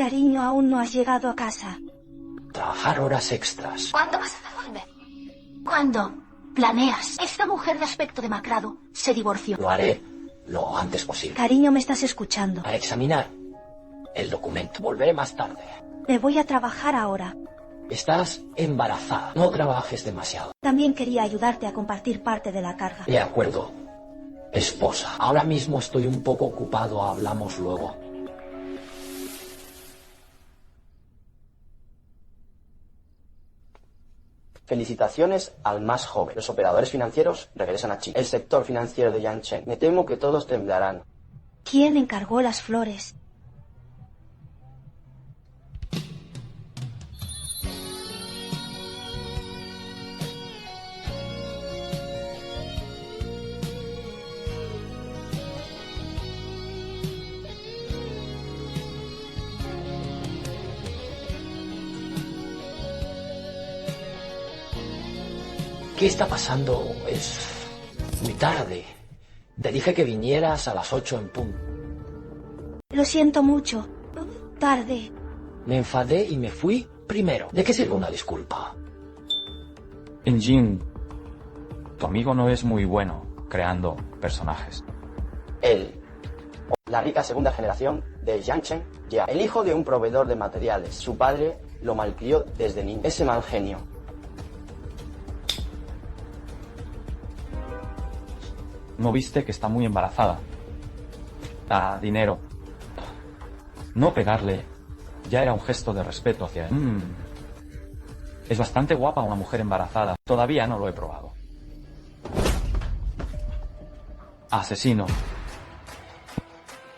Cariño, aún no has llegado a casa. Trabajar horas extras. ¿Cuándo vas a volver? ¿Cuándo planeas? Esta mujer de aspecto demacrado se divorció. Lo haré lo antes posible. Cariño, me estás escuchando. A examinar el documento. Volveré más tarde. Me voy a trabajar ahora. Estás embarazada. No trabajes demasiado. También quería ayudarte a compartir parte de la carga. De acuerdo, esposa. Ahora mismo estoy un poco ocupado. Hablamos luego. Felicitaciones al más joven. Los operadores financieros regresan a China. El sector financiero de Yangcheng. Me temo que todos temblarán. ¿Quién encargó las flores? ¿Qué está pasando? Es muy tarde. Te dije que vinieras a las 8 en punto. Lo siento mucho. Tarde. Me enfadé y me fui primero. ¿De qué sirve una disculpa? Jin, tu amigo no es muy bueno creando personajes. La rica segunda generación de Yangcheng, ya. El hijo de un proveedor de materiales. Su padre lo malcrió desde niño. Ese mal genio. ¿No viste que está muy embarazada? Da dinero. No pegarle ya era un gesto de respeto hacia él. Es bastante guapa una mujer embarazada. Todavía no lo he probado. Asesino.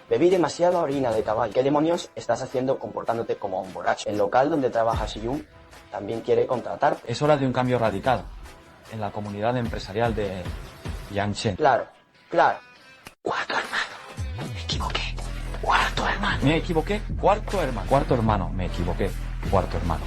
Bebí demasiada orina de caballo. ¿Qué demonios estás haciendo comportándote como un borracho? El local donde trabaja Shiyun también quiere contratar. Es hora de un cambio radical en la comunidad empresarial de Yangcheng. Claro. Cuarto hermano. Me equivoqué. Cuarto hermano. Me equivoqué. Cuarto hermano. Cuarto hermano. Me equivoqué. Cuarto hermano.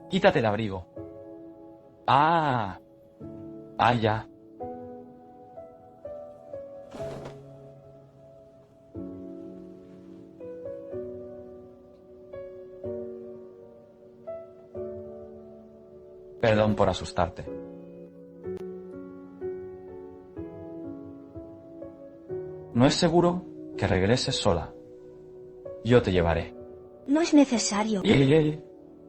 Quítate el abrigo. Ya. Perdón por asustarte. No es seguro que regreses sola. Yo te llevaré. No es necesario.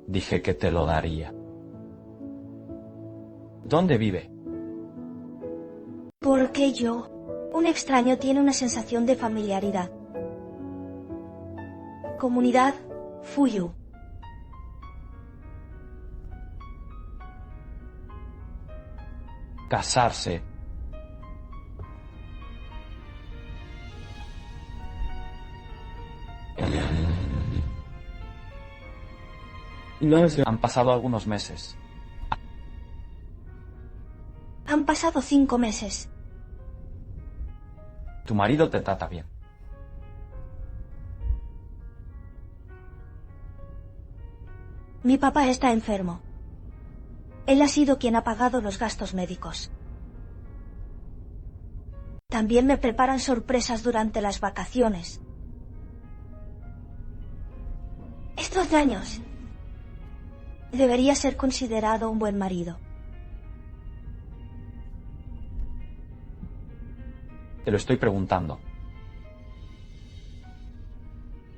Dije que te lo daría. ¿Dónde vive? Porque yo. Un extraño tiene una sensación de familiaridad. Comunidad Fuyu. Casarse. Han pasado algunos meses. Han pasado 5 meses. Tu marido te trata bien. Mi papá está enfermo. Él ha sido quien ha pagado los gastos médicos. También me preparan sorpresas durante las vacaciones. Estos años. Debería ser considerado un buen marido. Te lo estoy preguntando.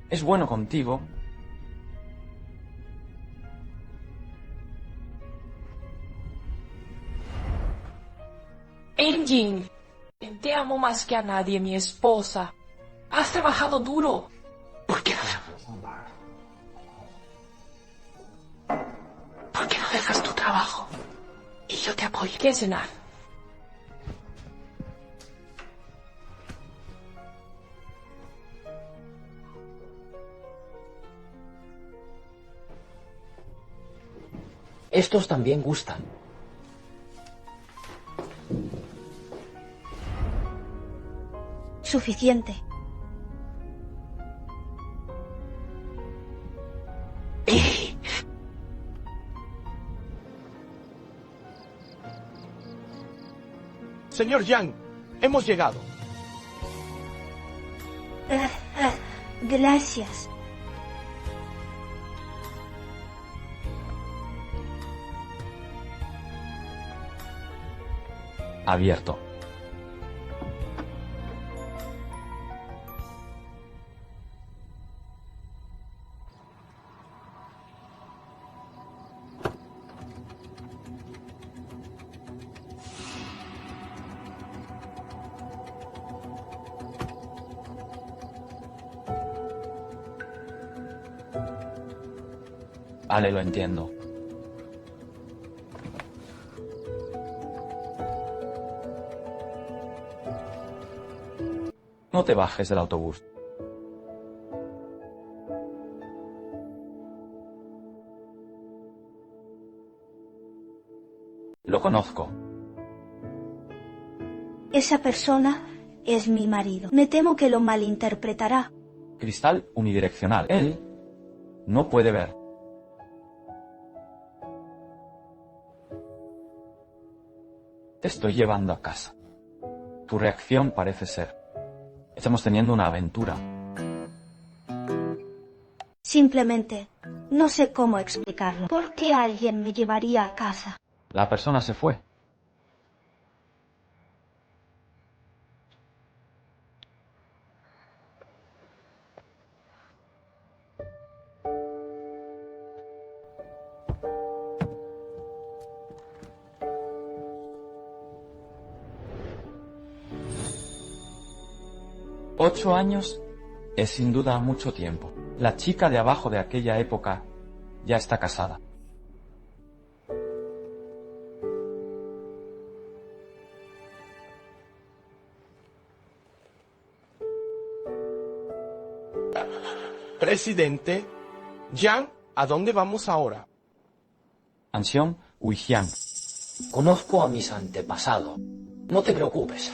¿Es bueno contigo? Jin, te amo más que a nadie, mi esposa. Has trabajado duro. ¿Por qué no dejas tu trabajo? Y yo te apoyo. ¿Qué cenar? Estos también gustan. Suficiente. Señor Yang, hemos llegado. Gracias. Abierto. Vale, lo entiendo. No te bajes del autobús. Lo conozco. Esa persona es mi marido. Me temo que lo malinterpretará. Cristal unidireccional. Él no puede ver. Te estoy llevando a casa. Tu reacción parece ser: estamos teniendo una aventura. Simplemente, no sé cómo explicarlo. ¿Por qué alguien me llevaría a casa? La persona se fue. Ocho años es sin duda mucho tiempo. La chica de abajo de aquella época ya está casada. Presidente, Yang, ¿a dónde vamos ahora? Anxiong Wujiang. Conozco a mis antepasados. No te preocupes.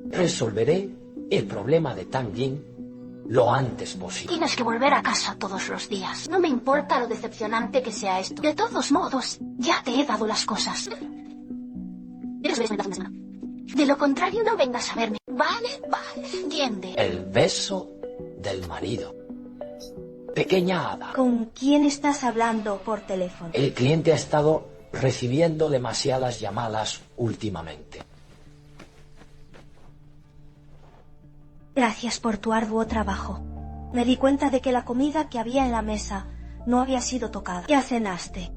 Resolveré el problema de Tang Yin lo antes posible. Tienes que volver a casa todos los días. No me importa lo decepcionante que sea esto. De todos modos, ya te he dado las cosas. De lo contrario, no vengas a verme. Vale, entiende. El beso del marido. Pequeña hada. ¿Con quién estás hablando por teléfono? El cliente ha estado recibiendo demasiadas llamadas últimamente. Gracias por tu arduo trabajo. Me di cuenta de que la comida que había en la mesa no había sido tocada. Ya cenaste.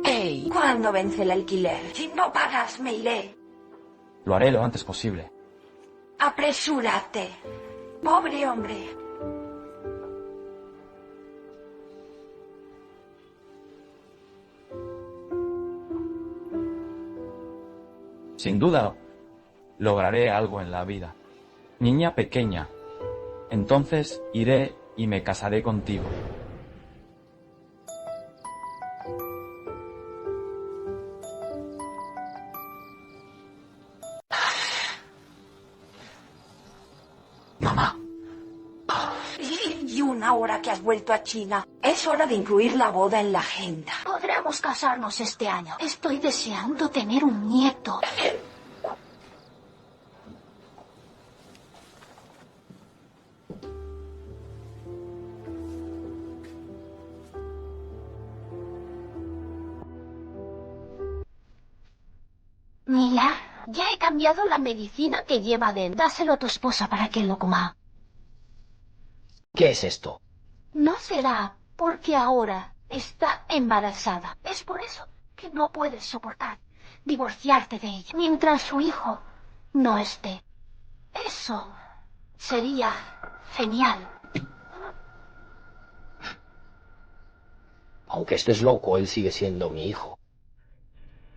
¡Ey! ¿Cuándo vence el alquiler? Si no pagas, me iré. Lo haré lo antes posible. Apresúrate. Pobre hombre. Sin duda, lograré algo en la vida. Niña pequeña. Entonces iré y me casaré contigo. Mamá. Y una hora que has vuelto a China. Es hora de incluir la boda en la agenda. Podremos casarnos este año. Estoy deseando tener un nieto. Mira, ya he cambiado la medicina que lleva dentro. Dáselo a tu esposa para que lo coma. ¿Qué es esto? No será porque ahora está embarazada. Es por eso que no puedes soportar divorciarte de ella mientras su hijo no esté. Eso Sería genial. Aunque estés loco, él sigue siendo mi hijo.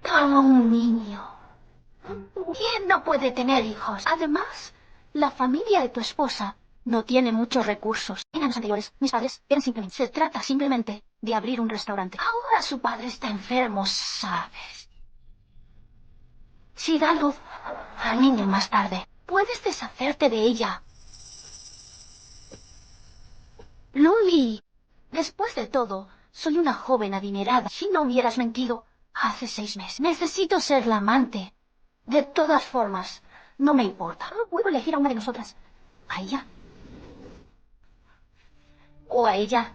Como un niño. ¿Quién no puede tener hijos? Además, la familia de tu esposa no tiene muchos recursos. En años anteriores, mis padres eran simplemente... Se trata simplemente de abrir un restaurante. Ahora su padre está enfermo, ¿sabes? Si da luz al niño más tarde, puedes deshacerte de ella. Luli, después de todo, soy una joven adinerada. Si no hubieras mentido hace 6 meses, necesito ser la amante. De todas formas, no me importa. No puedo elegir a una de nosotras. ¿A ella? ¿O a ella?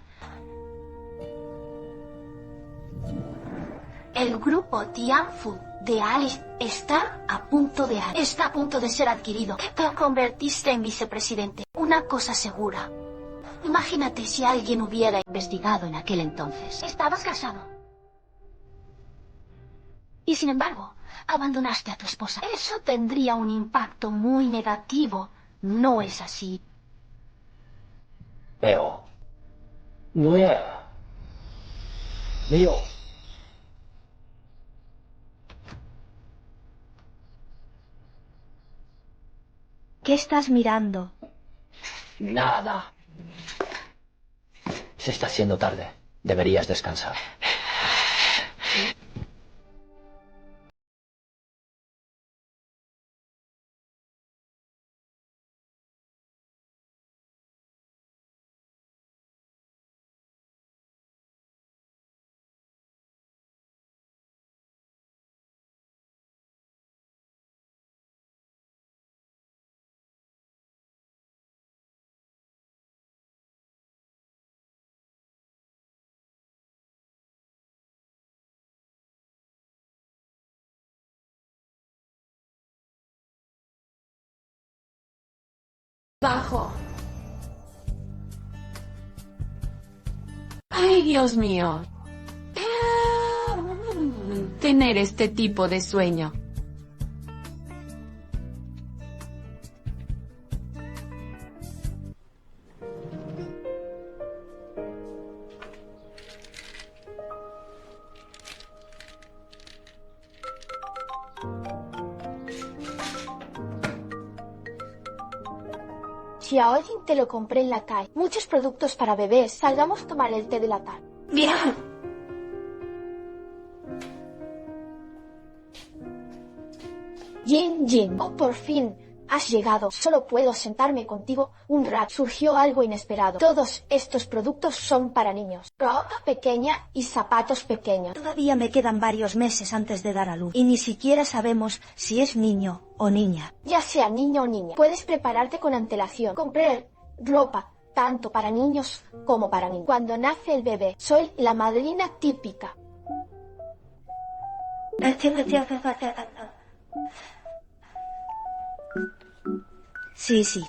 El grupo Tianfu de Alice está a punto de ser adquirido. Te convertiste en vicepresidente. Una cosa segura. Imagínate si alguien hubiera investigado en aquel entonces. Estabas casado. Y sin embargo, abandonaste a tu esposa. Eso tendría un impacto muy negativo. ¿No es así? Leo. No es... Leo. ¿Qué estás mirando? Nada. Se está haciendo tarde. Deberías descansar. Bajo. Ay, Dios mío. Tener este tipo de sueño. Xiaojin te lo compré en la calle. Muchos productos para bebés. Salgamos a tomar el té de la tarde. Bien. Jin, oh, por fin has llegado. Solo puedo sentarme contigo un rato. Surgió algo inesperado. Todos estos productos son para niños. Ropa pequeña y zapatos pequeños. Todavía me quedan varios meses antes de dar a luz y ni siquiera sabemos si es niño o niña. Ya sea niño o niña, puedes prepararte con antelación. Compré ropa tanto para niños como para niñas. Cuando nace el bebé, soy la madrina típica. Sí, sí.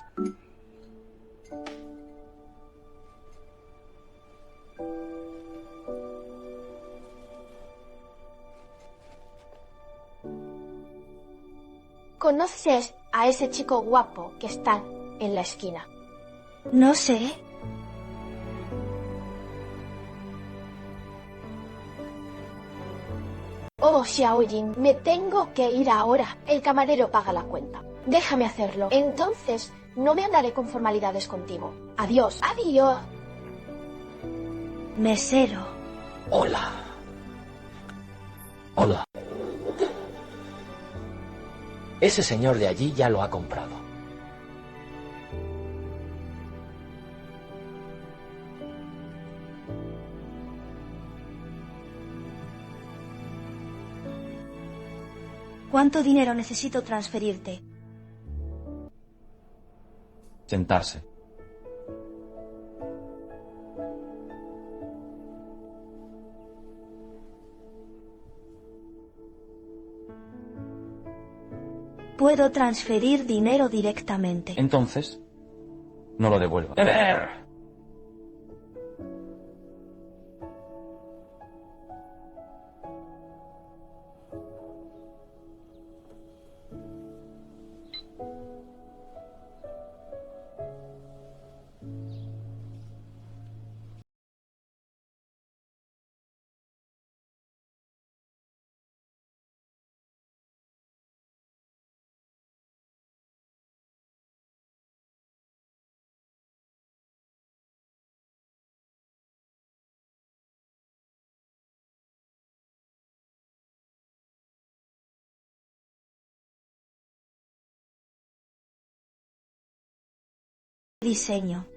¿Conoces a ese chico guapo que está en la esquina? No sé. Oh, Xiaojin, me tengo que ir ahora. El camarero paga la cuenta. Déjame hacerlo. Entonces, no me andaré con formalidades contigo. Adiós. Adiós. Mesero. Hola. Hola. Ese señor de allí ya lo ha comprado. ¿Cuánto dinero necesito transferirte? Sentarse. Puedo transferir dinero directamente. Entonces, no lo devuelva. ¡Beber! Diseño.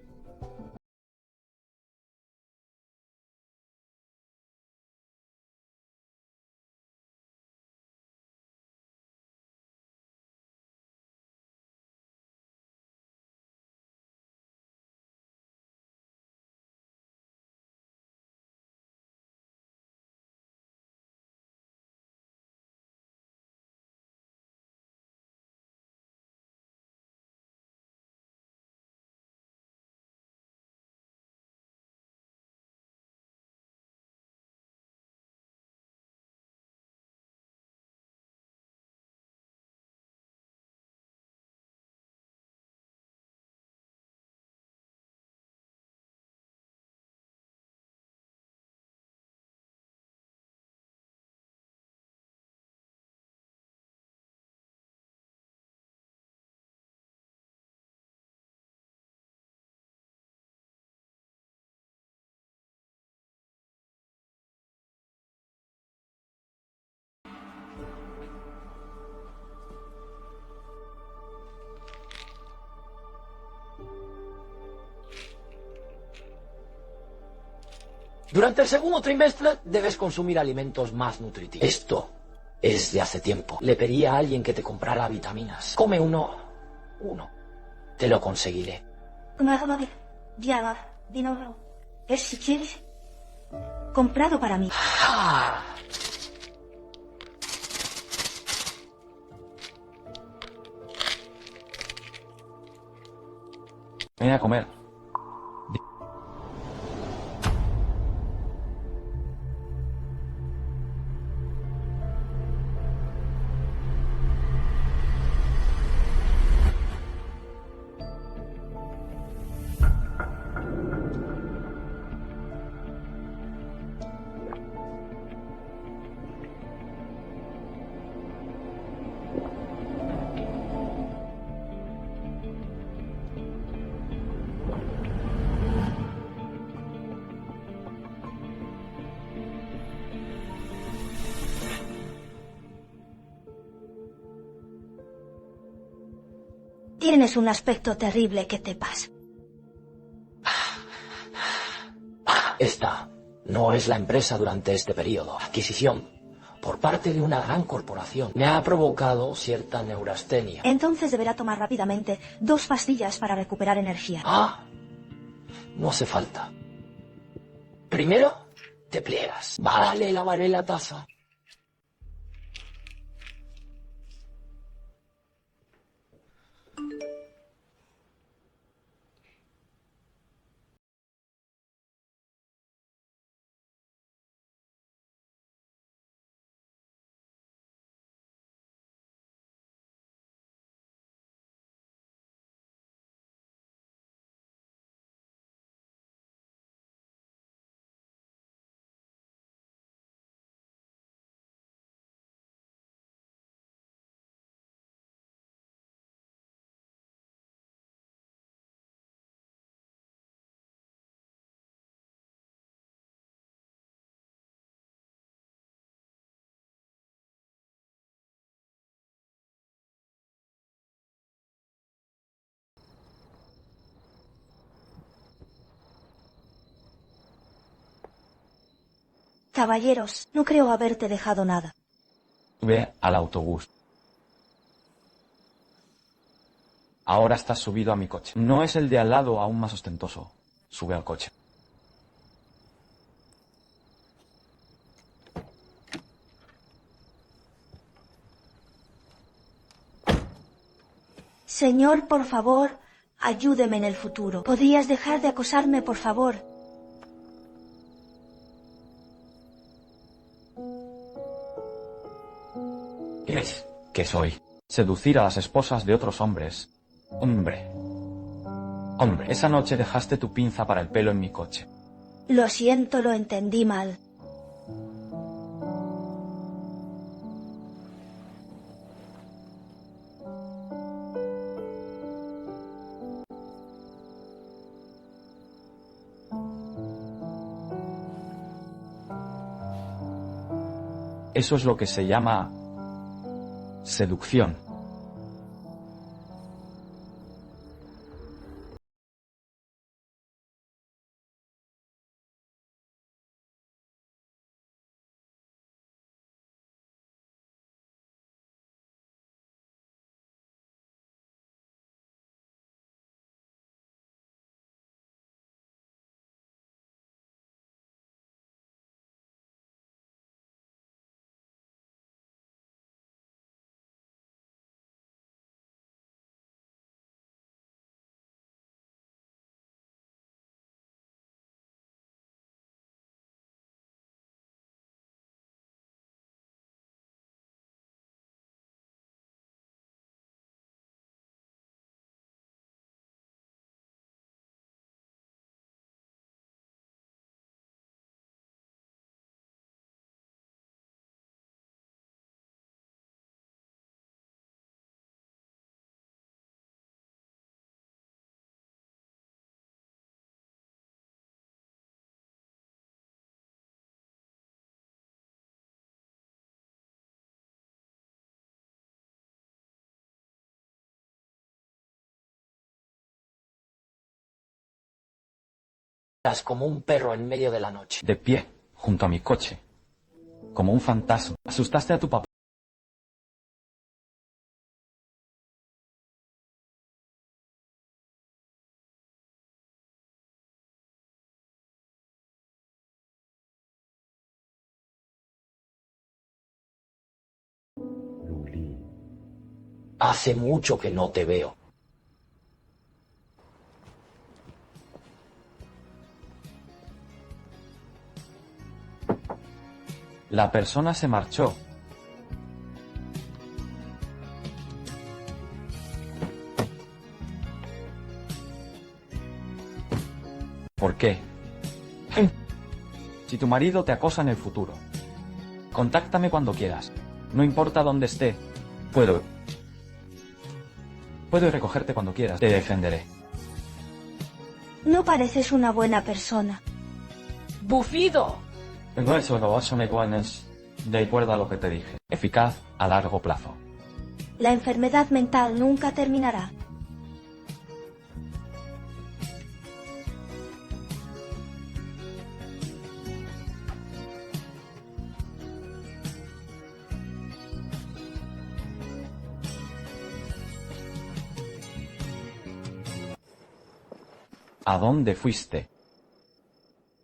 Durante el segundo trimestre debes consumir alimentos más nutritivos. Esto es de hace tiempo. Le pedí a alguien que te comprara vitaminas. Come uno. Te lo conseguiré. Dinero. Es si quieres. Comprado para mí. Ah. Ven a comer. Tienes un aspecto terrible que te pasa. Esta no es la empresa durante este periodo. Adquisición por parte de una gran corporación me ha provocado cierta neurastenia. Entonces deberá tomar rápidamente 2 pastillas para recuperar energía. No hace falta. Primero, te pliegas. Vale, lavaré la taza. Caballeros, no creo haberte dejado nada. Ve al autobús. Ahora estás subido a mi coche. No es el de al lado aún más ostentoso. Sube al coche. Señor, por favor, ayúdeme en el futuro. ¿Podrías dejar de acosarme, por favor? ¿Crees que soy? Seducir a las esposas de otros hombres. Hombre, esa noche dejaste tu pinza para el pelo en mi coche. Lo siento, lo entendí mal. Eso es lo que se llama seducción. Estás como un perro en medio de la noche. De pie, junto a mi coche. Como un fantasma. Asustaste a tu papá. Hace mucho que no te veo. La persona se marchó. ¿Por qué? Si tu marido te acosa en el futuro, contáctame cuando quieras. No importa dónde esté. Puedo ir a recogerte cuando quieras. Te defenderé. No pareces una buena persona. ¡Bufido! No es solo 8 meguanes. De acuerdo a lo que te dije. Eficaz a largo plazo. La enfermedad mental nunca terminará. ¿A dónde fuiste?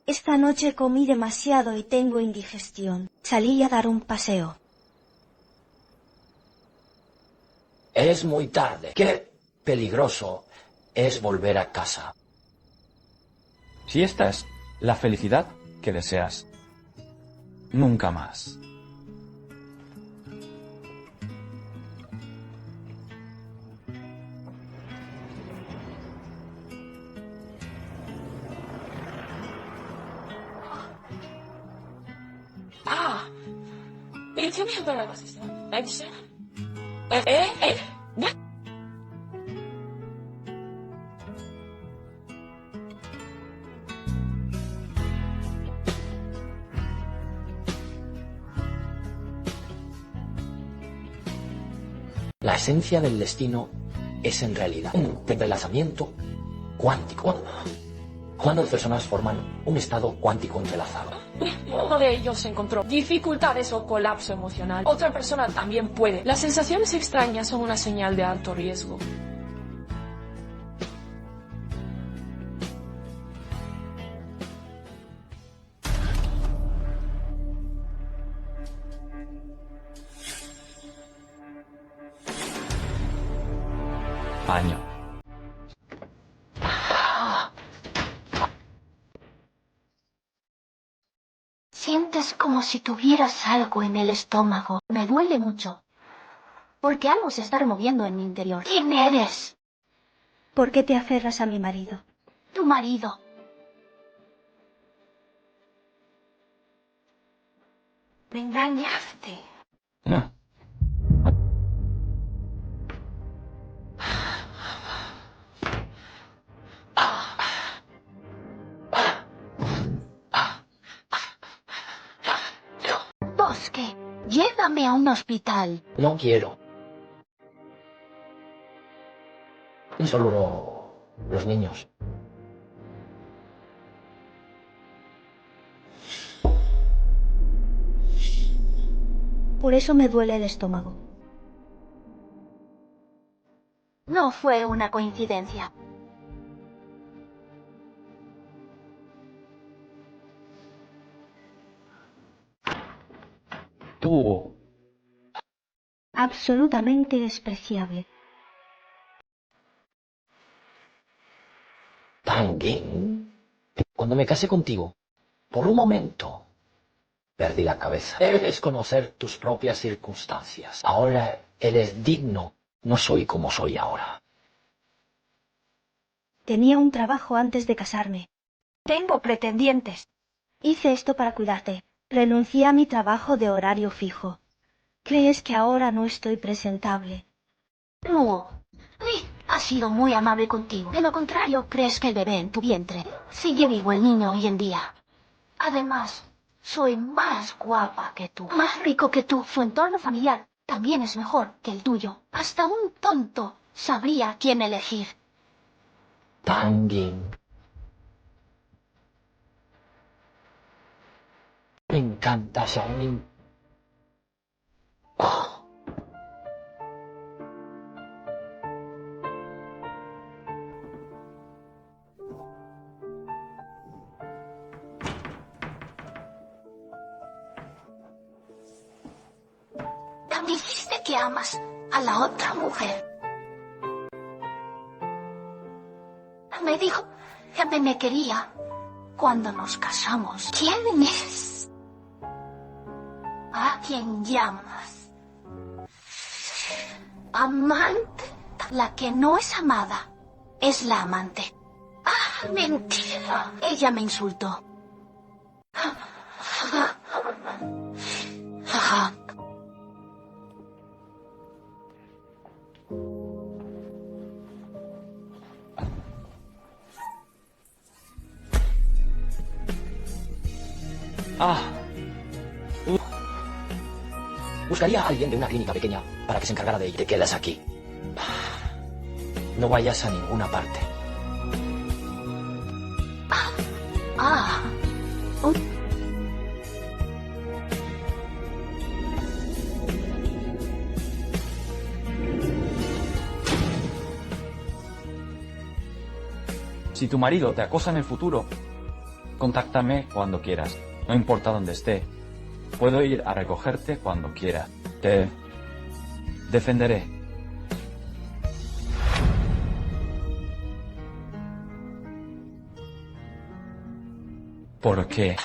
Esta noche comí demasiado y tengo indigestión. Salí a dar un paseo. Es muy tarde. Qué peligroso es volver a casa. Si esta es la felicidad que deseas, nunca más. La esencia del destino es en realidad un entrelazamiento cuántico. Cuando las personas forman un estado cuántico entrelazado. Uno de ellos encontró dificultades o colapso emocional. Otra persona también puede. Las sensaciones extrañas son una señal de alto riesgo. Baño. Sientes como si tuvieras algo en el estómago. Me duele mucho. Porque algo se está removiendo en mi interior. ¿Quién eres? ¿Por qué te aferras a mi marido? Tu marido. Me engañaste. No. Bosque, llévame a un hospital. No quiero. Y solo los niños. Por eso me duele el estómago. No fue una coincidencia. Tú. Absolutamente despreciable. Tanguin. Cuando me casé contigo, por un momento, perdí la cabeza. Debes conocer tus propias circunstancias. Ahora eres digno. No soy como soy ahora. Tenía un trabajo antes de casarme. Tengo pretendientes. Hice esto para cuidarte. Renuncié a mi trabajo de horario fijo. ¿Crees que ahora no estoy presentable? No. Ha sido muy amable contigo. De lo contrario, crees que el bebé en tu vientre sigue vivo el niño hoy en día. Además, soy más guapa que tú, más rico que tú. Su entorno familiar también es mejor que el tuyo. Hasta un tonto sabría quién elegir. Tanguin. encanta Xiaoning. Oh. Dijiste que amas a la otra mujer. Me dijo que me quería cuando nos casamos. ¿Quién es? ¿A quién llamas? Amante. La que no es amada es la amante. Ah, mentira. Ella me insultó. Buscaría a alguien de una clínica pequeña para que se encargara de ella. Te quedas aquí. No vayas a ninguna parte. Si tu marido te acosa en el futuro, contáctame cuando quieras. No importa dónde esté. Puedo ir a recogerte cuando quiera. Te defenderé. ¿Por qué?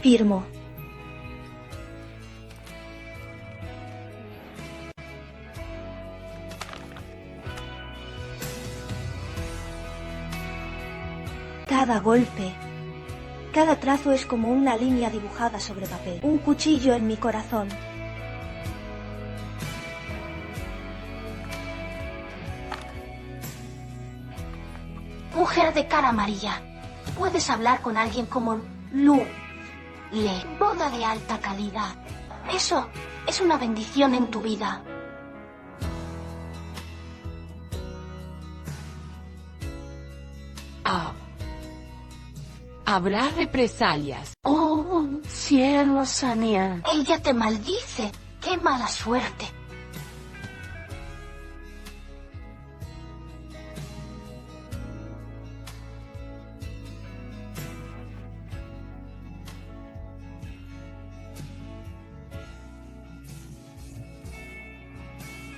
Firmo. Cada golpe, cada trazo es como una línea dibujada sobre papel, un cuchillo en mi corazón. Mujer de cara amarilla, puedes hablar con alguien como Lu Le, boda de alta calidad. Eso es una bendición en tu vida. Habrá represalias. Oh, cielo, Sania. Ella te maldice. ¡Qué mala suerte!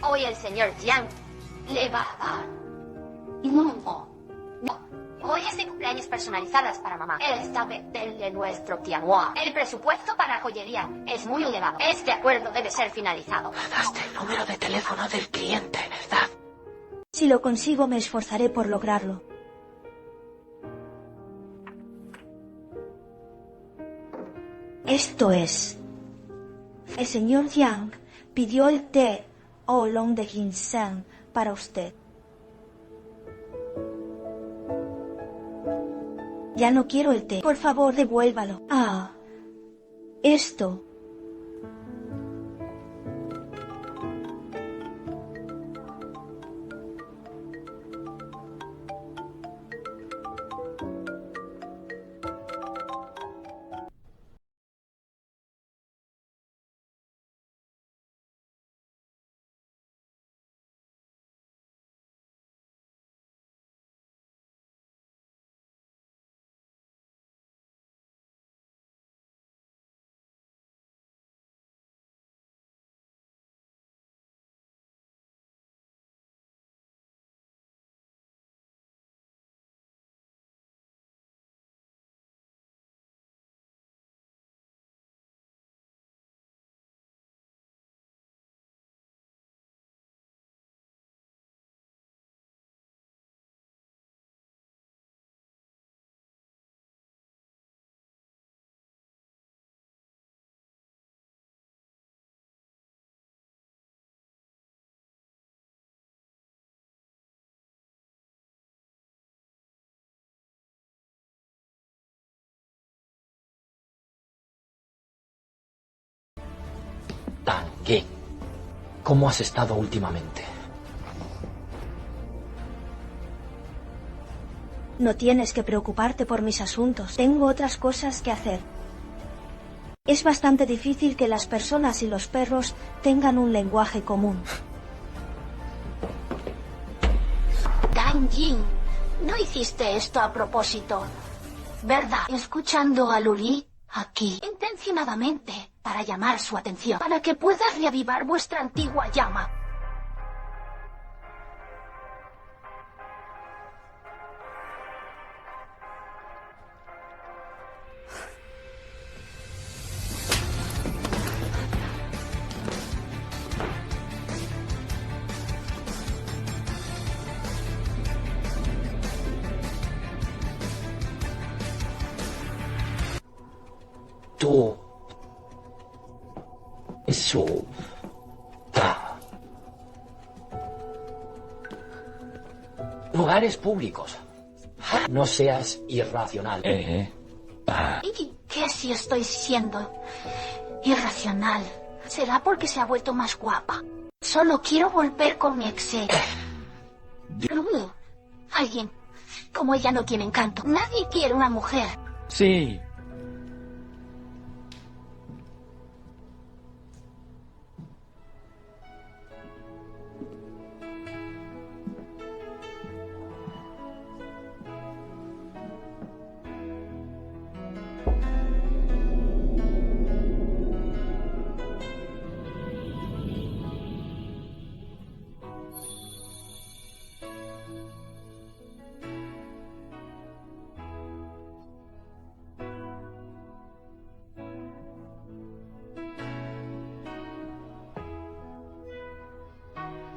Hoy el señor Jiang le va a dar. No. Hoy es de cumpleaños personalizadas para mamá. Esta vez denle nuestro Tianhua. El presupuesto para joyería es muy elevado. Este acuerdo debe ser finalizado. Daste el número de teléfono del cliente, ¿verdad? Si lo consigo, me esforzaré por lograrlo. Esto es. El señor Yang pidió el té oolong de ginseng para usted. Ya no quiero el té. Por favor, devuélvalo. Ah, esto. Tanguy, ¿cómo has estado últimamente? No tienes que preocuparte por mis asuntos. Tengo otras cosas que hacer. Es bastante difícil que las personas y los perros tengan un lenguaje común. Dan Jin, no hiciste esto a propósito, ¿verdad? Escuchando a Luli aquí, intencionadamente, para llamar su atención, para que puedas reavivar vuestra antigua llama. Tú... Eso... Lugares públicos. No seas irracional. ¿Y qué si estoy siendo irracional? ¿Será porque se ha vuelto más guapa? Solo quiero volver con mi ex. Alguien como ella no tiene encanto. Nadie quiere una mujer. Sí.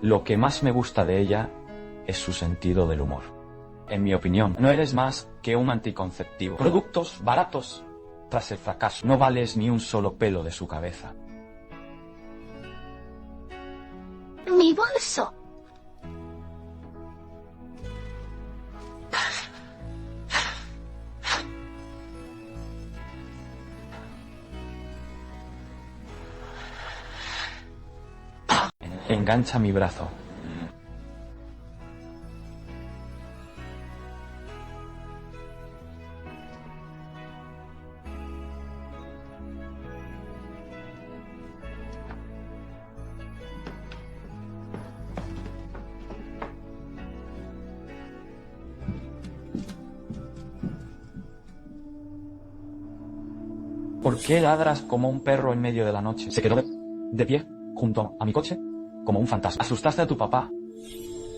Lo que más me gusta de ella es su sentido del humor. En mi opinión, no eres más que un anticonceptivo. Productos baratos. Tras el fracaso, no vales ni un solo pelo de su cabeza. Mi bolso. Engancha mi brazo. ¿Por qué ladras como un perro en medio de la noche? Se quedó de pie junto a mi coche como un fantasma. Asustaste a tu papá.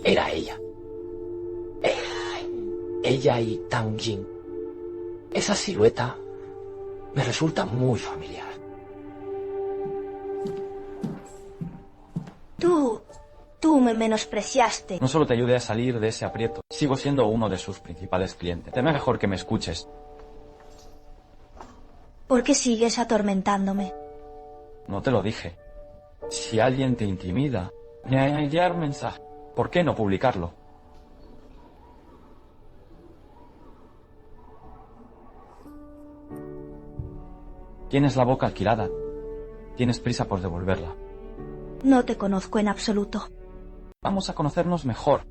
Era ella. Ella y Tang Jin. Esa silueta me resulta muy familiar. Tú me menospreciaste. No solo te ayudé a salir de ese aprieto, sigo siendo uno de sus principales clientes. Te mejor que me escuches. ¿Por qué sigues atormentándome? No te lo dije. Si alguien te intimida, Me enviar un mensaje. ¿Por qué no publicarlo? Tienes la boca alquilada. Tienes prisa por devolverla. No te conozco en absoluto. Vamos a conocernos mejor.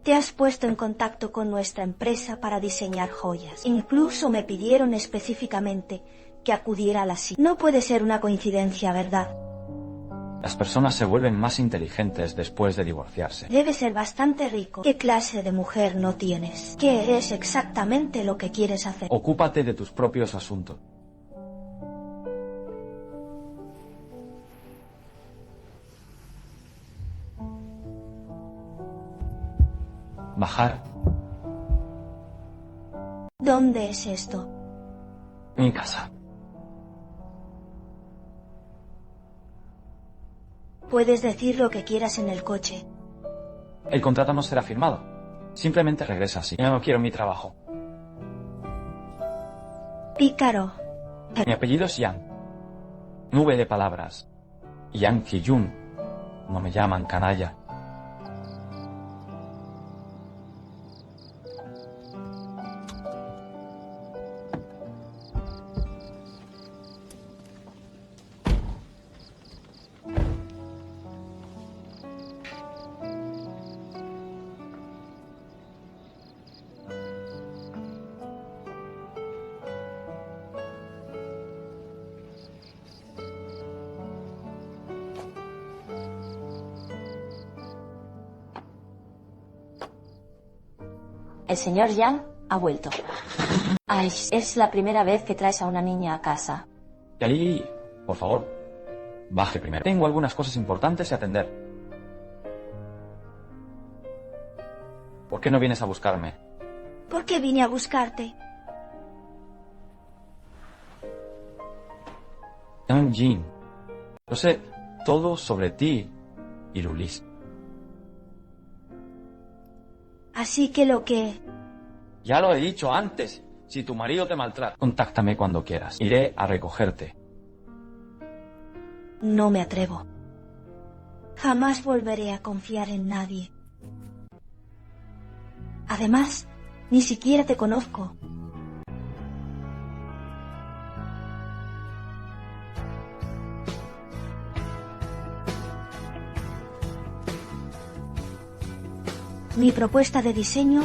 Te has puesto en contacto con nuestra empresa para diseñar joyas. Incluso me pidieron específicamente que acudiera a la cita. No puede ser una coincidencia, ¿verdad? Las personas se vuelven más inteligentes después de divorciarse. Debe ser bastante rico. ¿Qué clase de mujer no tienes? ¿Qué es exactamente lo que quieres hacer? Ocúpate de tus propios asuntos. Bajar. ¿Dónde es esto? Mi casa. Puedes decir lo que quieras en el coche. El contrato no será firmado. Simplemente regresa así. Yo no quiero mi trabajo. Pícaro. Mi apellido es Yang. Nube de palabras. Yang Ki-jun. No me llaman canalla. El señor Yang ha vuelto. Ay, es la primera vez que traes a una niña a casa. Y ahí, por favor, baje primero. Tengo algunas cosas importantes que atender. ¿Por qué no vienes a buscarme? ¿Por qué vine a buscarte? Yang Jin. Yo sé todo sobre ti y Lulis. Así que lo que... Ya lo he dicho antes. Si tu marido te maltrata, contáctame cuando quieras. Iré a recogerte. No me atrevo. Jamás volveré a confiar en nadie. Además, ni siquiera te conozco. Mi propuesta de diseño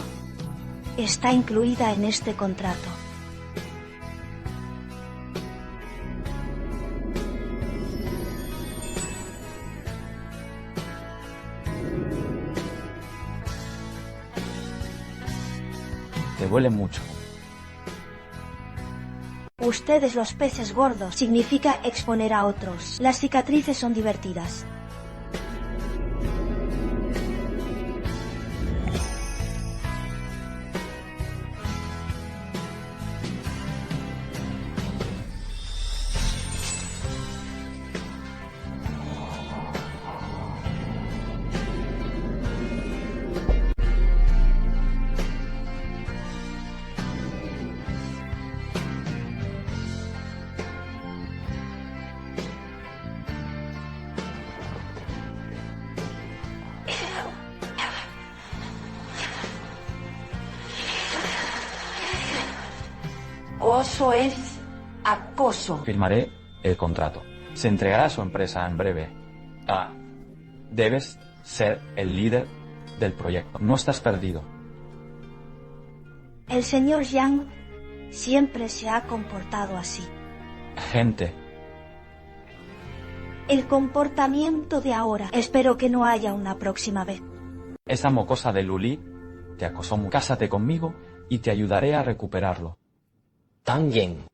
está incluida en este contrato. Te duele mucho. Ustedes los peces gordos significa exponer a otros. Las cicatrices son divertidas. Oso es acoso. Firmaré el contrato. Se entregará a su empresa en breve. Debes ser el líder del proyecto. No estás perdido. El señor Yang siempre se ha comportado así. Gente, El comportamiento de ahora. Espero que no haya una próxima vez. esa mocosa de Luli te acosó. Cásate conmigo y te ayudaré a recuperarlo. También.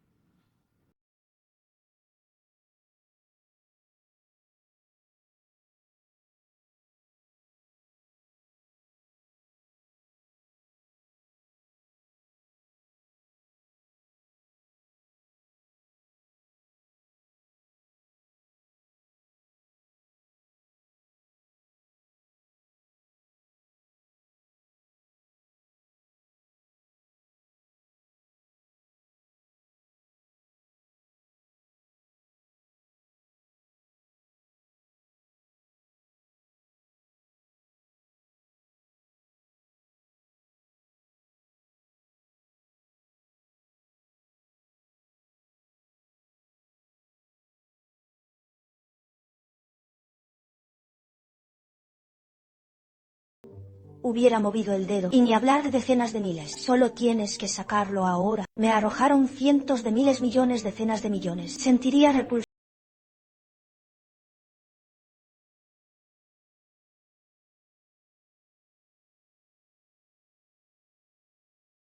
hubiera movido el dedo. Y ni hablar de decenas de miles. Solo tienes que sacarlo ahora. Me arrojaron cientos de miles, millones, decenas de millones. Sentiría repulsión.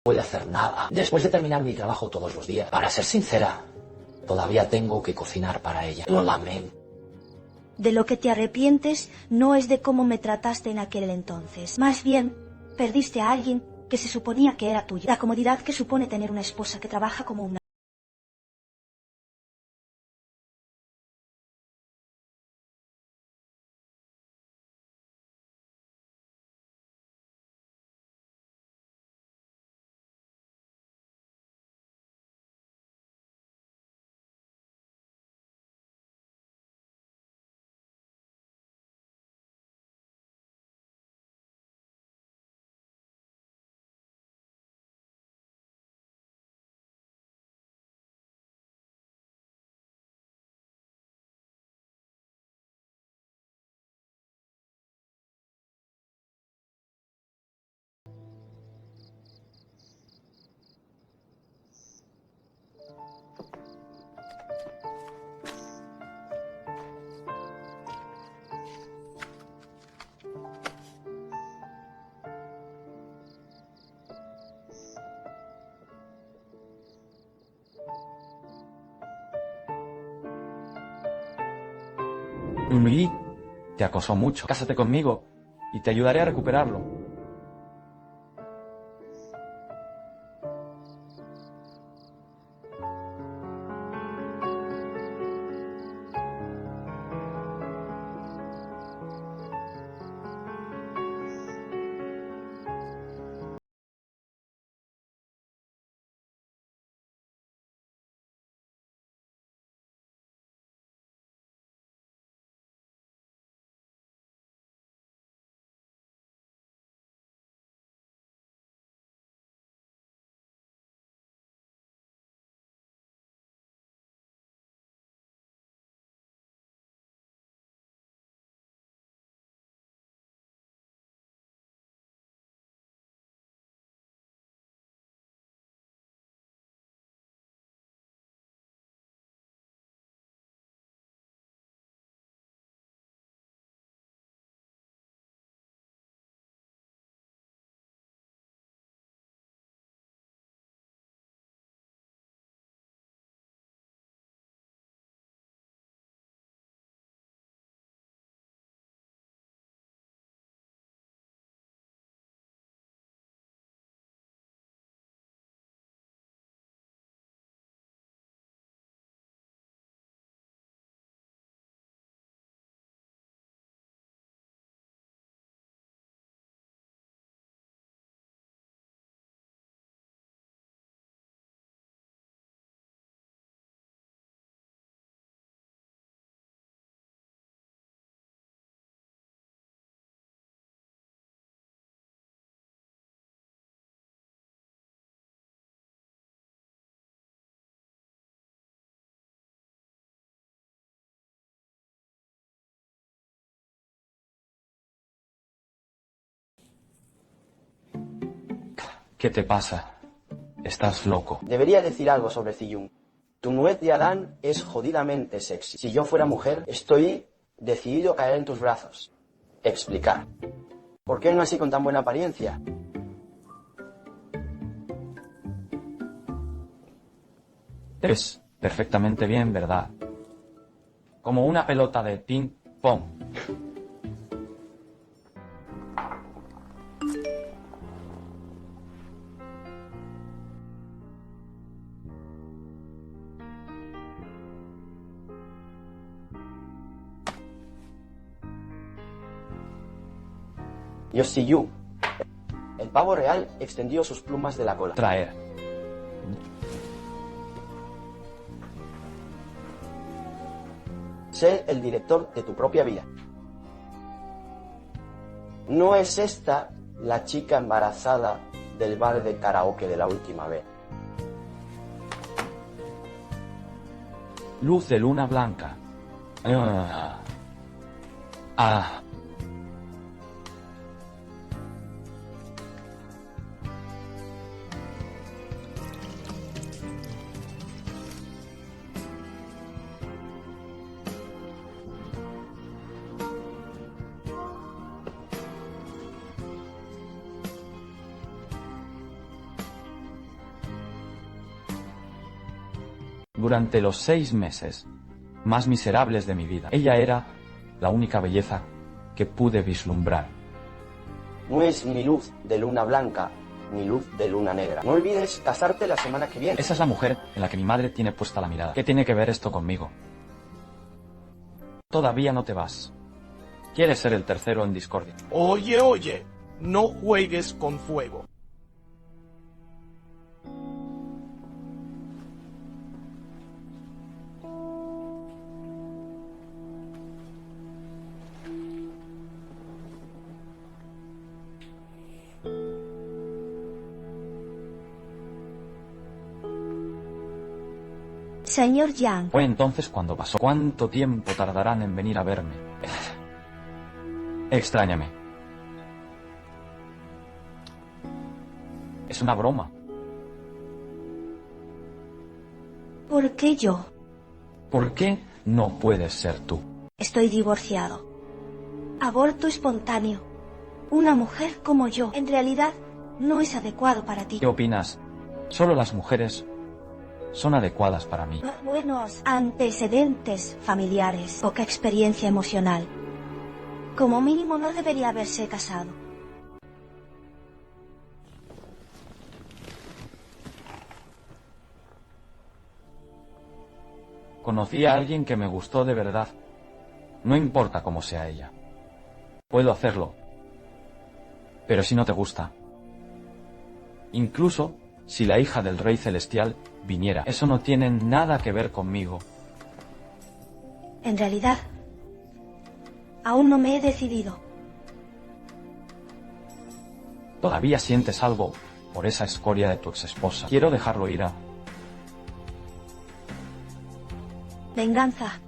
No puedo hacer nada. Después de terminar mi trabajo todos los días, para ser sincera, todavía tengo que cocinar para ella. Lo lamento. De lo que te arrepientes no es de cómo me trataste en aquel entonces. Más bien, perdiste a alguien que se suponía que era tuyo. La comodidad que supone tener una esposa que trabaja como una... Lee te acosó mucho. Cásate conmigo y te ayudaré a recuperarlo. ¿Qué te pasa? Estás loco. Debería decir algo sobre Ziyun. Tu nuez de Adán es jodidamente sexy. Si yo fuera mujer, estoy decidido a caer en tus brazos. Explicar. ¿Por qué no así con tan buena apariencia? Te ves perfectamente bien, ¿verdad? Como una pelota de ping-pong. Yoshiyun. El pavo real extendió sus plumas de la cola. Traer. Sé el director de tu propia vida. ¿No es esta la chica embarazada del bar de karaoke de la última vez? Luz de luna blanca. Durante los 6 meses más miserables de mi vida, ella era la única belleza que pude vislumbrar. No es ni luz de luna blanca, ni luz de luna negra. No olvides casarte la semana que viene. Esa es la mujer en la que mi madre tiene puesta la mirada. ¿Qué tiene que ver esto conmigo? Todavía no te vas. ¿Quieres ser el tercero en discordia? Oye, oye, no juegues con fuego. Señor Yang, Fue entonces cuando pasó. ¿Cuánto tiempo tardarán en venir a verme? Extrañame. Es una broma. ¿por qué yo? ¿Por qué no puedes ser tú? Estoy divorciado. Aborto espontáneo. Una mujer como yo, en realidad, no es adecuado para ti. ¿Qué opinas? Solo las mujeres son adecuadas para mí. Buenos antecedentes familiares, poca experiencia emocional. Como mínimo no debería haberse casado. Conocí a alguien que me gustó de verdad. No importa cómo sea ella. Puedo hacerlo. Pero si no te gusta. Incluso si la hija del Rey Celestial viniera. Eso no tiene nada que ver conmigo. En realidad, aún no me he decidido. Todavía sientes algo por esa escoria de tu exesposa. Quiero dejarlo ir a... Venganza.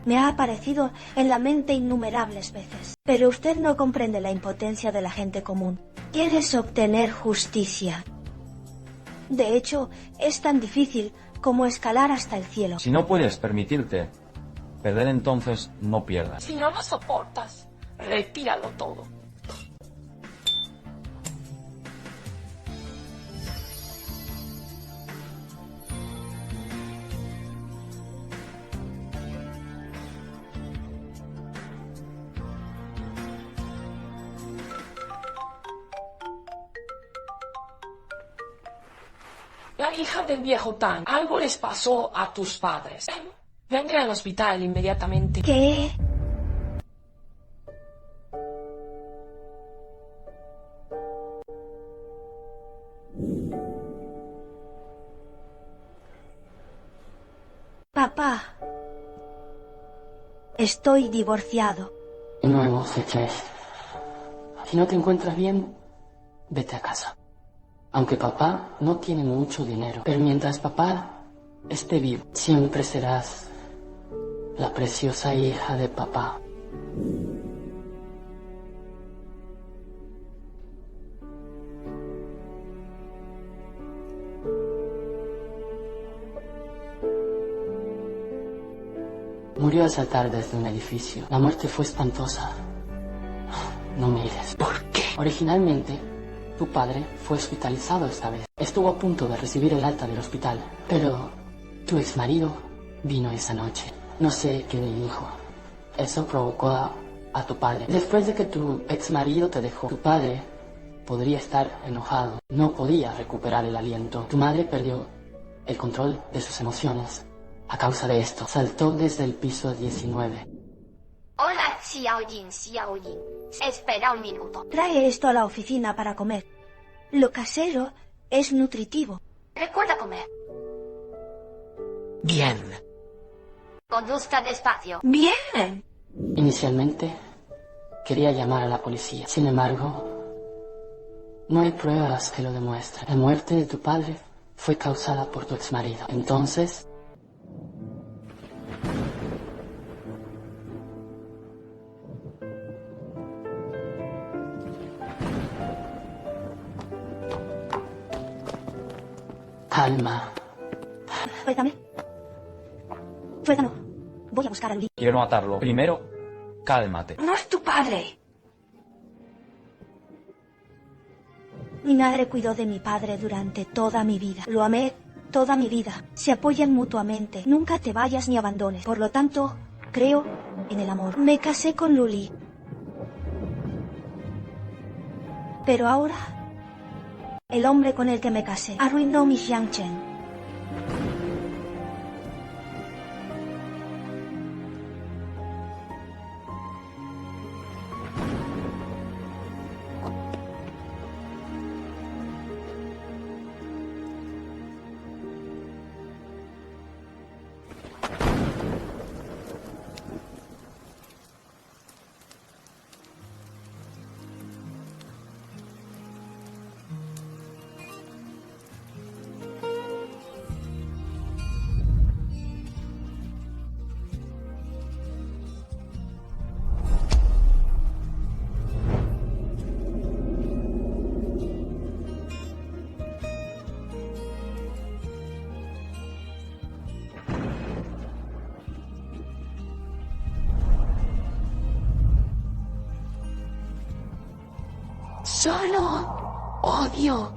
Me ha aparecido en la mente innumerables veces. Pero usted no comprende la impotencia de la gente común. Quieres obtener justicia. De hecho, es tan difícil como escalar hasta el cielo. Si no puedes permitirte perder, entonces no pierdas. Si no lo soportas, retíralo todo. La hija del viejo Tang, algo les pasó a tus padres. Venga al hospital inmediatamente. ¿Qué? Papá, estoy divorciado. No hemos hecho esto. Si no te encuentras bien, vete a casa. Aunque papá no tiene mucho dinero, pero mientras papá esté vivo, siempre serás la preciosa hija de papá. Murió al saltar desde un edificio. La muerte fue espantosa. No mires. ¿Por qué? Originalmente, tu padre fue hospitalizado esta vez. Estuvo a punto de recibir el alta del hospital, pero tu exmarido vino esa noche. No sé qué le dijo. Eso provocó a tu padre. Después de que tu exmarido te dejó, tu padre podría estar enojado. No podía recuperar el aliento. Tu madre perdió el control de sus emociones. A causa de esto, saltó desde el piso 19. Hola, Xiaoyin, Xiaoyin. Espera un minuto. Trae esto a la oficina para comer. Lo casero es nutritivo. Recuerda comer. Bien. Conduzca despacio. Bien. Inicialmente, quería llamar a la policía. Sin embargo, no hay pruebas que lo demuestren. La muerte de tu padre fue causada por tu exmarido. Entonces... calma. Suéltame. Suéltame. Voy a buscar a Luis. Quiero matarlo. Primero, cálmate. No es tu padre. Mi madre cuidó de mi padre durante toda mi vida. Lo amé toda mi vida. Se apoyan mutuamente. Nunca te vayas ni abandones. Por lo tanto, creo en el amor. Me casé con Luli. Pero ahora, el hombre con el que me casé arruinó mi Xiangchen. Solo odio.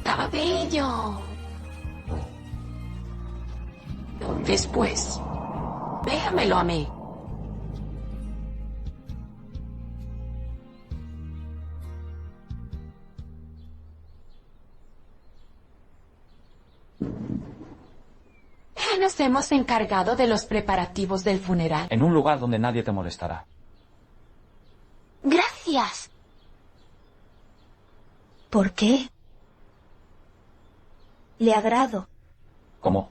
Cabello. Después, déjamelo a mí. Ya nos hemos encargado de los preparativos del funeral. En un lugar donde nadie te molestará. Gracias. ¿Por qué? Le agrado. ¿Cómo?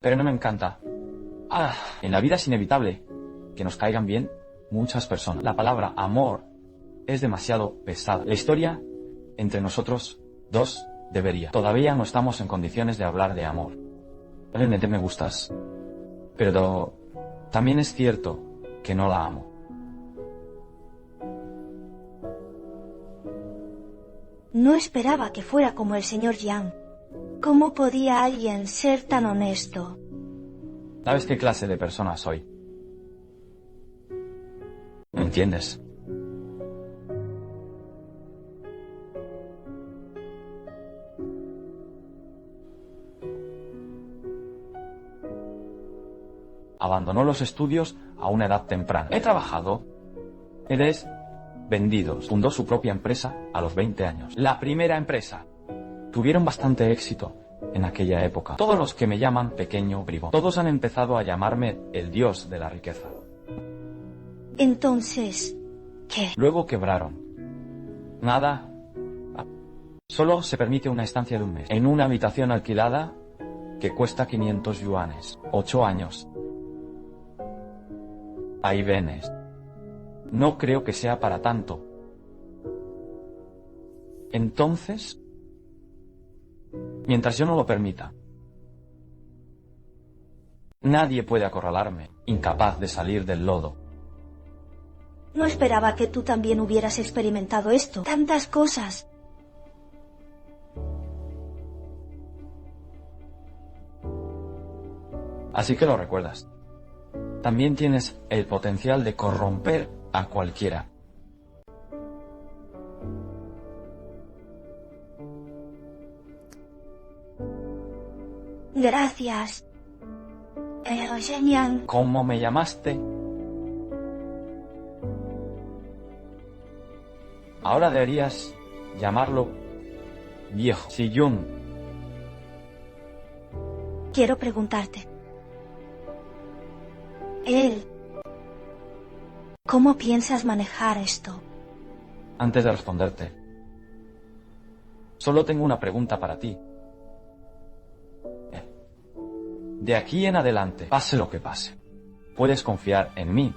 Pero no me encanta. En la vida es inevitable que nos caigan bien muchas personas. La palabra amor es demasiado pesada. La historia entre nosotros dos debería. Todavía no estamos en condiciones de hablar de amor. Realmente me gustas. Pero también es cierto que no la amo. No esperaba que fuera como el señor Yang. ¿Cómo podía alguien ser tan honesto? ¿Sabes qué clase de persona soy? ¿Me entiendes? Abandonó los estudios a una edad temprana. He trabajado. Él es vendidos. Fundó su propia empresa a los 20 años. La primera empresa. Tuvieron bastante éxito en aquella época. Todos los que me llaman pequeño bribón. Todos han empezado a llamarme el dios de la riqueza. Entonces, ¿qué? Luego quebraron. Nada. Solo se permite una estancia de un mes. En una habitación alquilada que cuesta 500 yuanes. 8 años. Ahí venes. No creo que sea para tanto. Entonces, mientras yo no lo permita, nadie puede acorralarme, incapaz de salir del lodo. No esperaba que tú también hubieras experimentado esto. Tantas cosas. Así que lo recuerdas. También tienes el potencial de corromper a cualquiera. Gracias. Yang. ¿Cómo me llamaste? Ahora deberías llamarlo viejo. Si Jung. Quiero preguntarte. Él. ¿Cómo piensas manejar esto? Antes de responderte, solo tengo una pregunta para ti. De aquí en adelante, pase lo que pase, puedes confiar en mí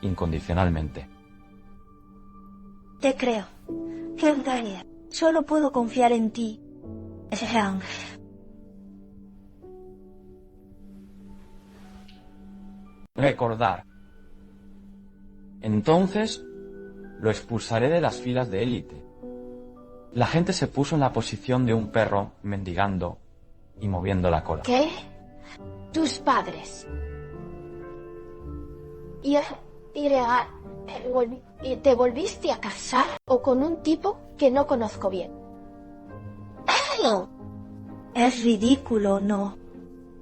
incondicionalmente. Te creo. Solo puedo confiar en ti. Yang. Recordar. Entonces, lo expulsaré de las filas de élite. La gente se puso en la posición de un perro mendigando y moviendo la cola. ¿Qué? Tus padres. ¿Y te volviste a casar o con un tipo que no conozco bien? No. Es ridículo, ¿no?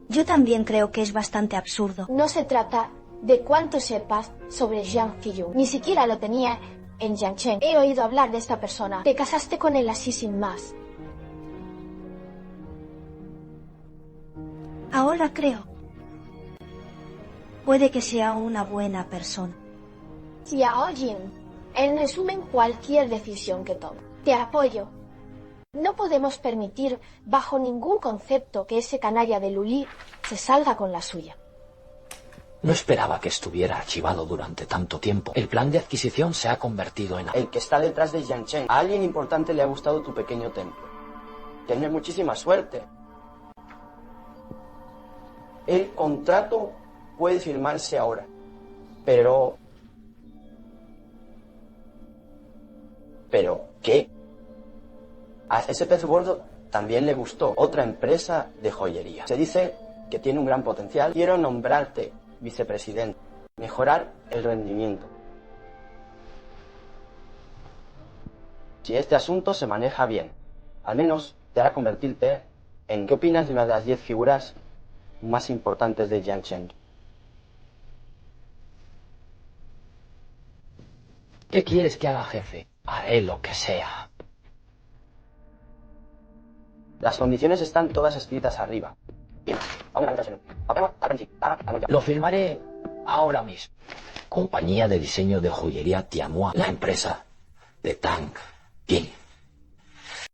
Yo también creo que es bastante absurdo. No se trata de cuánto sepas sobre Jiang Qiyun. Ni siquiera lo tenía en Jiangchen. He oído hablar de esta persona. Te casaste con él así sin más. Ahora creo. Puede que sea una buena persona. Xiao Jin, en resumen, cualquier decisión que tome. Te apoyo. No podemos permitir, bajo ningún concepto, que ese canalla de Luli se salga con la suya. No esperaba que estuviera archivado durante tanto tiempo. El plan de adquisición se ha convertido en... El que está detrás de Jiangchen. A alguien importante le ha gustado tu pequeño templo. Tienes muchísima suerte. El contrato puede firmarse ahora. ¿Pero qué? A ese pez gordo también le gustó otra empresa de joyería. Se dice que tiene un gran potencial. Quiero nombrarte vicepresidente. Mejorar el rendimiento. Si este asunto se maneja bien, al menos te hará convertirte en... ¿Qué opinas de una de las 10 figuras más importantes de Jiangchen? ¿Qué quieres que haga, jefe? Haré lo que sea. Las condiciones están todas escritas arriba. Bien. Lo firmaré ahora mismo. Compañía de diseño de joyería Tianhua. La empresa de Tang Ping.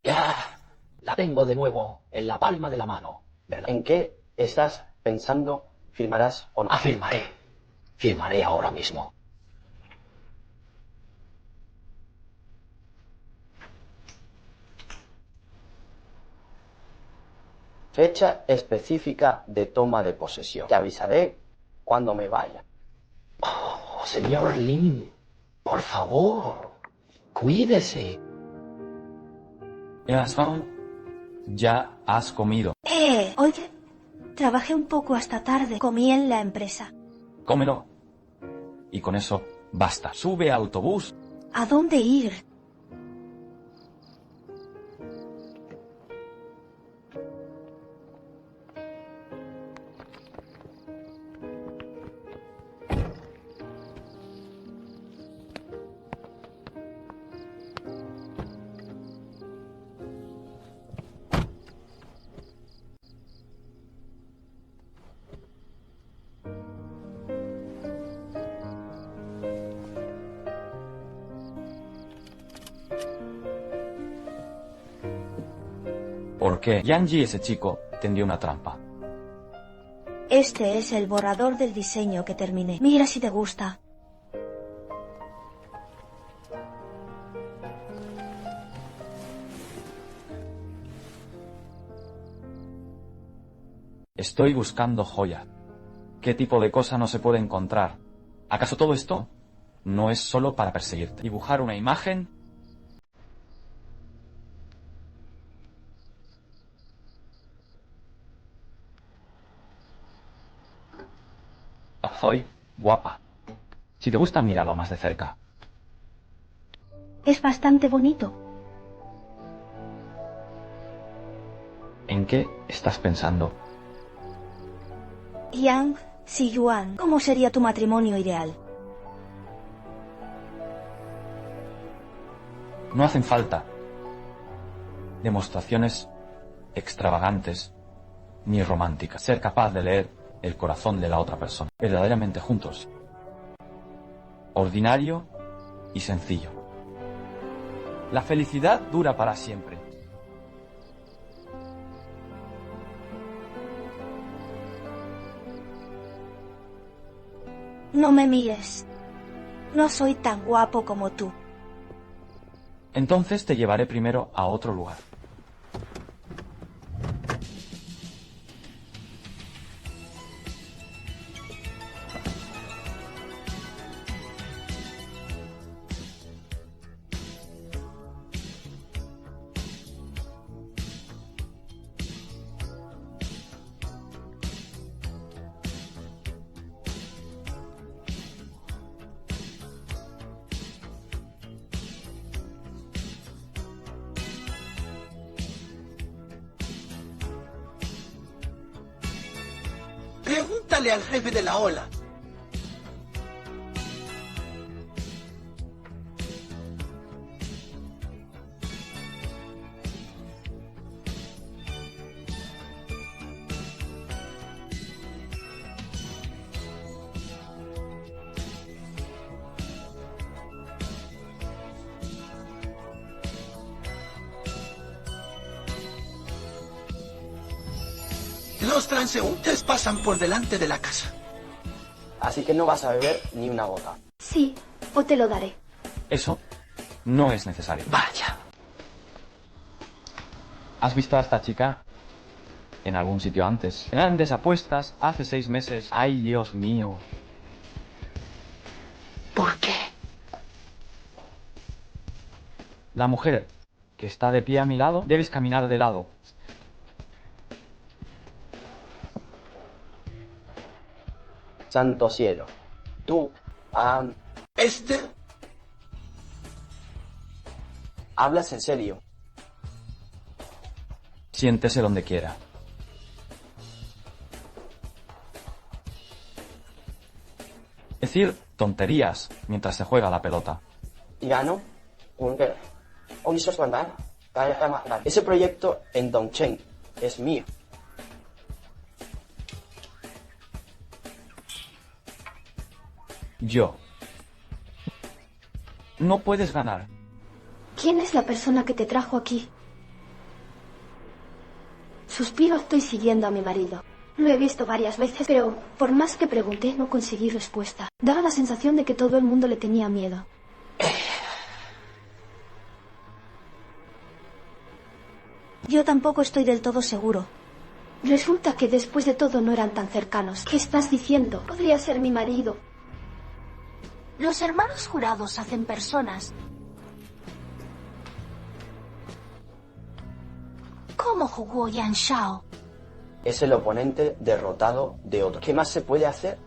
Ya la tengo de nuevo en la palma de la mano, ¿verdad? ¿En qué estás pensando? ¿Firmarás o no? Firmaré. Firmaré ahora mismo. Fecha específica de toma de posesión. Te avisaré cuando me vaya. Oh, señor Lin, por favor, cuídese. Ya has comido. Oye, trabajé un poco hasta tarde. Comí en la empresa. Cómelo. Y con eso basta. Sube al autobús. ¿A dónde ir? Porque Yanji, ese chico, tendió una trampa. Este es el borrador del diseño que terminé. Mira si te gusta. Estoy buscando joyas. ¿Qué tipo de cosa no se puede encontrar? ¿Acaso todo esto no es solo para perseguirte? Dibujar una imagen. Soy guapa. Si te gusta, míralo más de cerca. Es bastante bonito. ¿En qué estás pensando? Yang Xiyuan, ¿cómo sería tu matrimonio ideal? No hacen falta demostraciones extravagantes ni románticas. Ser capaz de leer el corazón de la otra persona, verdaderamente juntos. Ordinario y sencillo. La felicidad dura para siempre. No me mires. No soy tan guapo como tú. Entonces te llevaré primero a otro lugar. Pregúntale al jefe de la ola. Los transeúntes pasan por delante de la casa. Así que no vas a beber ni una gota. Sí, o te lo daré. Eso no es necesario. Vaya. ¿Has visto a esta chica en algún sitio antes? Grandes apuestas hace 6 meses. ¡Ay, Dios mío! ¿Por qué? La mujer que está de pie a mi lado, debes caminar de lado. Santo cielo. Tú, ¿hablas en serio? Siéntese donde quiera. Decir tonterías mientras se juega la pelota. Gano. Ese proyecto en Dongchen es mío. Yo. No puedes ganar. ¿Quién es la persona que te trajo aquí? Suspiro, estoy siguiendo a mi marido. Lo he visto varias veces, pero por más que pregunté, no conseguí respuesta. Daba la sensación de que todo el mundo le tenía miedo. Yo tampoco estoy del todo seguro. Resulta que después de todo no eran tan cercanos. ¿Qué estás diciendo? Podría ser mi marido. Los hermanos jurados hacen personas. ¿Cómo jugó Yan Shao? Es el oponente derrotado de otro. ¿Qué más se puede hacer?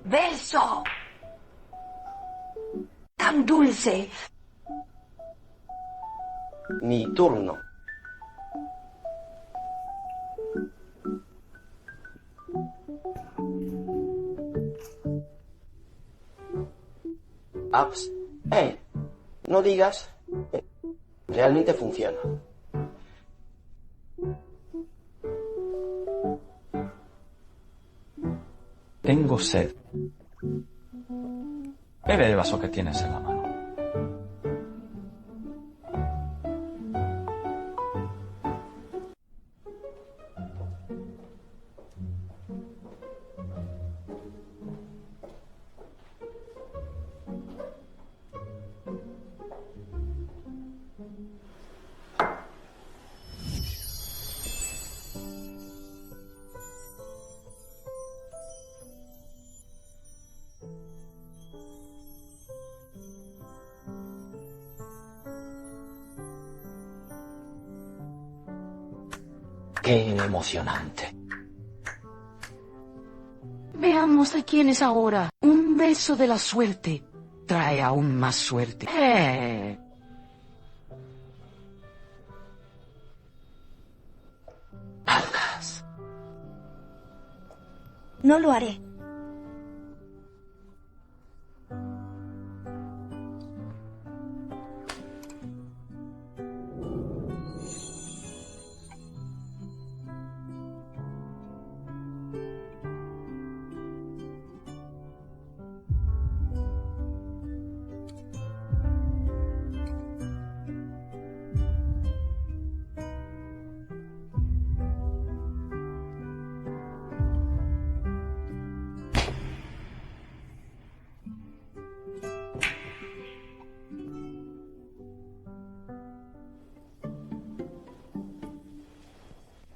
¡Beso! ¡Tan dulce! Mi turno. No digas. Realmente funciona. Tengo sed. Bebe el vaso que tienes en la mano. Qué emocionante. Veamos de quién es ahora. Un beso de la suerte trae aún más suerte. Algas. No lo haré.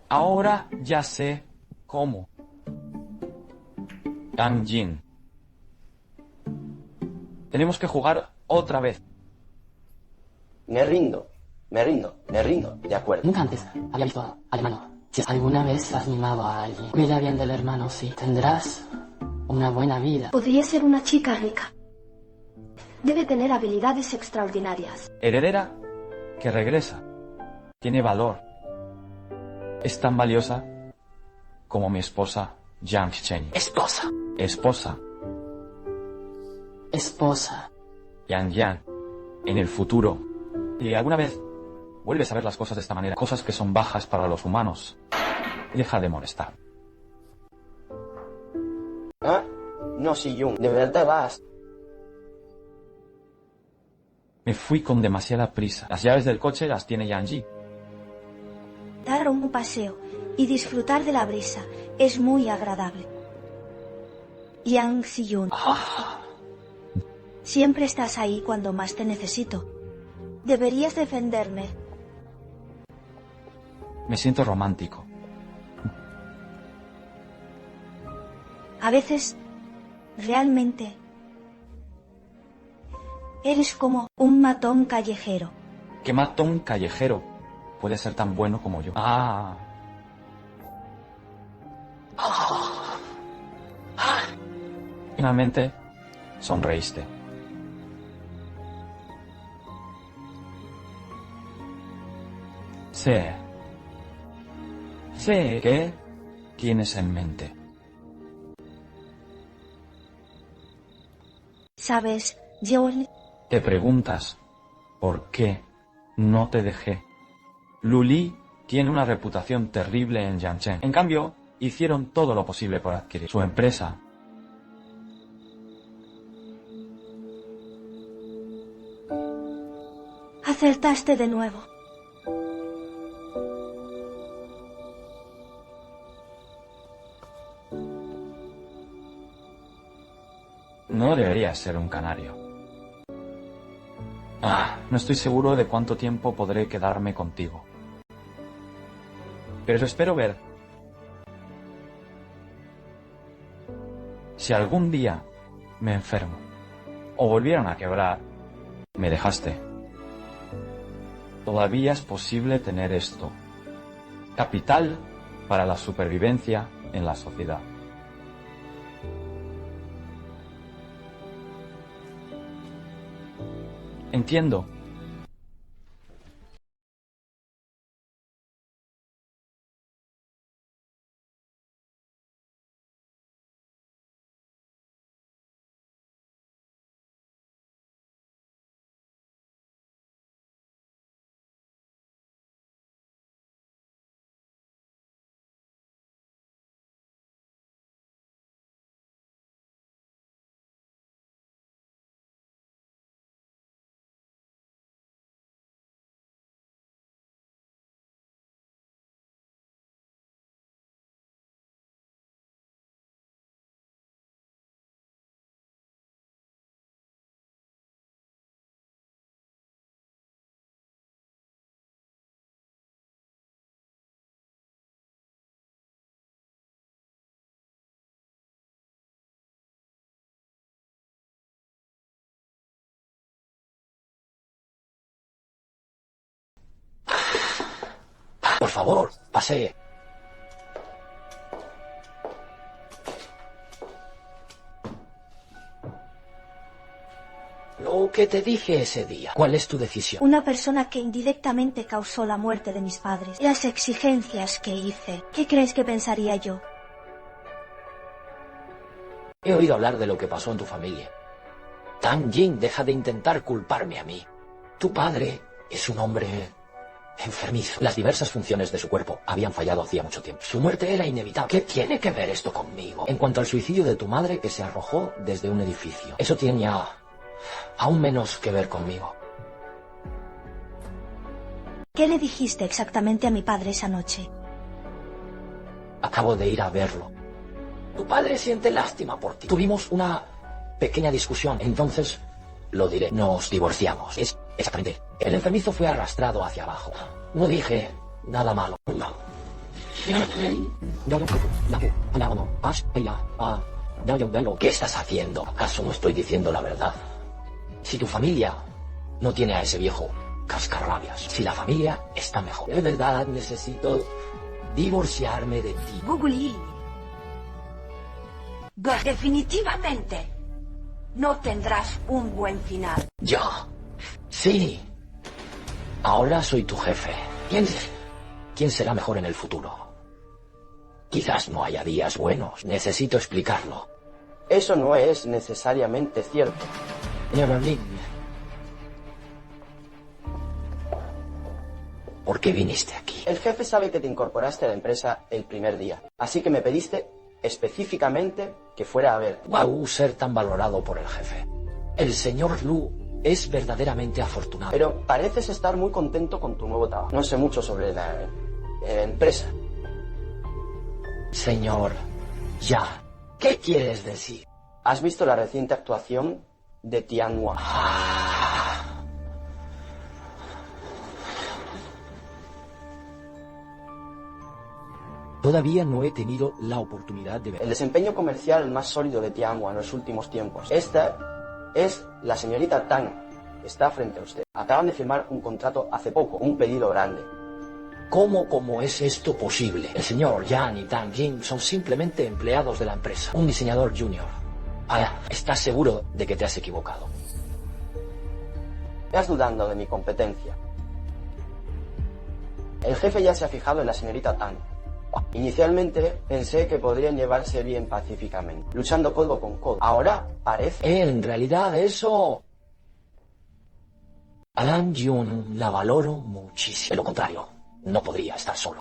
Ahora ya sé cómo. Ganjin. Tenemos que jugar otra vez. Me rindo. De acuerdo. Nunca antes había visto al hermano. Si alguna vez has mimado a alguien, cuida bien del hermano, sí. Tendrás una buena vida. Podría ser una chica rica. Debe tener habilidades extraordinarias. Heredera que regresa. Tiene valor. es tan valiosa como mi esposa, Yang Chen. Esposa. Esposa. Esposa. Yang, en el futuro, si alguna vez vuelves a ver las cosas de esta manera, cosas que son bajas para los humanos, deja de molestar. ¿Ah? No, Si-Jung, de verdad te vas. Me fui con demasiada prisa. Las llaves del coche las tiene Yang. Dar un paseo y disfrutar de la brisa es muy agradable. Yang Si-Jung. Siempre estás ahí cuando más te necesito. Deberías defenderme. Me siento romántico. A veces, realmente, eres como un matón callejero. ¿Qué matón callejero puede ser tan bueno como yo? Finalmente, sonreíste. Sé qué tienes en mente. ¿Sabes, Joel? Te preguntas, ¿por qué no te dejé? Luli tiene una reputación terrible en Yangchen. En cambio, hicieron todo lo posible por adquirir su empresa. Acertaste de nuevo. No deberías ser un canario. No estoy seguro de cuánto tiempo podré quedarme contigo. Pero espero ver. Si algún día me enfermo o volvieron a quebrar, me dejaste. Todavía es posible tener esto. Capital para la supervivencia en la sociedad. Entiendo. Por favor, pase. Lo que te dije ese día. ¿Cuál es tu decisión? Una persona que indirectamente causó la muerte de mis padres. Las exigencias que hice. ¿Qué crees que pensaría yo? He oído hablar de lo que pasó en tu familia. Tang Jin, deja de intentar culparme a mí. Tu padre es un hombre enfermizo. Las diversas funciones de su cuerpo habían fallado hacía mucho tiempo. Su muerte era inevitable. ¿Qué tiene que ver esto conmigo? En cuanto al suicidio de tu madre, que se arrojó desde un edificio. Eso tiene aún menos que ver conmigo. ¿Qué le dijiste exactamente a mi padre esa noche? Acabo de ir a verlo. Tu padre siente lástima por ti. Tuvimos una pequeña discusión, entonces lo diré. Nos divorciamos. Es exactamente. El enfermizo fue arrastrado hacia abajo. No dije nada malo. ¿Qué estás haciendo? ¿Acaso no estoy diciendo la verdad? Si tu familia no tiene a ese viejo cascarrabias, si la familia está mejor, de verdad necesito divorciarme de ti. Guguli. Definitivamente no tendrás un buen final. Yo. Sí. Ahora soy tu jefe. quién será mejor en el futuro. Quizás no haya días buenos. Necesito explicarlo. Eso no es necesariamente cierto. Señora Lin, ¿por qué viniste aquí? El jefe sabe que te incorporaste a la empresa el primer día, así que me pediste específicamente que fuera a ver. Wow, ser tan valorado por el jefe. El señor Lu es verdaderamente afortunado. Pero pareces estar muy contento con tu nuevo trabajo. No sé mucho sobre la empresa. Señor, ya. ¿Qué quieres decir? ¿Has visto la reciente actuación de Tianhua? Todavía no he tenido la oportunidad de ver. El desempeño comercial más sólido de Tianhua en los últimos tiempos. Esta es la señorita Tang, que está frente a usted. Acaban de firmar un contrato hace poco, un pedido grande. ¿Cómo es esto posible? El señor Yan y Tang Jin son simplemente empleados de la empresa. Un diseñador junior. Ahora, ¿estás seguro de que te has equivocado? Estás dudando de mi competencia. El jefe ya se ha fijado en la señorita Tang. Inicialmente pensé que podrían llevarse bien pacíficamente, luchando codo con codo. Ahora parece... En realidad eso... A Lan Yun la valoro muchísimo. De lo contrario, no podría estar solo.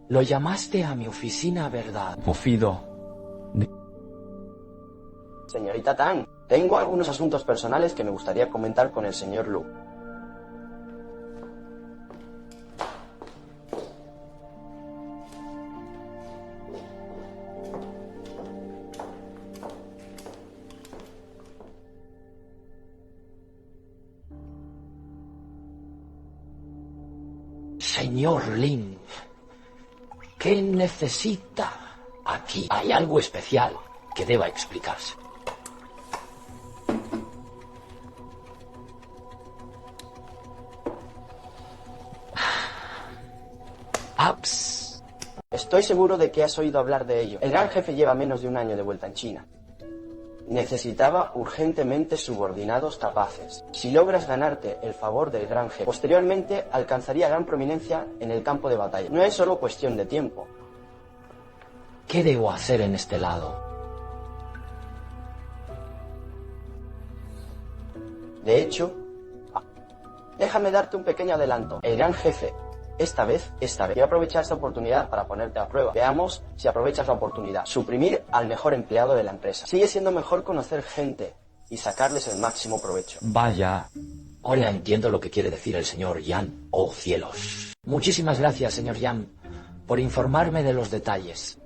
Lo llamaste a mi oficina, ¿verdad? Mofido. Señorita Tang, tengo algunos asuntos personales que me gustaría comentar con el señor Lu. Señor Lin, ¿qué necesita aquí? Hay algo especial que deba explicarse. Ups. Estoy seguro de que has oído hablar de ello. El gran jefe lleva menos de un año de vuelta en China. Necesitaba urgentemente subordinados capaces. Si logras ganarte el favor del gran jefe, posteriormente alcanzaría gran prominencia en el campo de batalla. No es solo cuestión de tiempo. ¿Qué debo hacer en este lado? De hecho, déjame darte un pequeño adelanto. El gran jefe, esta vez, quiero aprovechar esta oportunidad para ponerte a prueba. Veamos si aprovechas la oportunidad. Suprimir al mejor empleado de la empresa. Sigue siendo mejor conocer gente y sacarles el máximo provecho. Vaya. Ahora entiendo lo que quiere decir el señor Yan. Oh, cielos. Muchísimas gracias, señor Yan, por informarme de los detalles.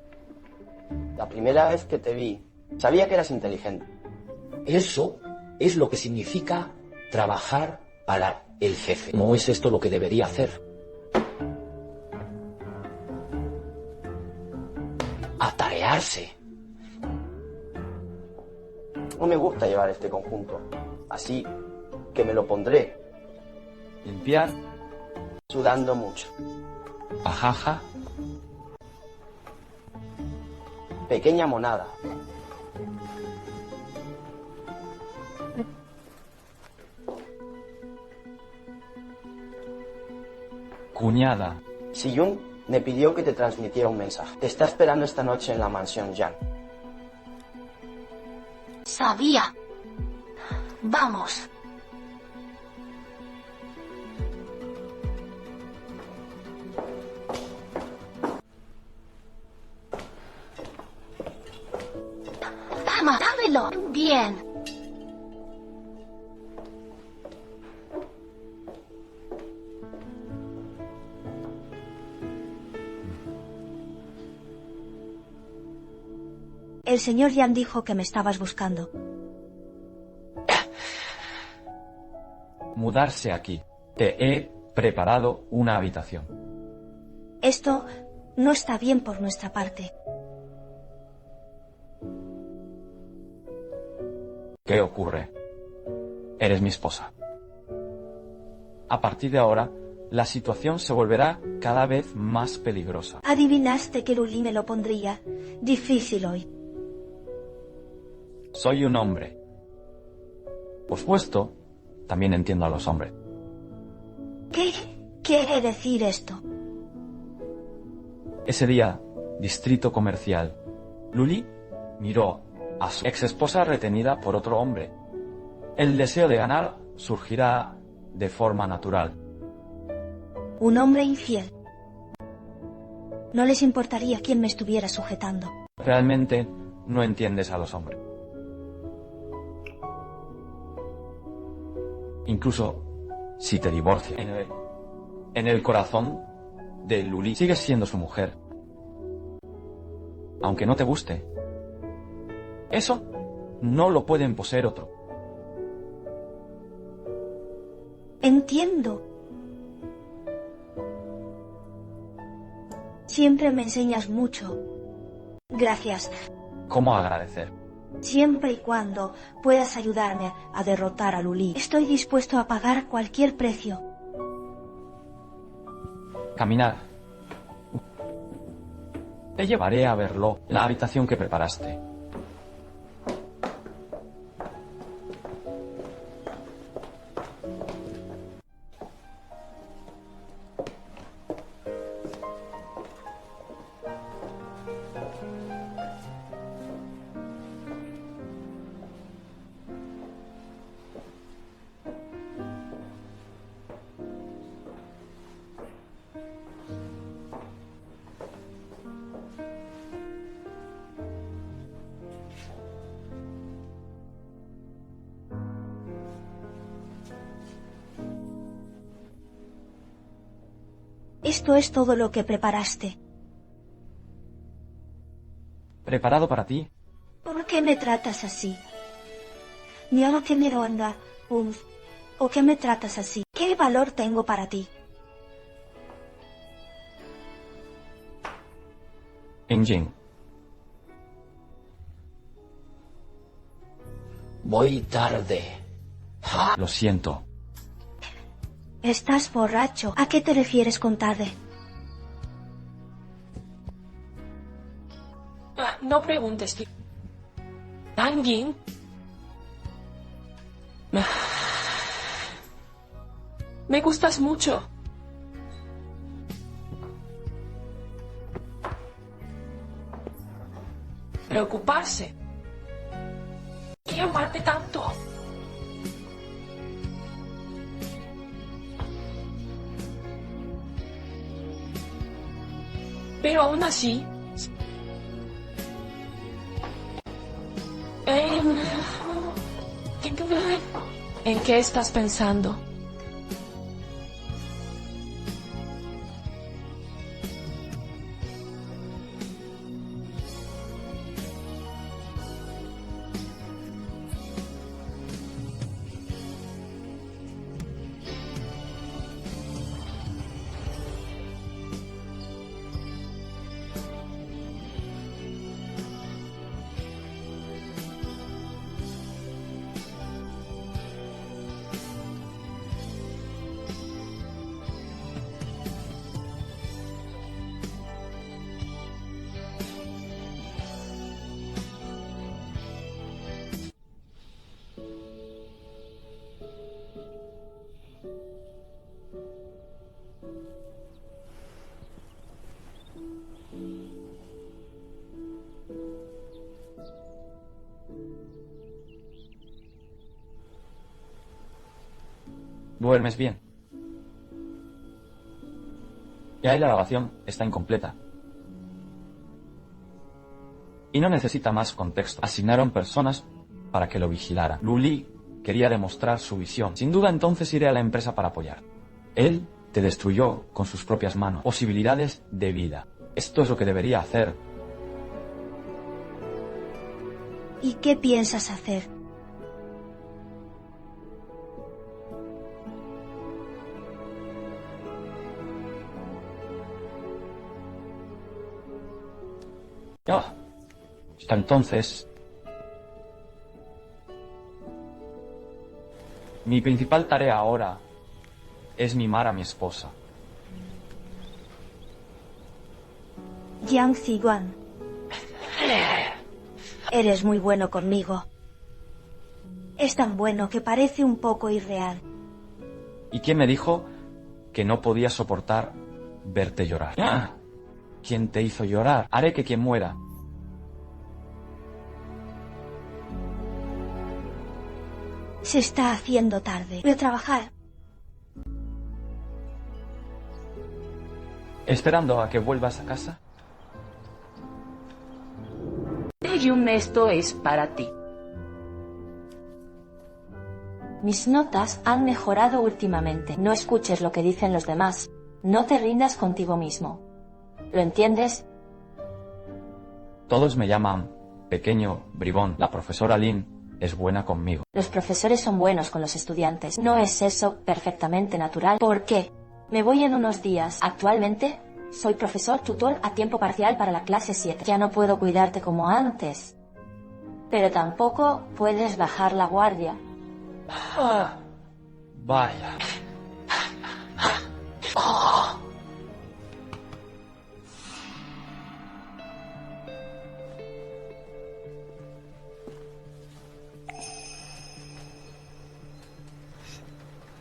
La primera vez que te vi, sabía que eras inteligente. Eso es lo que significa trabajar para el jefe. ¿No es esto lo que debería hacer? Atarearse. No me gusta llevar este conjunto, así que me lo pondré. Limpiar. Sudando mucho. Ajaja. Pequeña monada. Cuñada. Siyun me pidió que te transmitiera un mensaje. Te está esperando esta noche en la mansión Yang. Sabía. Vamos. Tama, dámelo. Bien. El señor Yan dijo que me estabas buscando. Mudarse aquí. Te he preparado una habitación. Esto no está bien por nuestra parte. ¿Qué ocurre? Eres mi esposa. A partir de ahora, la situación se volverá cada vez más peligrosa. Adivinaste que Luli me lo pondría. Difícil hoy. Soy un hombre. Por supuesto, también entiendo a los hombres. ¿Qué quiere decir esto? Ese día, distrito comercial, Luli miró a su ex esposa retenida por otro hombre. El deseo de ganar surgirá de forma natural. Un hombre infiel. No les importaría quién me estuviera sujetando. Realmente no entiendes a los hombres. Incluso si te divorcias, en el corazón de Luli sigues siendo su mujer. Aunque no te guste. Eso no lo pueden poseer otro. Entiendo. Siempre me enseñas mucho. Gracias. ¿Cómo agradecer? Siempre y cuando puedas ayudarme a derrotar a Luli, estoy dispuesto a pagar cualquier precio. Caminar. Te llevaré a verlo, la habitación que preparaste. Esto es todo lo que preparaste. ¿Preparado para ti? ¿Por qué me tratas así? Niano que me ronda, ¿o qué me tratas así? ¿Qué valor tengo para ti? Enjin. Voy tarde. Lo siento. Estás borracho. ¿A qué te refieres con tarde? No preguntes. ¿Alguien? Me gustas mucho. Preocuparse. Y amarte tanto. Pero aún así... ¿En qué estás pensando? ¿Duermes bien? Ya la grabación está incompleta. Y no necesita más contexto. Asignaron personas para que lo vigilaran. Luli quería demostrar su visión. Sin duda entonces iré a la empresa para apoyar. Él te destruyó con sus propias manos. Posibilidades de vida. Esto es lo que debería hacer. ¿Y qué piensas hacer? Hasta entonces, mi principal tarea ahora es mimar a mi esposa. Jiang Ziguan. Eres muy bueno conmigo. Es tan bueno que parece un poco irreal. ¿Y quién me dijo que no podía soportar verte llorar. ¡Ah! ¿Quién te hizo llorar? Haré que quien muera. Se está haciendo tarde. Voy a trabajar. Esperando a que vuelvas a casa. Taeyun, esto es para ti. Mis notas han mejorado últimamente. No escuches lo que dicen los demás. No te rindas contigo mismo. ¿Lo entiendes? Todos me llaman pequeño bribón. La profesora Lin es buena conmigo. Los profesores son buenos con los estudiantes. ¿No es eso perfectamente natural? ¿Por qué? Me voy en unos días. Actualmente soy profesor tutor a tiempo parcial para la clase 7. Ya no puedo cuidarte como antes. Pero tampoco puedes bajar la guardia. Ah, vaya.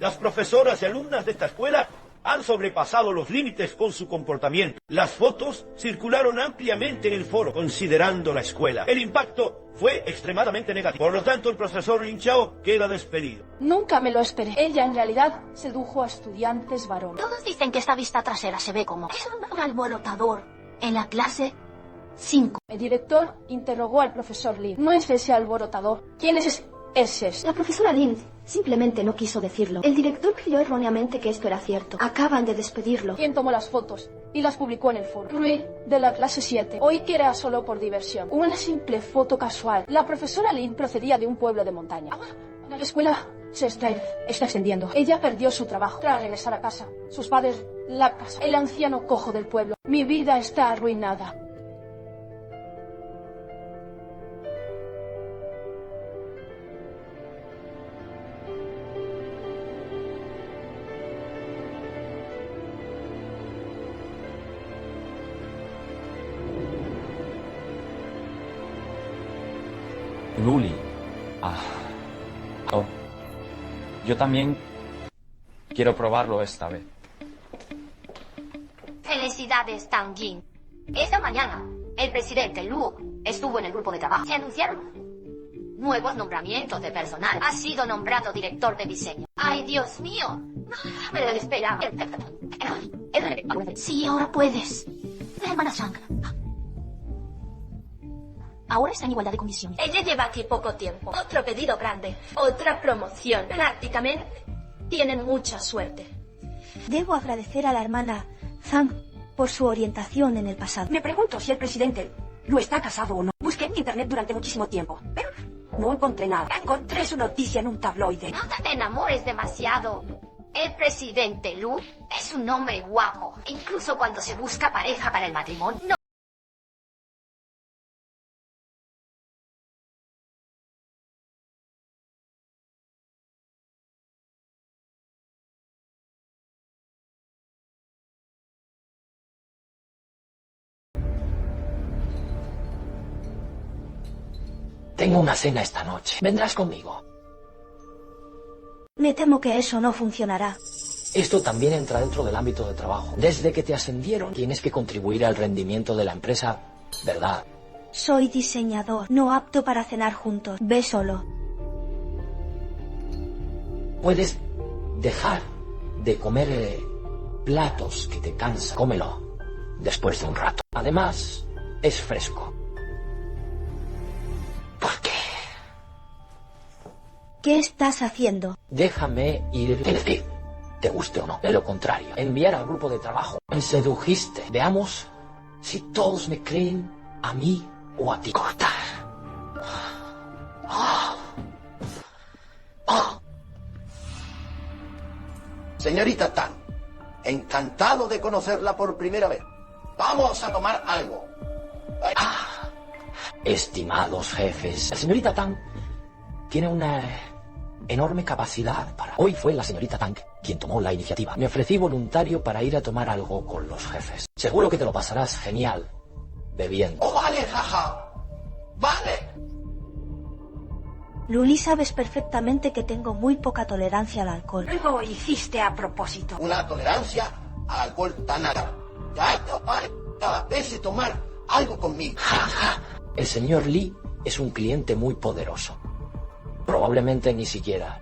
Las profesoras y alumnas de esta escuela han sobrepasado los límites con su comportamiento. Las fotos circularon ampliamente en el foro, considerando la escuela. El impacto fue extremadamente negativo. Por lo tanto, el profesor Lin Chao queda despedido. Nunca me lo esperé. Ella, en realidad, sedujo a estudiantes varones. Todos dicen que esta vista trasera se ve como... Es un alborotador. En la clase 5. El director interrogó al profesor Lin. No es ese alborotador. ¿Quién es ese? Ese es. La profesora Lin simplemente no quiso decirlo. El director creyó erróneamente que esto era cierto. Acaban de despedirlo. ¿Quién tomó las fotos y las publicó en el foro? Rui, de la clase 7. Oí que era solo por diversión. Una simple foto casual. La profesora Lin procedía de un pueblo de montaña. La escuela se está extendiendo. Ella perdió su trabajo tras regresar a casa. Sus padres la casa. El anciano cojo del pueblo. Mi vida está arruinada. Luli. Oh. Yo también quiero probarlo esta vez. Felicidades, Tang Jin. Esta mañana, el presidente Lu estuvo en el grupo de trabajo. Se anunciaron nuevos nombramientos de personal. Ha sido nombrado director de diseño. ¡Ay, Dios mío! Me lo esperaba. Sí, ahora puedes. La hermana Shang. Ahora está en igualdad de condiciones. Ella lleva aquí poco tiempo. Otro pedido grande. Otra promoción. Prácticamente tienen mucha suerte. Debo agradecer a la hermana Zhang por su orientación en el pasado. Me pregunto si el presidente Lu está casado o no. Busqué en internet durante muchísimo tiempo, pero no encontré nada. Encontré su noticia en un tabloide. No te enamores demasiado. El presidente Lu es un hombre guapo. Incluso cuando se busca pareja para el matrimonio. No. Tengo una cena esta noche. ¿Vendrás conmigo? Me temo que eso no funcionará. Esto también entra dentro del ámbito de trabajo. Desde que te ascendieron, tienes que contribuir al rendimiento de la empresa, ¿verdad? Soy diseñador, no apto para cenar juntos. Ve solo. Puedes dejar de comer platos que te cansan. Cómelo después de un rato. Además, es fresco. ¿Por qué? ¿Qué estás haciendo? Déjame ir. Te guste o no. De lo contrario, enviar al grupo de trabajo. Me sedujiste. Veamos si todos me creen a mí o a ti. Cortar. Señorita Tan, encantado de conocerla por primera vez. Vamos a tomar algo. Estimados jefes, la señorita Tang tiene una enorme capacidad para... Hoy fue la señorita Tang quien tomó la iniciativa. Me ofrecí voluntario para ir a tomar algo con los jefes. Seguro que te lo pasarás genial bebiendo. ¡Oh, vale, jaja! ¡Vale! Luli, sabes perfectamente que tengo muy poca tolerancia al alcohol. Luego hiciste a propósito. Una tolerancia al alcohol tan alta. Ya es capaz cada vez de tomar algo conmigo. El señor Lee es un cliente muy poderoso. Probablemente ni siquiera...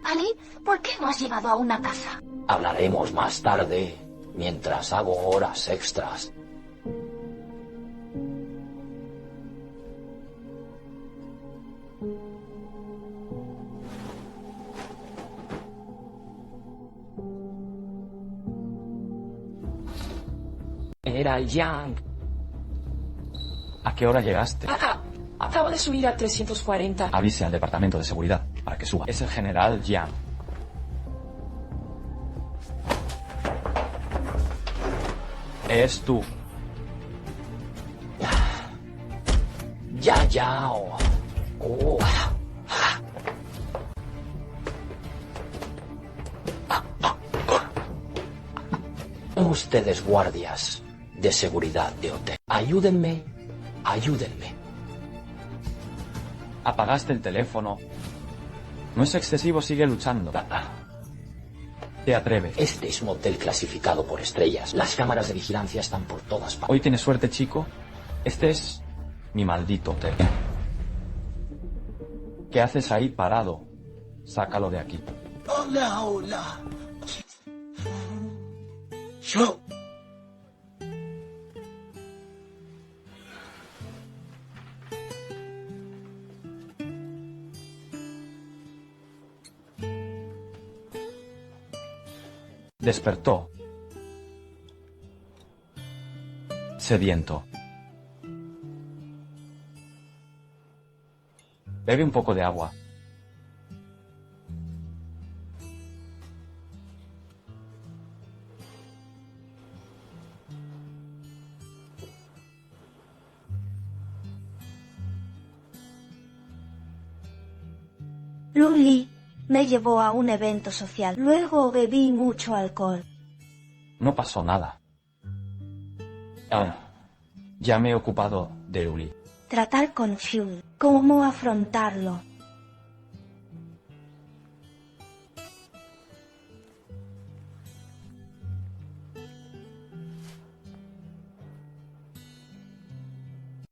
Ali, ¿por qué no has llegado a una casa? Hablaremos más tarde, mientras hago horas extras. Era Yang. ¿A qué hora llegaste? Acabo de subir a 340. Avise al departamento de seguridad para que suba. Es el general Yang. Es tú. Ya. Ustedes, guardias de seguridad de hotel, ayúdenme. Apagaste el teléfono. No es excesivo, sigue luchando. Te atreves. Este es un hotel clasificado por estrellas. Las cámaras de vigilancia están por todas partes. Hoy tienes suerte, chico. Este es mi maldito hotel. ¿Qué haces ahí parado? Sácalo de aquí. Hola. Yo. Despertó. Sediento. Bebe un poco de agua. Luli me llevó a un evento social. Luego bebí mucho alcohol. No pasó nada. Ya me he ocupado de Luli. Tratar con Phil. ¿Cómo afrontarlo?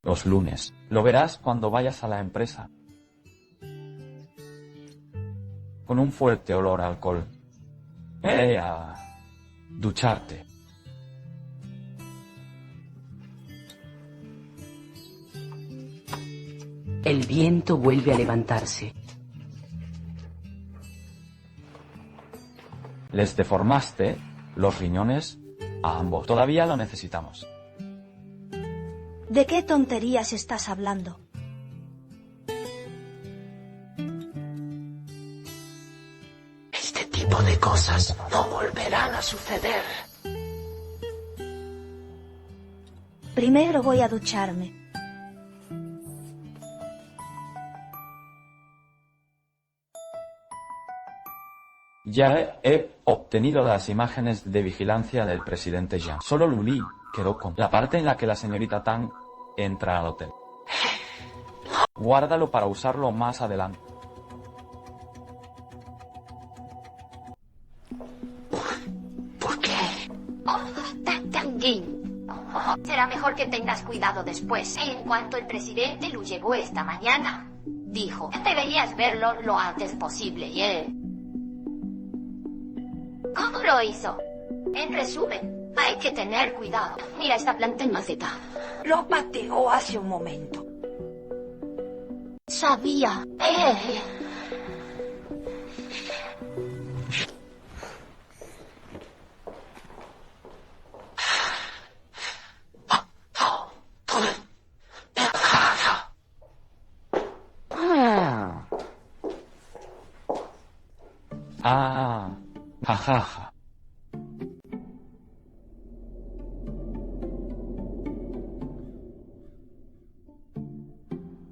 Los lunes. Lo verás cuando vayas a la empresa. Con un fuerte olor a alcohol. A ducharte. El viento vuelve a levantarse. Les deformaste los riñones a ambos. Todavía lo necesitamos. ¿De qué tonterías estás hablando? Este tipo de cosas no volverán a suceder. Primero voy a ducharme. Ya he obtenido las imágenes de vigilancia del presidente Jean. Solo Luli quedó con la parte en la que la señorita Tang entra al hotel. Guárdalo para usarlo más adelante. ¿Por qué? Oh, Tanguín. Será mejor que tengas cuidado después. En cuanto el presidente lo llevó esta mañana, dijo, deberías verlo lo antes posible, y él... ¿Cómo lo hizo? En resumen, hay que tener cuidado. Mira esta planta en maceta. Lo pateó hace un momento. Sabía. Jajaja.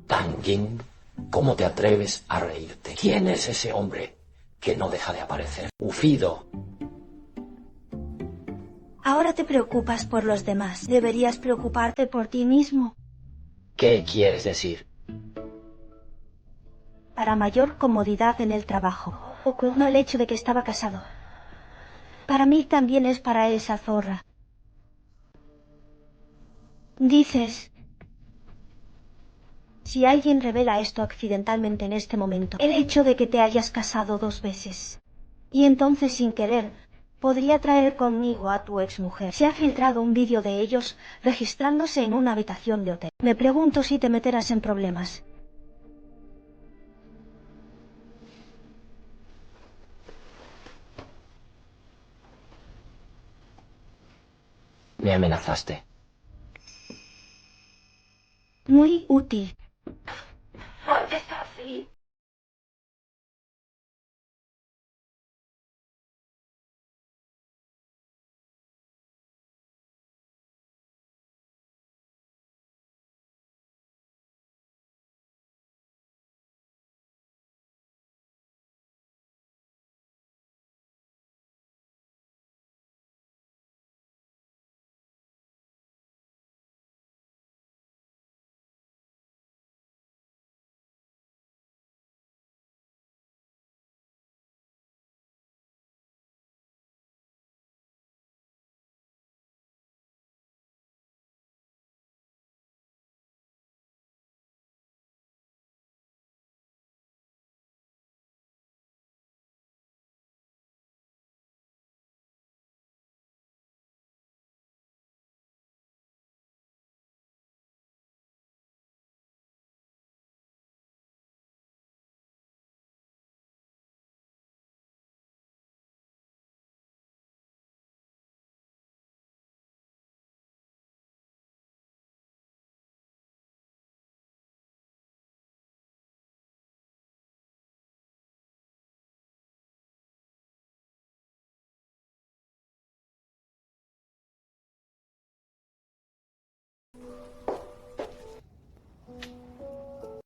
Tanguin, ¿cómo te atreves a reírte? ¿Quién es ese hombre que no deja de aparecer? Ufido. Ahora te preocupas por los demás. Deberías preocuparte por ti mismo. ¿Qué quieres decir? Para mayor comodidad en el trabajo. Ocultó el hecho de que estaba casado. Para mí también es para esa zorra. Dices... Si alguien revela esto accidentalmente en este momento, el hecho de que te hayas casado 2 veces, y entonces sin querer, podría traer conmigo a tu exmujer. Se ha filtrado un vídeo de ellos registrándose en una habitación de hotel. Me pregunto si te meterás en problemas. Me amenazaste. Muy útil. No es así.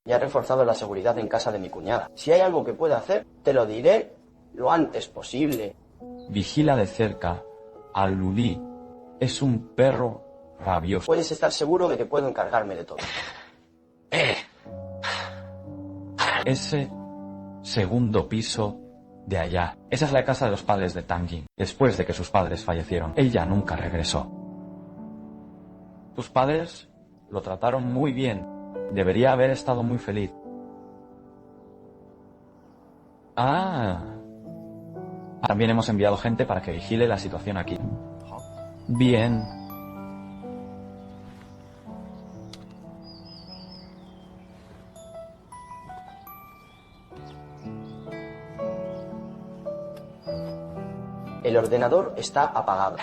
Ya he reforzado la seguridad en casa de mi cuñada. Si hay algo que pueda hacer, te lo diré lo antes posible. Vigila de cerca a Luli. Es un perro rabioso. Puedes estar seguro de que puedo encargarme de todo. Ese segundo piso de allá. Esa es la casa de los padres de Tanguin. Después de que sus padres fallecieron, ella nunca regresó. Tus padres lo trataron muy bien. Debería haber estado muy feliz. También hemos enviado gente para que vigile la situación aquí. Bien. ordenador está apagado.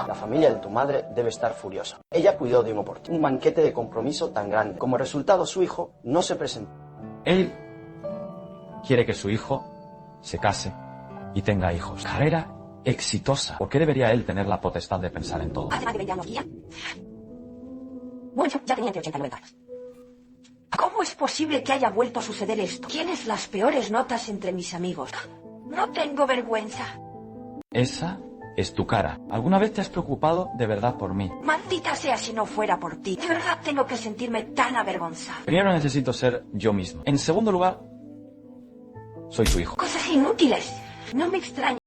La familia de tu madre debe estar furiosa. Ella cuidó de un banquete de compromiso tan grande. Como resultado, su hijo no se presentó. Él quiere que su hijo se case y tenga hijos. Carrera exitosa. ¿Por qué debería él tener la potestad de pensar en todo? Hace más de 20 años, Guía. Bueno, ya tenía entre 80 y 90 años. ¿Cómo es posible que haya vuelto a suceder esto? Tienes las peores notas entre mis amigos. No tengo vergüenza. Esa es tu cara. ¿Alguna vez te has preocupado de verdad por mí? Maldita sea si no fuera por ti. De verdad tengo que sentirme tan avergonzada. Primero necesito ser yo mismo. En segundo lugar, soy tu hijo. Cosas inútiles. No me extraña.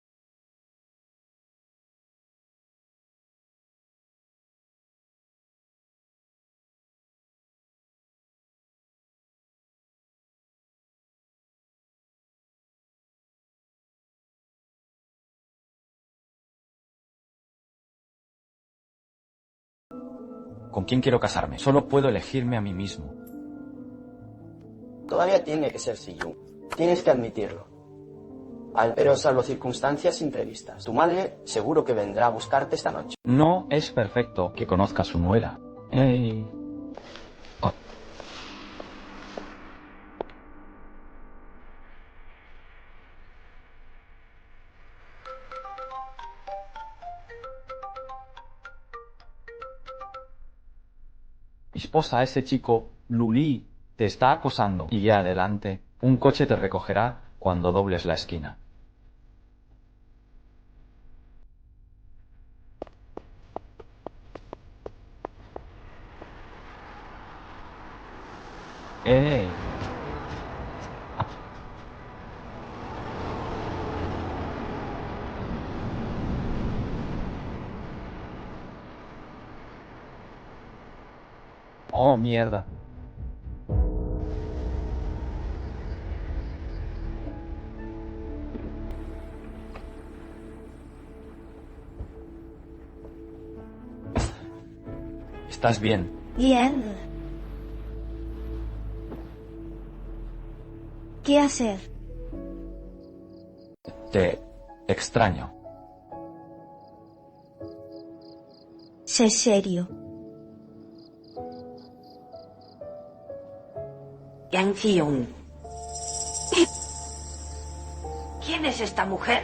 ¿Con quién quiero casarme? Solo puedo elegirme a mí mismo. Todavía tiene que ser Siyun. Tienes que admitirlo. Pero salvo circunstancias imprevistas. Tu madre seguro que vendrá a buscarte esta noche. No es perfecto que conozca a su nuera. Ey. Oh. Mi esposa, ese chico, Luli, te está acosando. Y ya adelante, un coche te recogerá cuando dobles la esquina. ¡Eh! Oh, mierda. ¿Estás bien? Bien. ¿Qué hacer? Te extraño. Sé serio. Yang Ji-yoon. ¿Quién es esta mujer?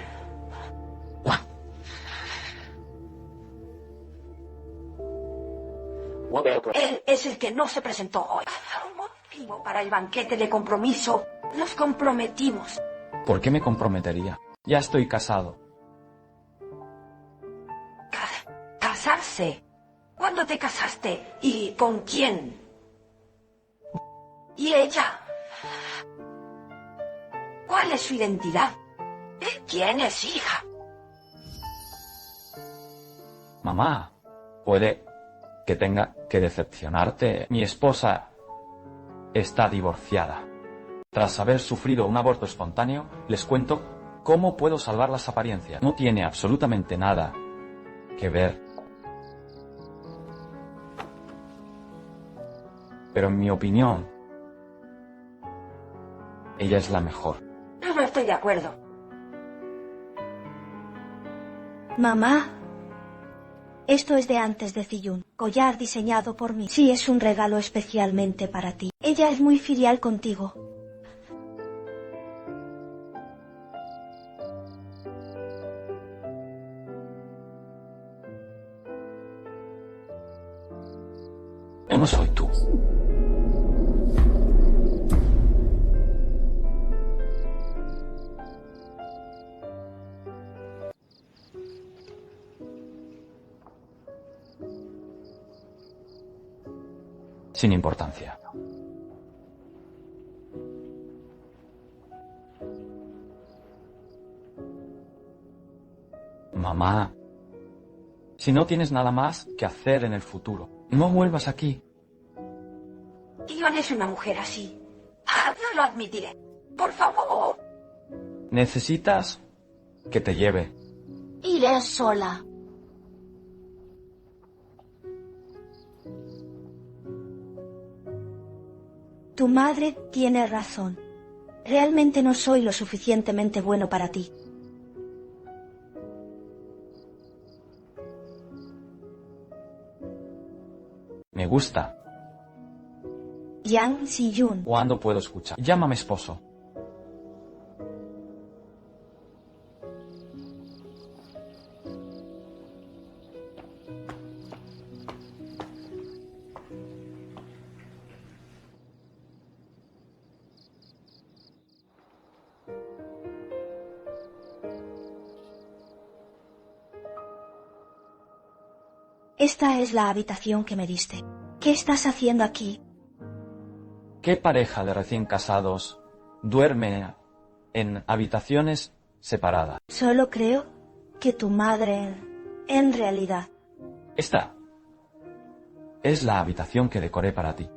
Él es el que no se presentó hoy. Un motivo para el banquete de compromiso. Nos comprometimos. ¿Por qué me comprometería? Ya estoy casado. ¿Casarse? ¿Cuándo te casaste? ¿Y con quién? ¿Y ella? ¿Cuál es su identidad? ¿De quién es hija? Mamá, puede que tenga que decepcionarte. Mi esposa está divorciada. Tras haber sufrido un aborto espontáneo, les cuento cómo puedo salvar las apariencias. No tiene absolutamente nada que ver. Pero en mi opinión, ella es la mejor. No estoy de acuerdo. Mamá. Esto es de antes de Ji-yoon. Collar diseñado por mí. Sí, es un regalo especialmente para ti. Ella es muy filial contigo. No soy tú. Sin importancia. Mamá, si no tienes nada más que hacer en el futuro, no vuelvas aquí. Ion es una mujer así. No lo admitiré. Por favor. Necesitas que te lleve. Iré sola. Tu madre tiene razón. Realmente no soy lo suficientemente bueno para ti. Me gusta. Yang Si-yun. ¿Cuándo puedo escuchar? Llámame esposo. Esta es la habitación que me diste. ¿Qué estás haciendo aquí? ¿Qué pareja de recién casados duerme en habitaciones separadas? Solo creo que tu madre, en realidad... Esta es la habitación que decoré para ti.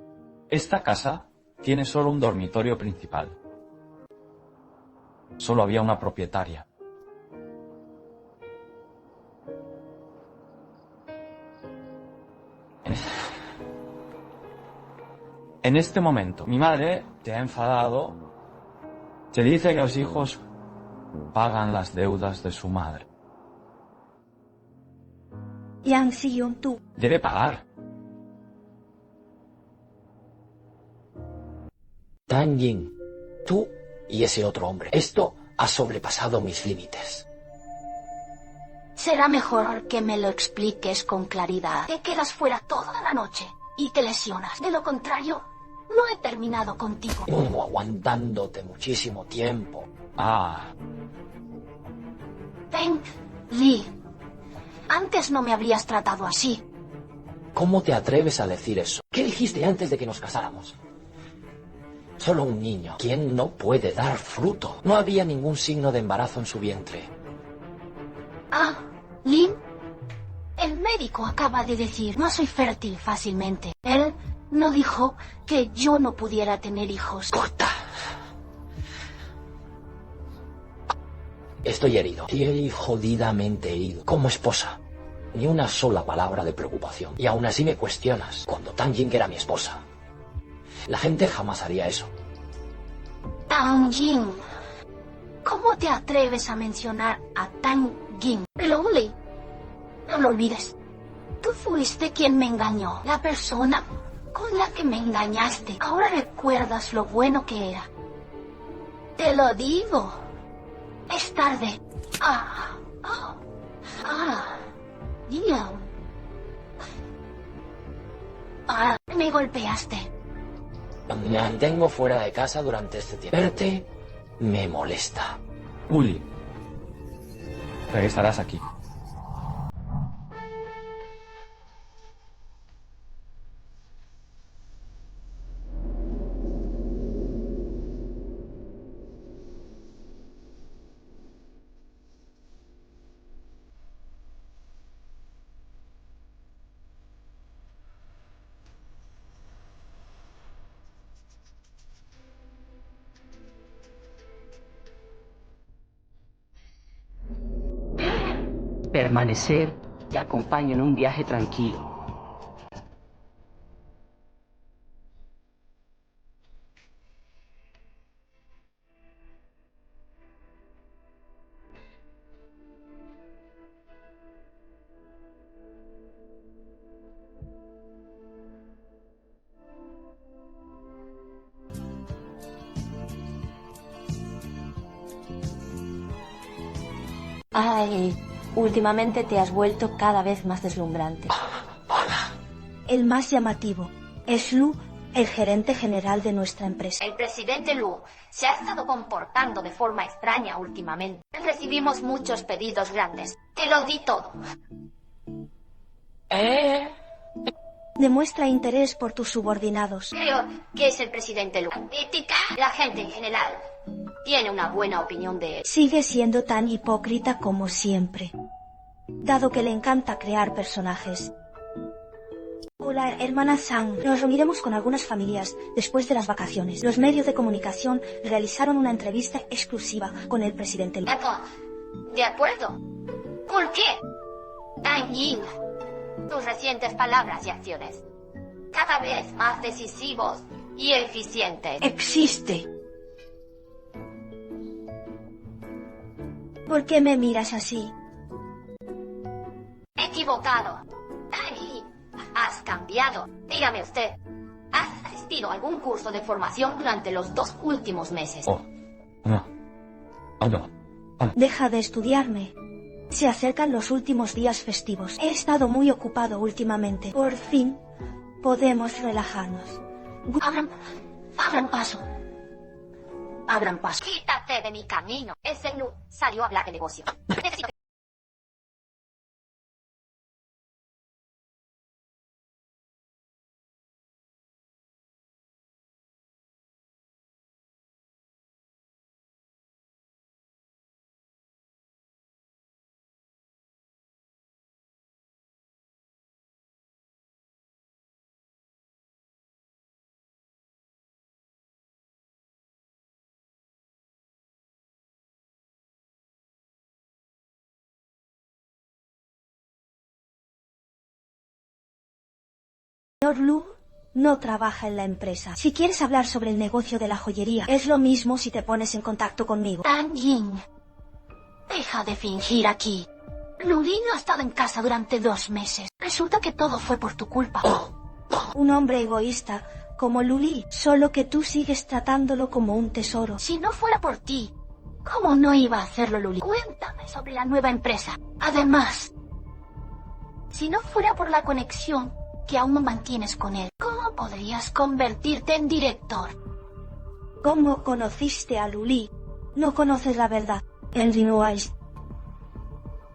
Esta casa tiene solo un dormitorio principal. Solo había una propietaria. En este momento, mi madre te ha enfadado, te dice que los hijos pagan las deudas de su madre. Yang Si-yun, tú. Debe pagar. Tang Yin, tú y ese otro hombre. Esto ha sobrepasado mis límites. Será mejor que me lo expliques con claridad. Te quedas fuera toda la noche y te lesionas. De lo contrario, no he terminado contigo. Aguantándote muchísimo tiempo. Peng Li, antes no me habrías tratado así. ¿Cómo te atreves a decir eso? ¿Qué dijiste antes de que nos casáramos? Solo un niño. ¿Quién no puede dar fruto? No había ningún signo de embarazo en su vientre. Lin, el médico acaba de decir, no soy fértil fácilmente. Él no dijo que yo no pudiera tener hijos. ¡Corta! Estoy herido. Y jodidamente herido. Como esposa. Ni una sola palabra de preocupación. Y aún así me cuestionas. Cuando Tang Yin era mi esposa. La gente jamás haría eso. Tang Yin. ¿Cómo te atreves a mencionar a Tang Yin? Lonely. No lo olvides. Tú fuiste quien me engañó. La persona con la que me engañaste. Ahora recuerdas lo bueno que era. Te lo digo. Es tarde. Me golpeaste. Me mantengo fuera de casa durante este tiempo. Verte me molesta. Uli, regresarás aquí. Permanecer te acompaño en un viaje tranquilo. Ay, últimamente te has vuelto cada vez más deslumbrante. El más llamativo es Lu, el gerente general de nuestra empresa. El presidente Lu se ha estado comportando de forma extraña últimamente. Recibimos muchos pedidos grandes. Te lo di todo. Demuestra interés por tus subordinados. Creo que es el presidente Lu. Ética. La gente en general tiene una buena opinión de él. Sigue siendo tan hipócrita como siempre, dado que le encanta crear personajes. Hola, hermana Sang. Nos reuniremos con algunas familias después de las vacaciones. Los medios de comunicación realizaron una entrevista exclusiva con el presidente Lu. De acuerdo. ¿Por qué? Tang Yin, tus recientes palabras y acciones, cada vez más decisivos y eficientes. Existe ¿Por qué me miras así? Equivocado. Ay, has cambiado. Dígame usted, ¿has asistido a algún curso de formación durante los 2 últimos meses? No. No. Deja de estudiarme. Se acercan los últimos días festivos. He estado muy ocupado últimamente. Por fin, podemos relajarnos. Abran paso. Abran paso. Quítate de mi camino. Ese Lu salió a hablar de negocio. Necesito... Señor Lu no trabaja en la empresa. Si quieres hablar sobre el negocio de la joyería, es lo mismo si te pones en contacto conmigo. Tang Ying, deja de fingir aquí. Luli no ha estado en casa durante 2 meses. Resulta que todo fue por tu culpa. Un hombre egoísta como Luli, solo que tú sigues tratándolo como un tesoro. Si no fuera por ti, ¿cómo no iba a hacerlo, Luli? Cuéntame sobre la nueva empresa. Además, si no fuera por la conexión que aún mantienes con él, ¿cómo podrías convertirte en director? ¿Cómo conociste a Luli? No conoces la verdad. Henry Wise.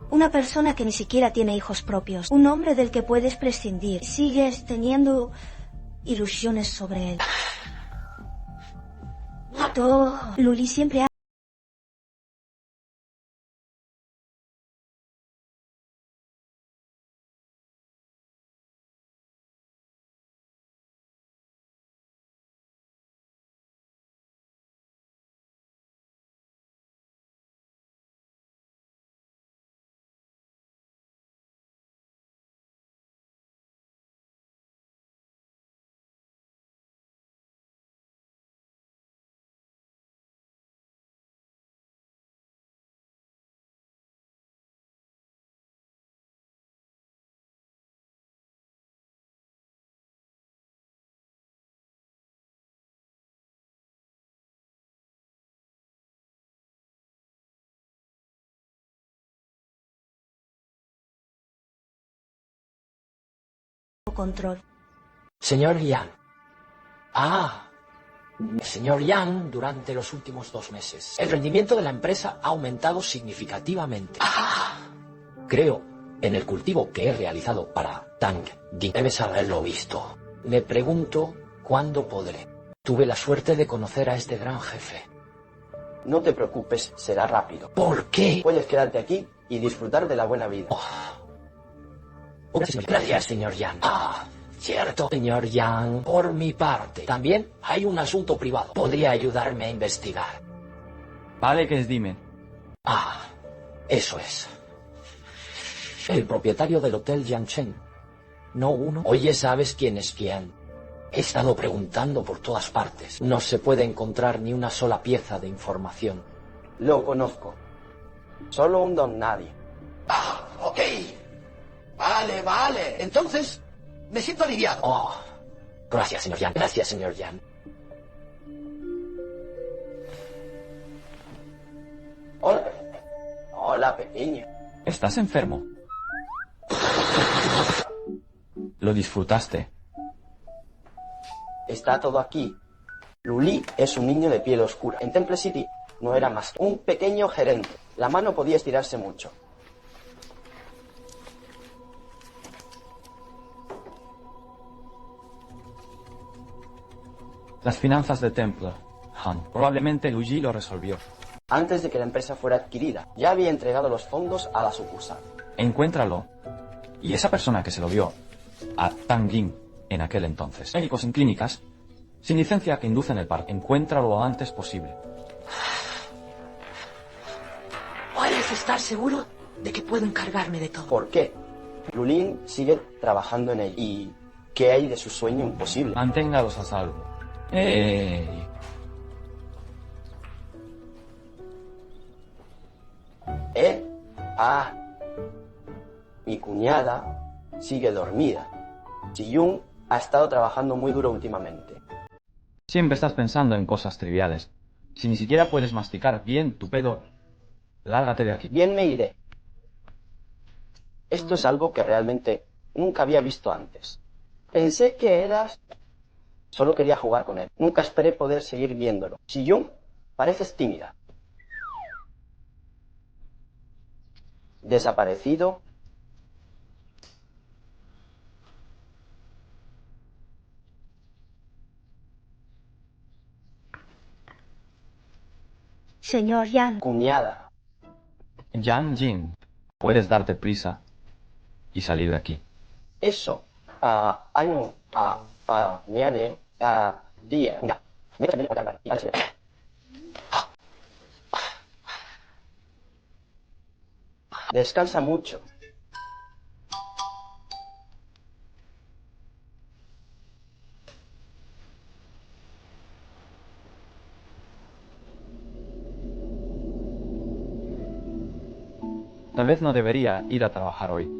Una persona que ni siquiera tiene hijos propios. Un hombre del que puedes prescindir. Sigues teniendo ilusiones sobre él. Luli siempre ha... control. Señor Yang. Señor Yang, durante los últimos 2 meses, el rendimiento de la empresa ha aumentado significativamente. Creo en el cultivo que he realizado para Tang Ying. Debes haberlo visto. Me pregunto cuándo podré. Tuve la suerte de conocer a este gran jefe. No te preocupes, será rápido. ¿Por qué? Puedes quedarte aquí y disfrutar de la buena vida. Gracias, señor Yang. Cierto, señor Yang. Por mi parte, también hay un asunto privado. ¿Podría ayudarme a investigar? Vale, que es dime. Eso es. El propietario del hotel Yangchen. No uno. Oye, ¿sabes quién es quién? He estado preguntando por todas partes. No se puede encontrar ni una sola pieza de información. Lo conozco. Solo un don nadie. Ok. Vale. Entonces, me siento aliviado. Gracias, señor Yang. Gracias, señor Yang. Hola, pequeño. ¿Estás enfermo? Lo disfrutaste. Está todo aquí. Luli es un niño de piel oscura. En Temple City no era más que un pequeño gerente. La mano podía estirarse mucho. Las finanzas de Temple. Han. Probablemente Luigi lo resolvió. Antes de que la empresa fuera adquirida, ya había entregado los fondos a la sucursal. Encuéntralo. Y esa persona que se lo dio a Tang Ying en aquel entonces. Médicos en clínicas, sin licencia que inducen el parque. Encuéntralo lo antes posible. ¿Puedes estar seguro de que puedo encargarme de todo? ¿Por qué? Lulin sigue trabajando en él. ¿Y qué hay de su sueño imposible? Manténgalos a salvo. Mi cuñada sigue dormida. Ji-yoon ha estado trabajando muy duro últimamente. Siempre estás pensando en cosas triviales. Si ni siquiera puedes masticar bien tu pedo, lárgate de aquí. Bien, me iré. Esto es algo que realmente nunca había visto antes. Pensé que eras... Solo quería jugar con él. Nunca esperé poder seguir viéndolo. Ji-yoon, pareces tímida. Desaparecido. Señor Yang. Cuñada. Yang Jin, puedes darte prisa y salir de aquí. Eso. 미안해. día. Descansa mucho. Tal vez no debería ir a trabajar hoy.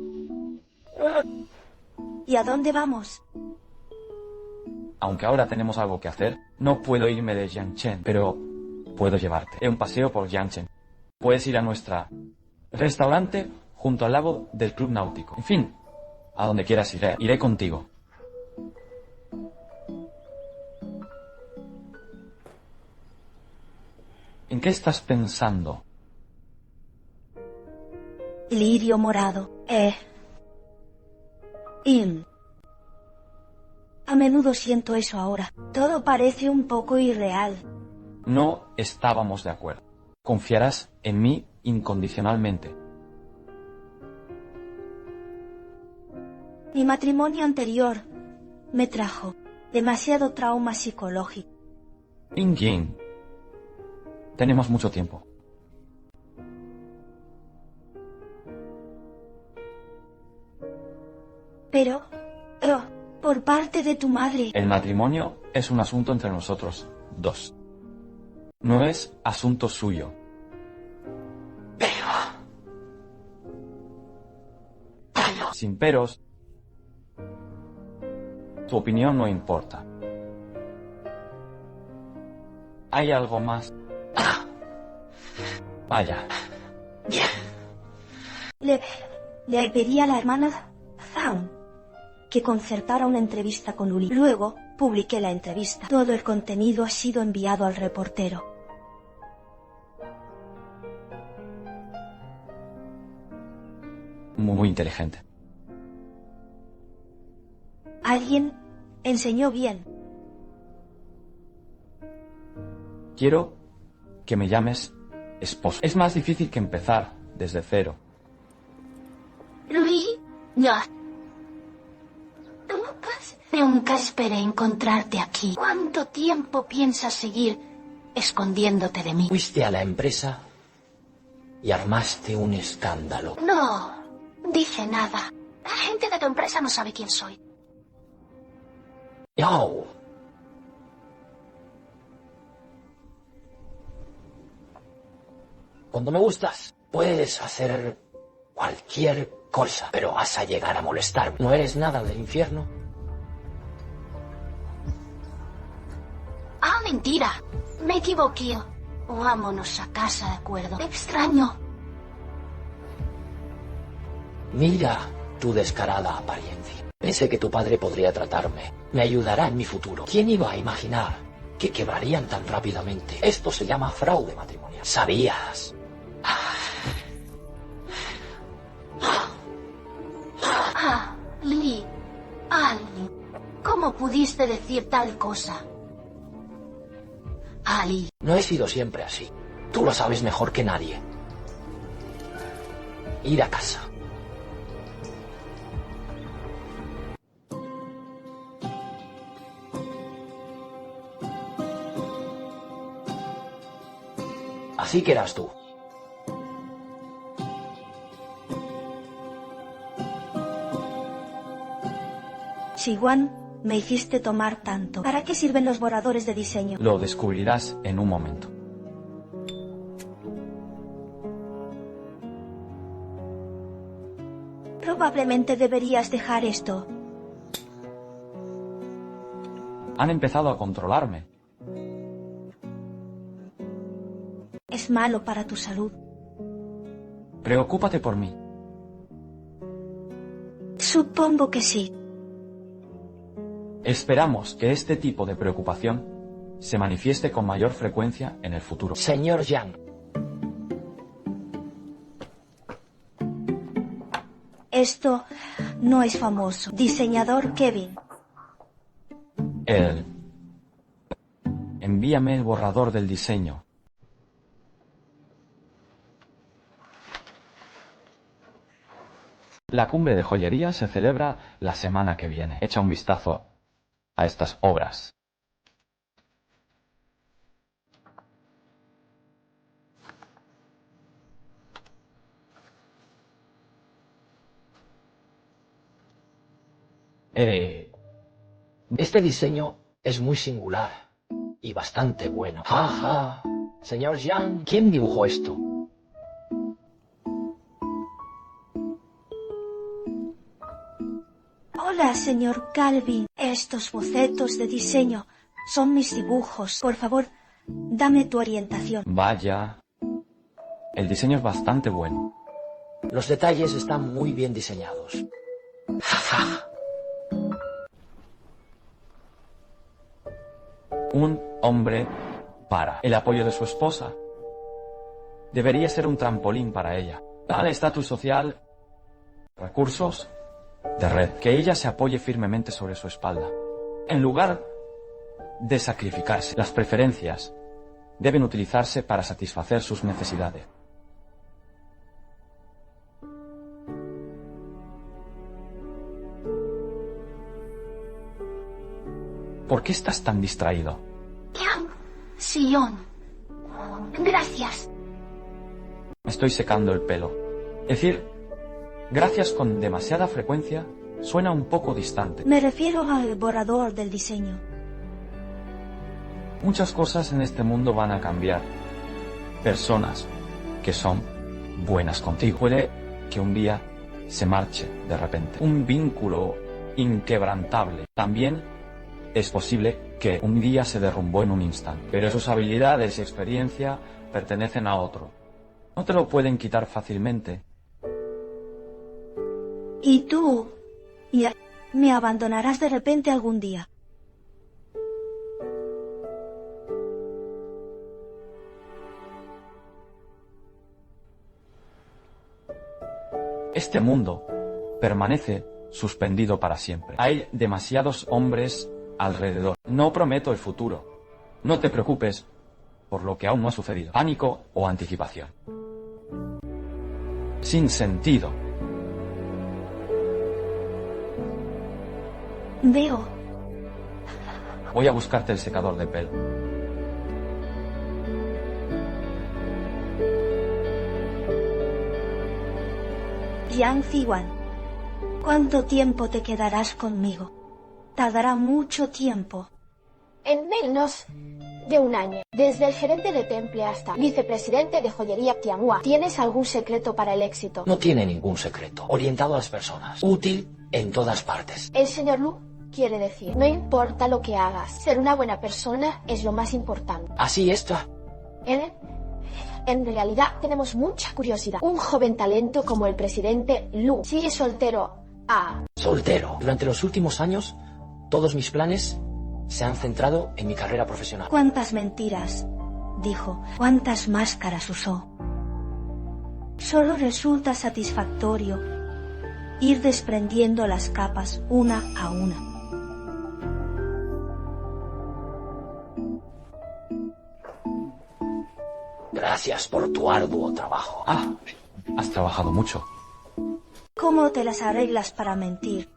¿Y a dónde vamos? Aunque ahora tenemos algo que hacer, no puedo irme de Yangchen, pero puedo llevarte. Es un paseo por Yangchen. Puedes ir a nuestra restaurante junto al lago del club náutico. En fin, a donde quieras iré. Iré contigo. ¿En qué estás pensando? Lirio morado. A menudo siento eso ahora. Todo parece un poco irreal. No estábamos de acuerdo. Confiarás en mí incondicionalmente. Mi matrimonio anterior me trajo demasiado trauma psicológico. Jin, tenemos mucho tiempo. Pero, por parte de tu madre... El matrimonio es un asunto entre nosotros dos. No es asunto suyo. Sin peros, tu opinión no importa. ¿Hay algo más? Vaya. Le pedí a la hermana Zhang que concertara una entrevista con Uli. Luego, publiqué la entrevista. Todo el contenido ha sido enviado al reportero. Muy inteligente. Alguien enseñó bien. Quiero que me llames esposo. Es más difícil que empezar desde cero. Luis, ya. Nunca esperé encontrarte aquí. ¿Cuánto tiempo piensas seguir escondiéndote de mí? Fuiste a la empresa y armaste un escándalo. No, dice nada. La gente de tu empresa no sabe quién soy. Yo. Cuando me gustas, puedes hacer cualquier cosa, pero vas a llegar a molestarme. ¿No eres nada del infierno? Ah, mentira. Me equivoqué. Vámonos a casa, ¿de acuerdo? Te extraño. Mira tu descarada apariencia. Pensé que tu padre podría tratarme. Me ayudará en mi futuro. ¿Quién iba a imaginar que quebrarían tan rápidamente? Esto se llama fraude matrimonial. ¿Sabías? Lee. Ali. ¿Cómo pudiste decir tal cosa? Ali. No he sido siempre así. Tú lo sabes mejor que nadie. Ir a casa. Así que eras tú. Siwan, me hiciste tomar tanto. ¿Para qué sirven los borradores de diseño? Lo descubrirás en un momento. Probablemente deberías dejar esto. Han empezado a controlarme. Es malo para tu salud. Preocúpate por mí. Supongo que sí. Esperamos que este tipo de preocupación se manifieste con mayor frecuencia en el futuro. Señor Yang. Esto no es famoso. Diseñador Kevin. Envíame el borrador del diseño. La cumbre de joyería se celebra la semana que viene. Echa un vistazo a estas obras. Este diseño es muy singular y bastante bueno. ¡Ja, ja! Señor Yang, ¿quién dibujó esto? Hola, señor Calvin. Estos bocetos de diseño son mis dibujos. Por favor, dame tu orientación. Vaya. El diseño es bastante bueno. Los detalles están muy bien diseñados. ¡Ja, ja! Un hombre para el apoyo de su esposa. Debería ser un trampolín para ella. Dale estatus social, recursos de red, que ella se apoye firmemente sobre su espalda. En lugar de sacrificarse, las preferencias deben utilizarse para satisfacer sus necesidades. ¿Por qué estás tan distraído? Yang Sion. Gracias. Me estoy secando el pelo. Decir gracias con demasiada frecuencia suena un poco distante. Me refiero al borrador del diseño. Muchas cosas en este mundo van a cambiar. Personas que son buenas contigo. Puede que un día se marche de repente. Un vínculo inquebrantable. También es posible que un día se derrumbó en un instante, pero sus habilidades y experiencia pertenecen a otro. No te lo pueden quitar fácilmente. ¿Y tú? ¿Me abandonarás de repente algún día? Este mundo permanece suspendido para siempre. Hay demasiados hombres alrededor. No prometo el futuro. No te preocupes por lo que aún no ha sucedido. Pánico o anticipación. Sin sentido. Veo. Voy a buscarte el secador de pelo. Yang Ziwan, ¿cuánto tiempo te quedarás conmigo? Tardará mucho tiempo. En menos de un año. Desde el gerente de Temple hasta vicepresidente de joyería Tianhua. ¿Tienes algún secreto para el éxito? No tiene ningún secreto. Orientado a las personas. Útil en todas partes. El señor Lu quiere decir, no importa lo que hagas, ser una buena persona es lo más importante. Así está. En realidad tenemos mucha curiosidad. Un joven talento como el presidente Lu sigue soltero Soltero. Durante los últimos años, todos mis planes se han centrado en mi carrera profesional. ¿Cuántas mentiras dijo? ¿Cuántas máscaras usó? Solo resulta satisfactorio ir desprendiendo las capas una a una. Gracias por tu arduo trabajo. Has trabajado mucho. ¿Cómo te las arreglas para mentir,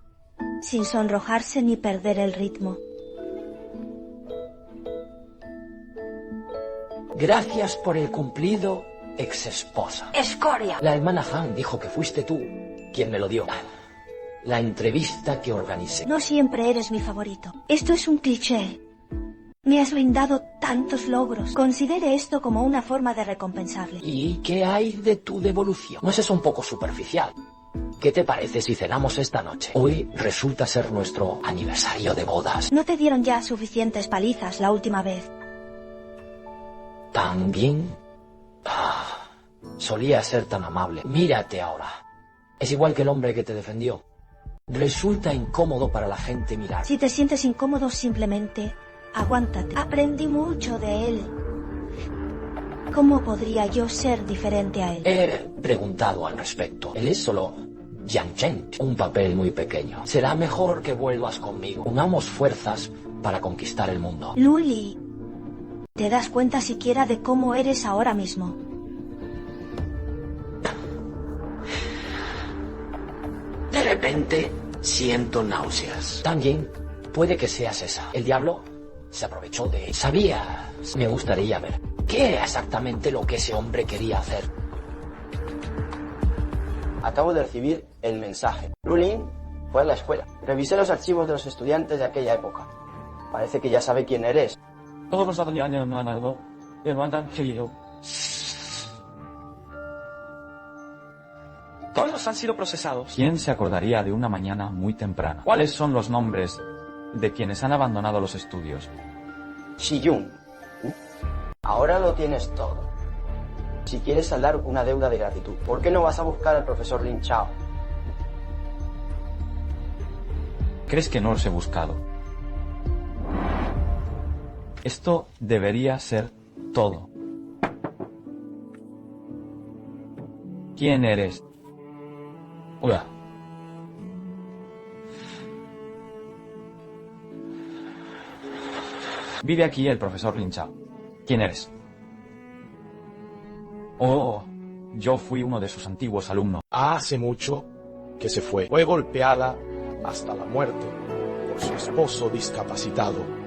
sin sonrojarse ni perder el ritmo? Gracias por el cumplido, ex esposa. ¡Escoria! La hermana Han dijo que fuiste tú quien me lo dio. La entrevista que organicé. No siempre eres mi favorito. Esto es un cliché. Me has brindado tantos logros. Considere esto como una forma de recompensarle. ¿Y qué hay de tu devolución? ¿No es eso un poco superficial? ¿qué te parece si cenamos esta noche? Hoy resulta ser nuestro aniversario de bodas. ¿No te dieron ya suficientes palizas la última vez? También... solía ser tan amable. Mírate ahora. Es igual que el hombre que te defendió. Resulta incómodo para la gente mirar. Si te sientes incómodo, simplemente aguántate. Aprendí mucho de él. ¿Cómo podría yo ser diferente a él? He preguntado al respecto. Él es solo Jiang Chen, un papel muy pequeño. Será mejor que vuelvas conmigo. Unamos fuerzas para conquistar el mundo. Luli, ¿te das cuenta siquiera de cómo eres ahora mismo? De repente, siento náuseas. También puede que seas esa. El diablo se aprovechó de... Sabía... Me gustaría ver. ¿Qué era exactamente lo que ese hombre quería hacer? Acabo de recibir el mensaje. Lulin fue a la escuela. Revisé los archivos de los estudiantes de aquella época. Parece que ya sabe quién eres. Todos han sido procesados. ¿Quién se acordaría de una mañana muy temprana? ¿Cuáles son los nombres de quienes han abandonado los estudios? Shiyun. Ahora lo tienes todo. Si quieres saldar una deuda de gratitud, ¿por qué no vas a buscar al profesor Lin Chao? ¿Crees que no los he buscado? Esto debería ser todo. ¿Quién eres? Hola. Vive aquí el profesor Lin Chao. ¿Quién eres? Oh, yo fui uno de sus antiguos alumnos. Hace mucho que se fue. Fue golpeada hasta la muerte por su esposo discapacitado.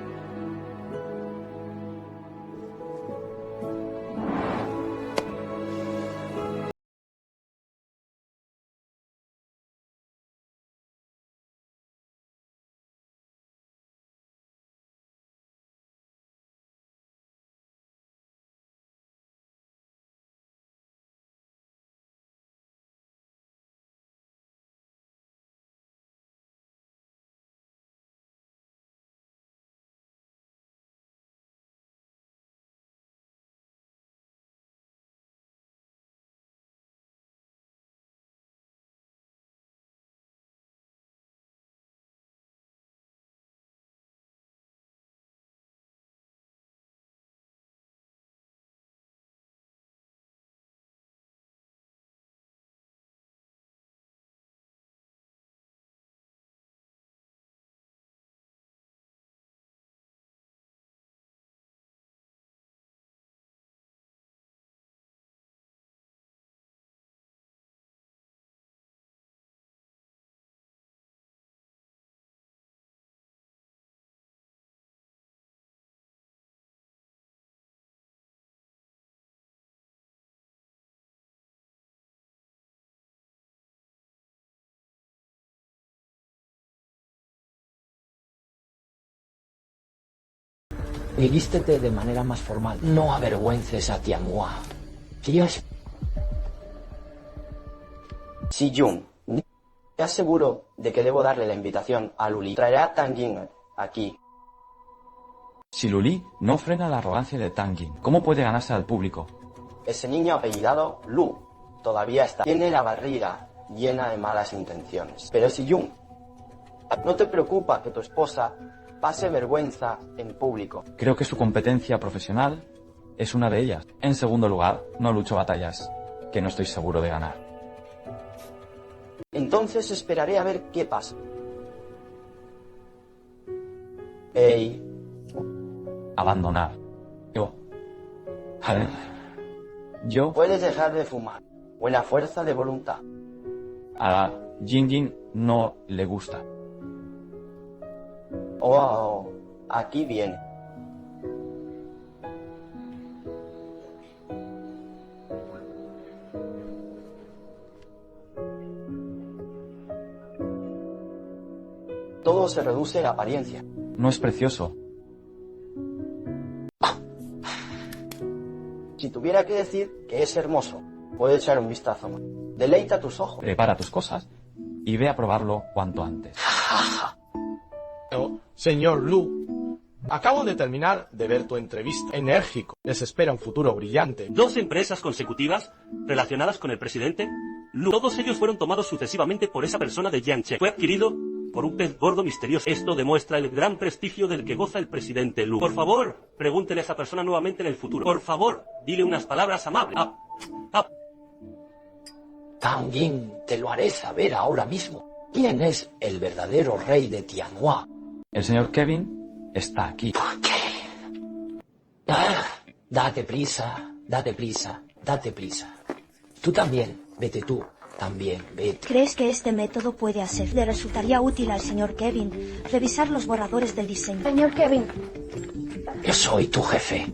Y vístete de manera más formal. No avergüences a Tianhua. Dios. Shiyun, te aseguro de que debo darle la invitación a Luli. Traerá a Tang Yin aquí. Si Luli no frena la arrogancia de Tang Yin, ¿cómo puede ganarse al público? Ese niño apellidado Lu todavía está. Tiene la barriga llena de malas intenciones. Pero Shiyun, ¿no te preocupa que tu esposa pase vergüenza en público? Creo que su competencia profesional es una de ellas. En segundo lugar, no lucho batallas que no estoy seguro de ganar. Entonces esperaré a ver qué pasa. Hey. Abandonar. Yo... Puedes dejar de fumar. Buena fuerza de voluntad. A Jin Jin no le gusta. Oh, aquí viene. Todo se reduce a apariencia. No es precioso. Si tuviera que decir que es hermoso, puedes echar un vistazo. Deleita tus ojos. Prepara tus cosas y ve a probarlo cuanto antes. Oh, señor Lu, acabo de terminar de ver tu entrevista. Enérgico. Les espera un futuro brillante. 2 empresas consecutivas relacionadas con el presidente Lu. Todos ellos fueron tomados sucesivamente por esa persona de Jiangche. Fue adquirido por un pez gordo misterioso. Esto demuestra el gran prestigio del que goza el presidente Lu. Por favor, pregúntele a esa persona nuevamente en el futuro. Por favor, dile unas palabras amables. Tang Yin, te lo haré saber ahora mismo. ¿Quién es el verdadero rey de Tianhua? El señor Kevin está aquí. ¿Por qué? Date prisa, date prisa, date prisa. Tú también, vete tú, también, vete. ¿Crees que este método puede hacer? Le resultaría útil al señor Kevin revisar los borradores del diseño. Señor Kevin. Yo soy tu jefe.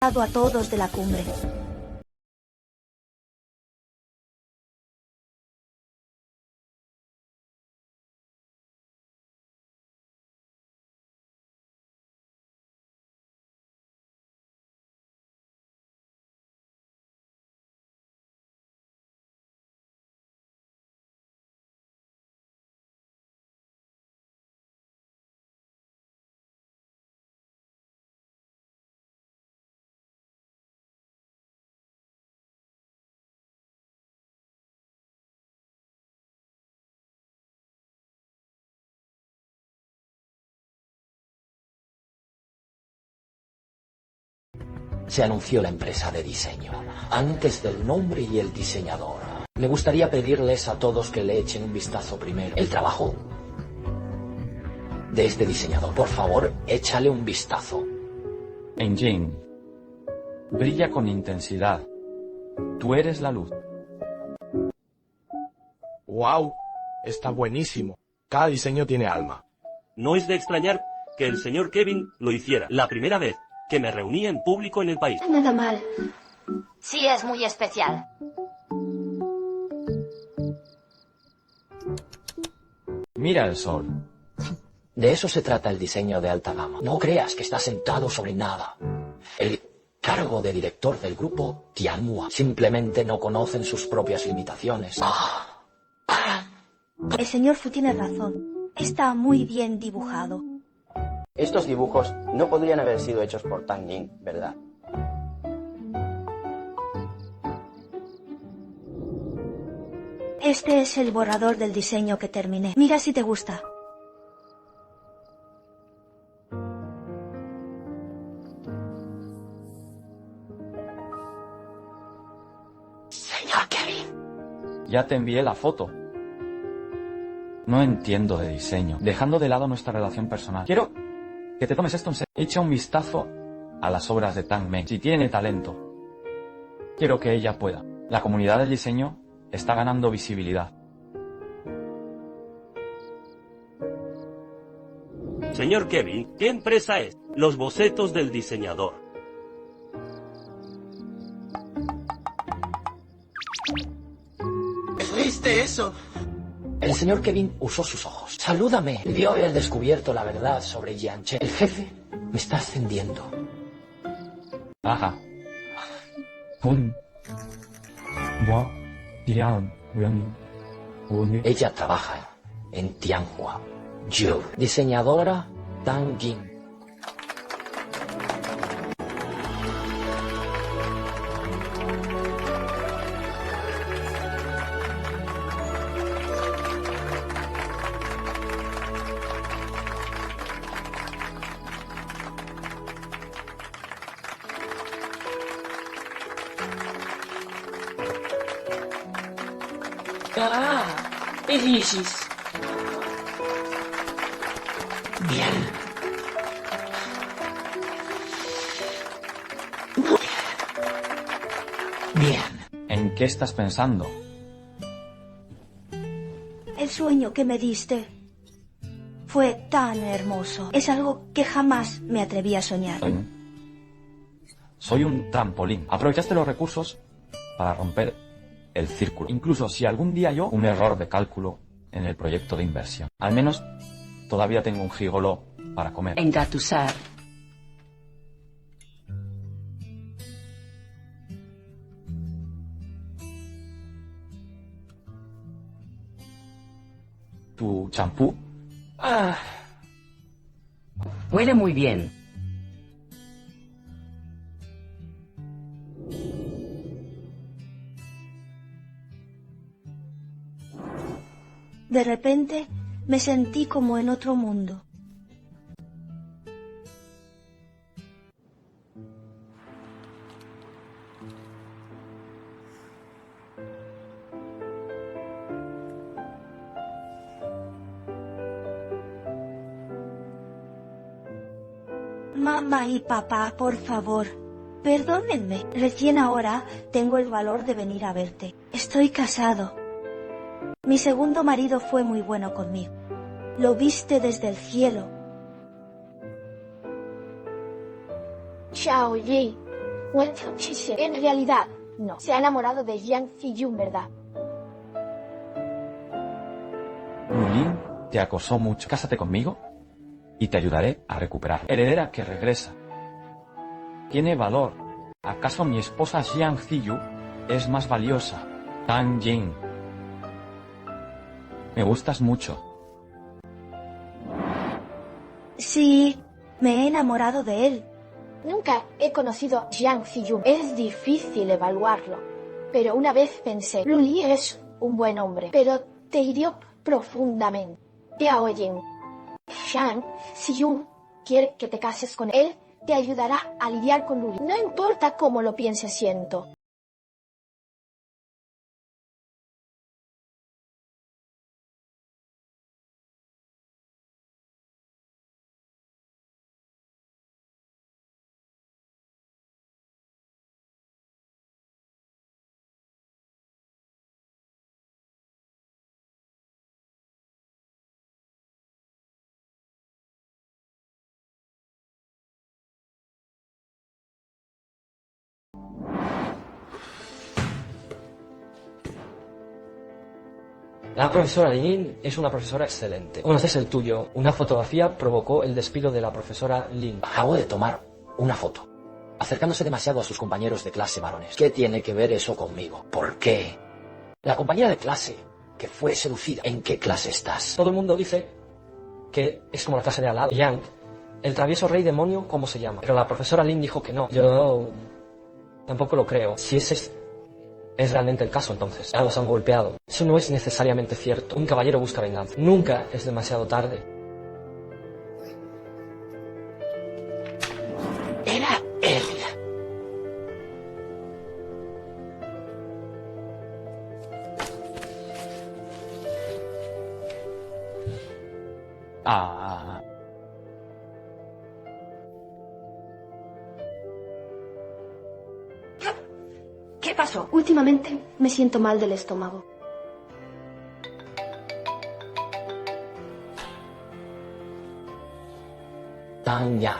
A todos de la cumbre. Se anunció la empresa de diseño, antes del nombre y el diseñador. Me gustaría pedirles a todos que le echen un vistazo primero. El trabajo de este diseñador. Por favor, échale un vistazo. Engine, brilla con intensidad. Tú eres la luz. ¡Wow! Está buenísimo. Cada diseño tiene alma. No es de extrañar que el señor Kevin lo hiciera. La primera vez que me reuní en público en el país. Nada mal. Sí, es muy especial. Mira el sol. De eso se trata el diseño de alta gama. No creas que está sentado sobre nada. El cargo de director del grupo Tianhua. Simplemente no conocen sus propias limitaciones. El señor Fu tiene razón. Está muy bien dibujado. Estos dibujos no podrían haber sido hechos por Tang Yin, ¿verdad? Este es el borrador del diseño que terminé. Mira si te gusta. Señor Kevin. Ya te envié la foto. No entiendo de diseño. Dejando de lado nuestra relación personal. Quiero que te tomes esto en serio. Echa un vistazo a las obras de Tang Meng. Si tiene talento, quiero que ella pueda. La comunidad del diseño está ganando visibilidad. Señor Kevin, ¿qué empresa es? Los bocetos del diseñador. ¿Viste eso? El señor Kevin usó sus ojos. Salúdame. Debió haber descubierto la verdad sobre Jiangche. El jefe me está ascendiendo. Ajá. Ella trabaja en Tianhua. Yo, diseñadora Tang Yin. Elisis. Bien. Bien. ¿En qué estás pensando? El sueño que me diste Fue tan hermoso. Es algo que jamás me atreví a soñar. Soy un trampolín. Aprovechaste los recursos para romper el círculo. Incluso si algún día yo un error de cálculo en el proyecto de inversión. Al menos todavía tengo un gigoló para comer. Engatusar. Tu champú. Huele muy bien. De repente me sentí como en otro mundo. Mamá y papá, por favor, perdónenme. Recién ahora tengo el valor de venir a verte. Estoy casado. Mi segundo marido fue muy bueno conmigo. Lo viste desde el cielo. Xiao Yi, en realidad, no. Se ha enamorado de Jiang Ziyun, ¿verdad? Lulin te acosó mucho. Cásate conmigo y te ayudaré a recuperar. Heredera que regresa. Tiene valor. ¿Acaso mi esposa Jiang Ziyu es más valiosa? Tan Jing. Me gustas mucho. Sí, me he enamorado de él. Nunca he conocido a Jiang Ziyun. Es difícil evaluarlo. Pero una vez pensé, Lu Li es un buen hombre, pero te hirió profundamente. Yao Jing, Jiang Ziyun quiere que te cases con él, te ayudará a lidiar con Lu Li. No importa cómo lo piense, siento. La profesora Lin es una profesora excelente. Bueno, este es el tuyo. Una fotografía provocó el despido de la profesora Lin. Acabo de tomar una foto, acercándose demasiado a sus compañeros de clase varones. ¿Qué tiene que ver eso conmigo? ¿Por qué? La compañera de clase que fue seducida. ¿En qué clase estás? Todo el mundo dice que es como la clase de al lado. Yang, el travieso rey demonio, ¿cómo se llama? Pero la profesora Lin dijo que no. Yo tampoco lo creo. Si ese es realmente el caso, entonces ya los han golpeado. Eso no es necesariamente cierto. Un caballero busca venganza. Nunca es demasiado tarde. Era él. ¿Qué pasó? Últimamente me siento mal del estómago. Tanya,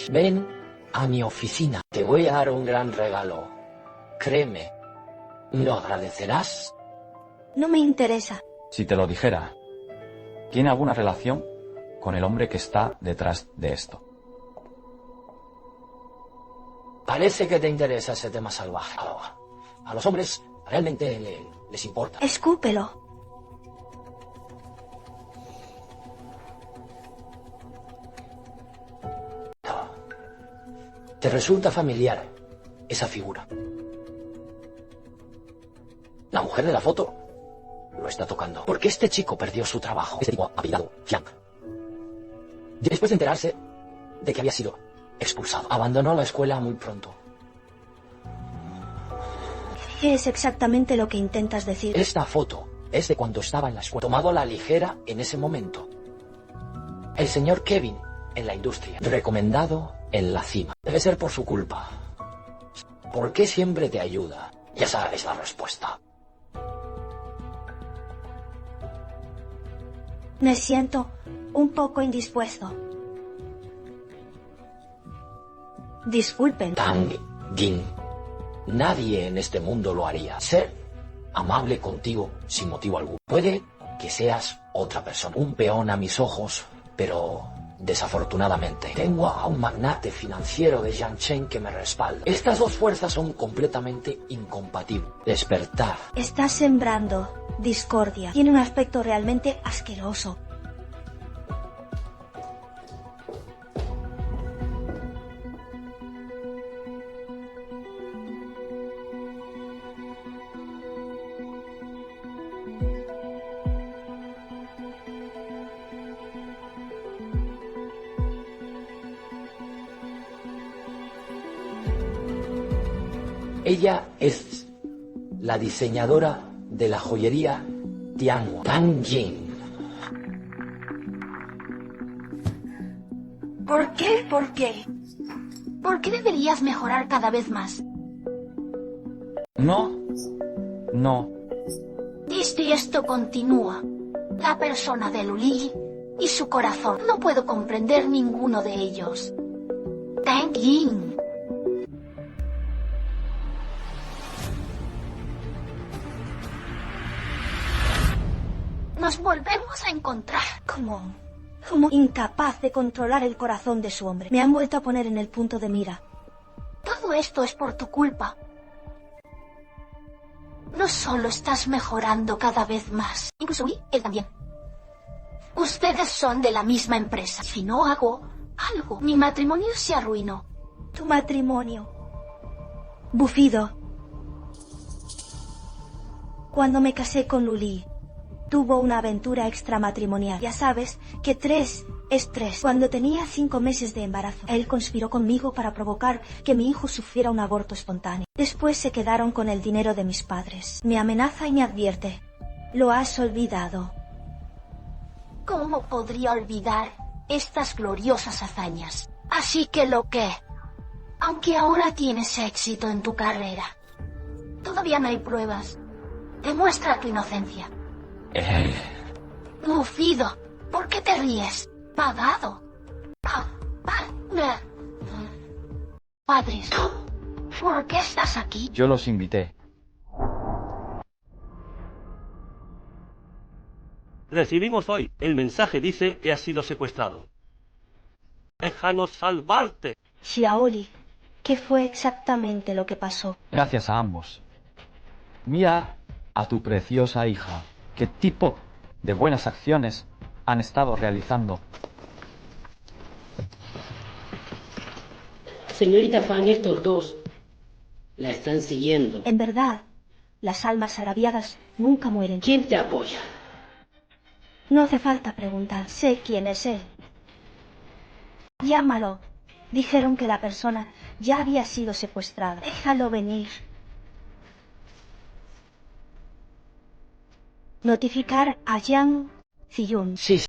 ven a mi oficina. Te voy a dar un gran regalo. Créeme, ¿lo agradecerás? No me interesa. Si te lo dijera, ¿tiene alguna relación con el hombre que está detrás de esto? Parece que te interesa ese tema salvaje. A los hombres realmente les importa. Escúpelo. ¿Te resulta familiar esa figura? La mujer de la foto lo está tocando. Porque este chico perdió su trabajo. Este tipo apellidado Jiang. Después de enterarse de que había sido expulsado. Abandonó la escuela muy pronto. ¿Qué es exactamente lo que intentas decir? Esta foto es de cuando estaba en la escuela, tomado a la ligera en ese momento. El señor Kevin en la industria, recomendado en la cima. Debe ser por su culpa. ¿Por qué siempre te ayuda? Ya sabes la respuesta. Me siento un poco indispuesto. Disculpen. Tang Jin. Nadie en este mundo lo haría. Ser amable contigo sin motivo alguno. Puede que seas otra persona, un peón a mis ojos, pero desafortunadamente tengo a un magnate financiero de Yanchen que me respalda. Estas dos fuerzas son completamente incompatibles. Despertar. Está sembrando discordia. Tiene un aspecto realmente asqueroso. Ella es la diseñadora de la joyería Tianhua, Tang Jin. ¿Por qué? ¿Por qué? ¿Por qué deberías mejorar cada vez más? No. No. Y si esto continúa, la persona de Luli y su corazón, no puedo comprender ninguno de ellos. Tang Jin. Nos volvemos a encontrar. Como incapaz de controlar el corazón de su hombre. Me han vuelto a poner en el punto de mira. Todo esto es por tu culpa. No solo estás mejorando cada vez más, incluso él también. Ustedes son de la misma empresa. Si no hago algo, mi matrimonio se arruinó. Tu matrimonio. Bufido. Cuando me casé con Luli, tuvo una aventura extramatrimonial. Ya sabes que 3 es 3. Cuando tenía 5 meses de embarazo, él conspiró conmigo para provocar que mi hijo sufriera un aborto espontáneo. Después se quedaron con el dinero de mis padres. Me amenaza y me advierte. Lo has olvidado. ¿Cómo podría olvidar estas gloriosas hazañas? Así que lo que... Aunque ahora tienes éxito en tu carrera, todavía no hay pruebas. Demuestra tu inocencia. Bufido, ¿por qué te ríes? Pagado. Padres, ¿por qué estás aquí? Yo los invité. Recibimos hoy. El mensaje dice que has sido secuestrado. Déjanos salvarte. Xiaoli, ¿qué fue exactamente lo que pasó? Gracias a ambos. Mira a tu preciosa hija. ¿Qué tipo de buenas acciones han estado realizando? Señorita Fan, estos dos la están siguiendo. En verdad, las almas arabiadas nunca mueren. ¿Quién te apoya? No hace falta preguntar. Sé quién es él. Llámalo. Dijeron que la persona ya había sido secuestrada. Déjalo venir. Notificar a Yang Ziyun. Sí,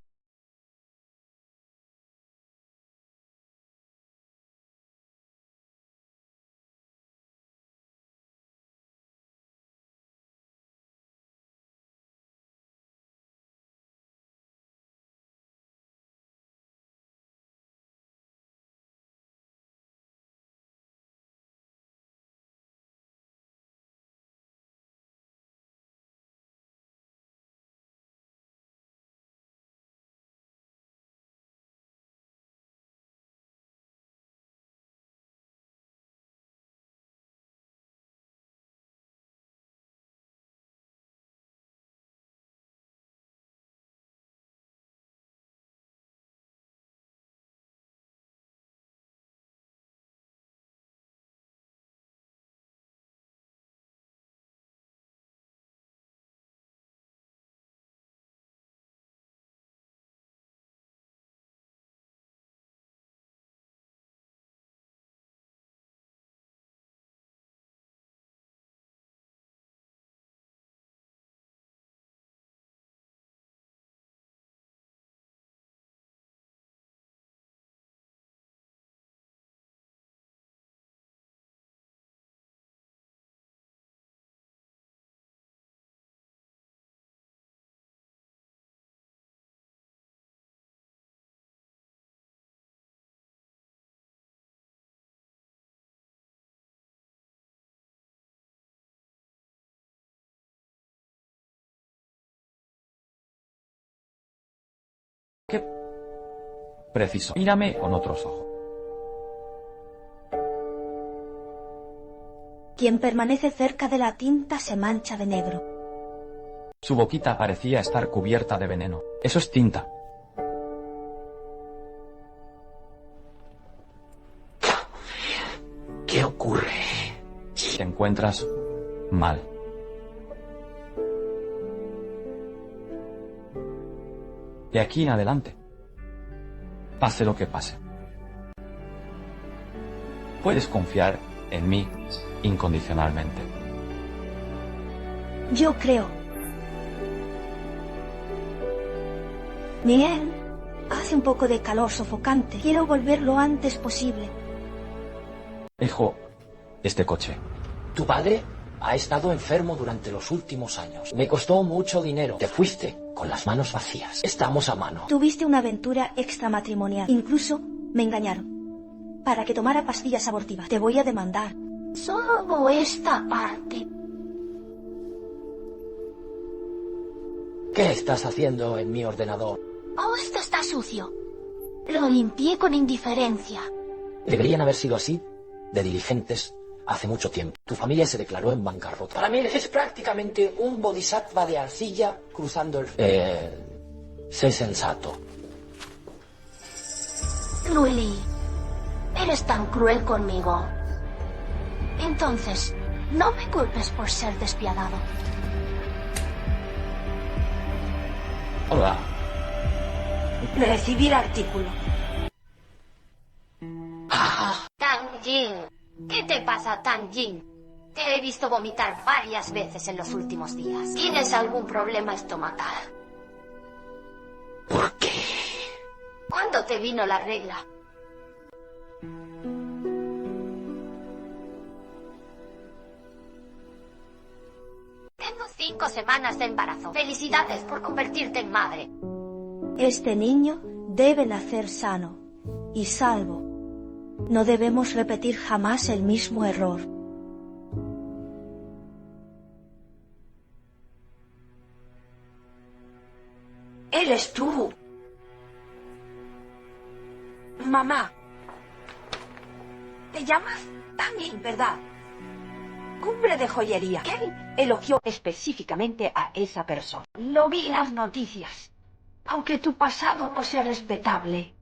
¿Qué? Preciso. Mírame con otros ojos. Quien permanece cerca de la tinta se mancha de negro. Su boquita parecía estar cubierta de veneno. Eso es tinta. ¿Qué ocurre? Te encuentras mal. De aquí en adelante, pase lo que pase, puedes confiar en mí incondicionalmente. Yo creo. Bien, hace un poco de calor sofocante. Quiero volver lo antes posible. Dejo este coche. Tu padre ha estado enfermo durante los últimos años. Me costó mucho dinero. Te fuiste con las manos vacías. Estamos a mano. Tuviste una aventura extramatrimonial. Incluso me engañaron para que tomara pastillas abortivas. Te voy a demandar. Solo esta parte. ¿Qué estás haciendo en mi ordenador? Oh, esto está sucio. Lo limpié con indiferencia. Deberían haber sido así, de diligentes, hace mucho tiempo. Tu familia se declaró en bancarrota. Para mí es prácticamente un bodhisattva de arcilla cruzando el... sé sensato. Luli, eres tan cruel conmigo. Entonces, no me culpes por ser despiadado. Hola. Recibir artículo. Tanjin, ¿qué te pasa, Tanjin? Te he visto vomitar varias veces en los últimos días. ¿Tienes algún problema estomacal? ¿Por qué? ¿Cuándo te vino la regla? Tengo 5 semanas de embarazo. Felicidades por convertirte en madre. Este niño debe nacer sano y salvo. No debemos repetir jamás el mismo error. Eres tú. Mamá. Te llamas Tanjin, ¿verdad? Cumbre de joyería. Él elogió específicamente a esa persona. Lo vi en las noticias. Aunque tu pasado no sea respetable,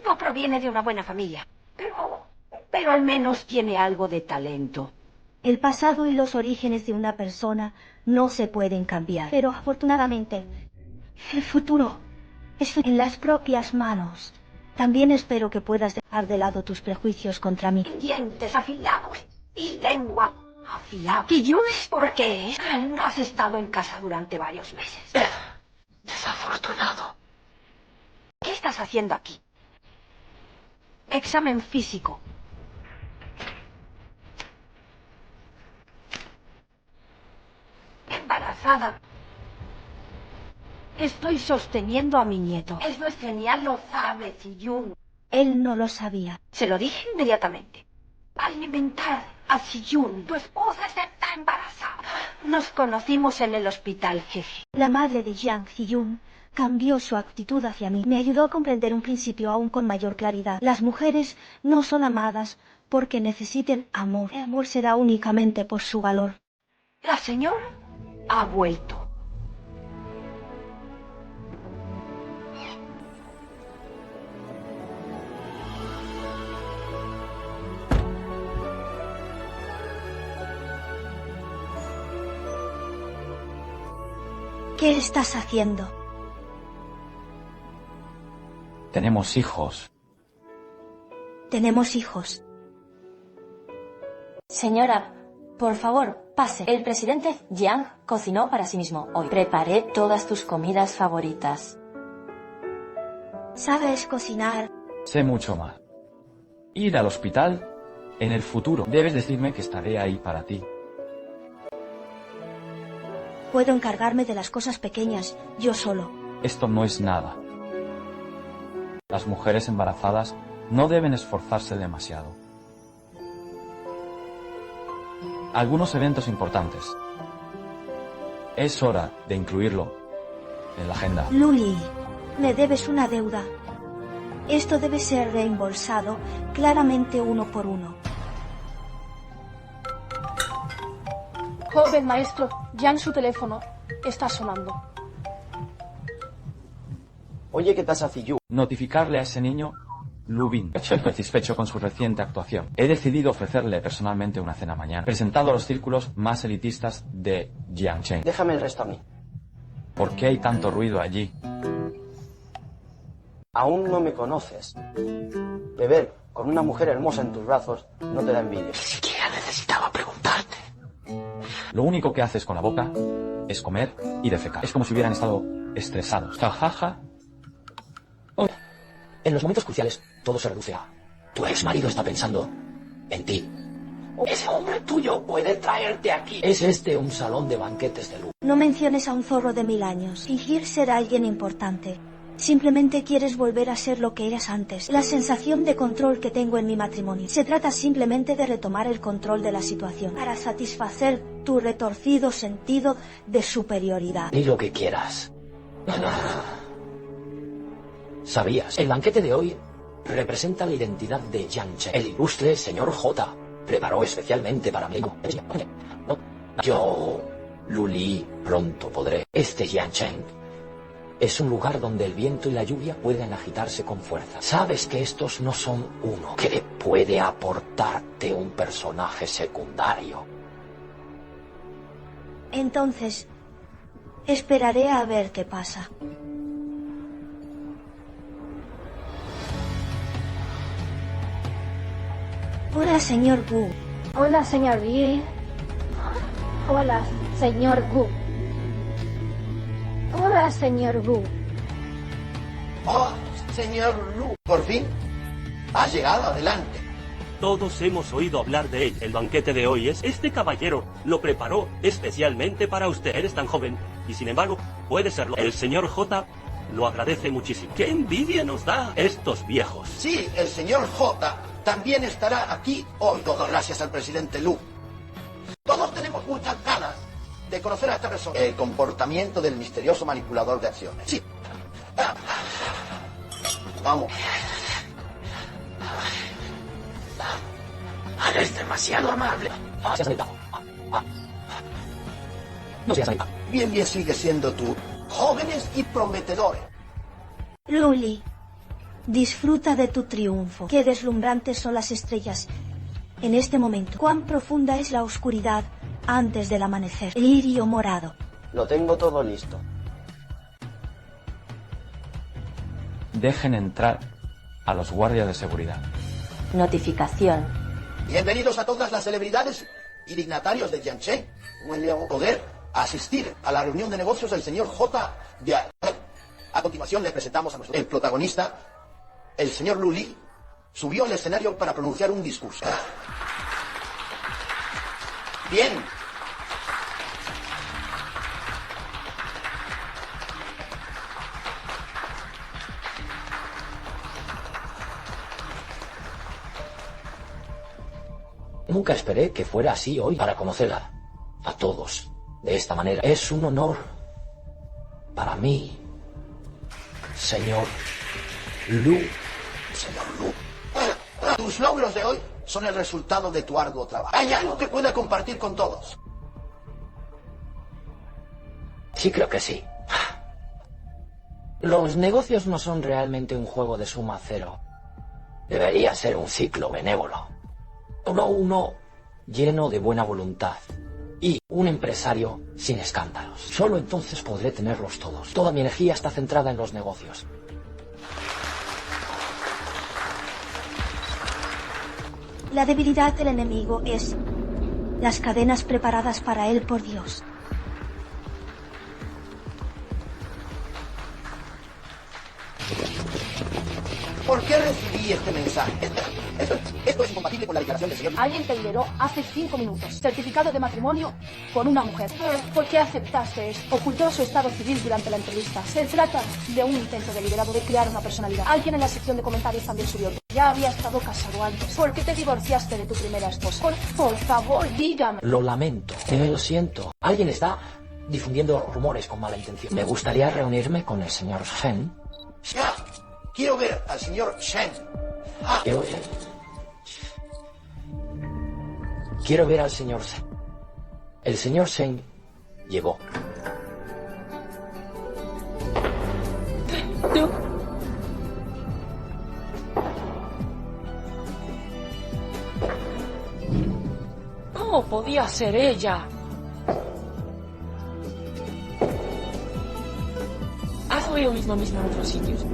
no proviene de una buena familia. Pero al menos tiene algo de talento. El pasado y los orígenes de una persona no se pueden cambiar. Pero afortunadamente, el futuro es en las propias manos. También espero que puedas dejar de lado tus prejuicios contra mí. Dientes afilados y lengua afilada. Y yo es porque no has estado en casa durante varios meses. Desafortunado. ¿Qué estás haciendo aquí? Examen físico. Embarazada. Estoy sosteniendo a mi nieto. Eso es genial, lo sabe, Siyun. Él no lo sabía. Se lo dije inmediatamente. Alimentar a Siyun. Tu esposa está embarazada. Nos conocimos en el hospital, jefe. La madre de Yang Ziyun cambió su actitud hacia mí. Me ayudó a comprender un principio aún con mayor claridad. Las mujeres no son amadas porque necesiten amor. El amor se da únicamente por su valor. La señora ha vuelto. ¿Qué estás haciendo? Tenemos hijos. Tenemos hijos. Señora, por favor, pase. El presidente Jiang cocinó para sí mismo hoy. Preparé todas tus comidas favoritas. ¿Sabes cocinar? Sé mucho más. Ir al hospital en el futuro. Debes decirme que estaré ahí para ti. Puedo encargarme de las cosas pequeñas, yo solo. Esto no es nada. Las mujeres embarazadas no deben esforzarse demasiado. Algunos eventos importantes. Es hora de incluirlo en la agenda. Luli, Me debes una deuda. Esto debe ser reembolsado claramente uno por uno. Joven maestro, ya en su teléfono está sonando. Oye, ¿qué pasa, Ziyu? Notificarle a ese niño, Lubin, satisfecho con su reciente actuación. He decidido ofrecerle personalmente una cena mañana, presentado a los círculos más elitistas de Jiangchen. Déjame el resto a mí. ¿Por qué hay tanto ruido allí? Aún no me conoces. Beber con una mujer hermosa en tus brazos no te da envidia. Ni siquiera necesitaba preguntarte. Lo único que haces con la boca es comer y defecar. Es como si hubieran estado estresados. Jajaja. En los momentos cruciales, todo se reduce a... Tu ex marido está pensando en ti. Ese hombre tuyo puede traerte aquí. ¿Es este un salón de banquetes de lujo? No menciones a un zorro de 1000 años. Fingir ser alguien importante. Simplemente quieres volver a ser lo que eras antes. La sensación de control que tengo en mi matrimonio. Se trata simplemente de retomar el control de la situación para satisfacer tu retorcido sentido de superioridad. Ni lo que quieras. ¿Sabías? El banquete de hoy representa la identidad de Jiangchen. El ilustre señor J preparó especialmente para mí. Yo, Luli, pronto podré. Este Jiangchen es un lugar donde el viento y la lluvia pueden agitarse con fuerza. Sabes que estos no son uno que puede aportarte un personaje secundario. Entonces, esperaré a ver qué pasa. Hola, señor Gu. Hola, señor Yi. Hola, señor Gu. Hola, señor Gu. Oh, señor Lu, por fin has llegado, adelante. Todos hemos oído hablar de él. El banquete de hoy es... Este caballero lo preparó especialmente para usted. Eres tan joven y sin embargo puede serlo. El señor J lo agradece muchísimo. ¡Qué envidia nos da estos viejos! Sí, el señor J también estará aquí hoy, todo gracias al presidente Lu. Todos tenemos muchas ganas de conocer a esta persona. El comportamiento del misterioso manipulador de acciones. Sí. Vamos. Eres demasiado amable. No seas ahí. Bien sigue siendo tú. Jóvenes y prometedores. Luli, disfruta de tu triunfo. Qué deslumbrantes son las estrellas en este momento. Cuán profunda es la oscuridad antes del amanecer. Lirio morado. Lo tengo todo listo. Dejen entrar a los guardias de seguridad. Notificación. Bienvenidos a todas las celebridades y dignatarios de Jiangchen. Poder asistir a la reunión de negocios del señor J. A continuación le presentamos a nuestro... El protagonista, el señor Lu Li, subió al escenario para pronunciar un discurso. Bien. Nunca esperé que fuera así hoy para conocerla a todos de esta manera. Es un honor para mí, señor Lu. Señor Lu. Tus logros de hoy son el resultado de tu arduo trabajo. Hay algo que pueda compartir con todos. Sí, creo que sí. Los negocios no son realmente un juego de suma cero. Debería ser un ciclo benévolo. Uno lleno de buena voluntad y un empresario sin escándalos. Solo entonces podré tenerlos todos. Toda mi energía está centrada en los negocios. La debilidad del enemigo es las cadenas preparadas para él por Dios. ¿Por qué recibí este mensaje? Esto es incompatible con la declaración del señor. Alguien te liberó hace 5 minutos. Certificado de matrimonio con una mujer. ¿Por qué aceptaste esto? Ocultó su estado civil durante la entrevista. Se trata de un intento deliberado de crear una personalidad. Alguien en la sección de comentarios también subió. Ya había estado casado antes. ¿Por qué te divorciaste de tu primera esposa? Por favor, dígame. Lo lamento. Lo siento. Alguien está difundiendo rumores con mala intención. Me gustaría reunirme con el señor Shen Ya, quiero ver al señor Shen. Quiero ver al señor Shen. El señor Shen llegó. ¿Tú? ¿Cómo podía ser ella? ¿Has oído lo mismo en otros sitios?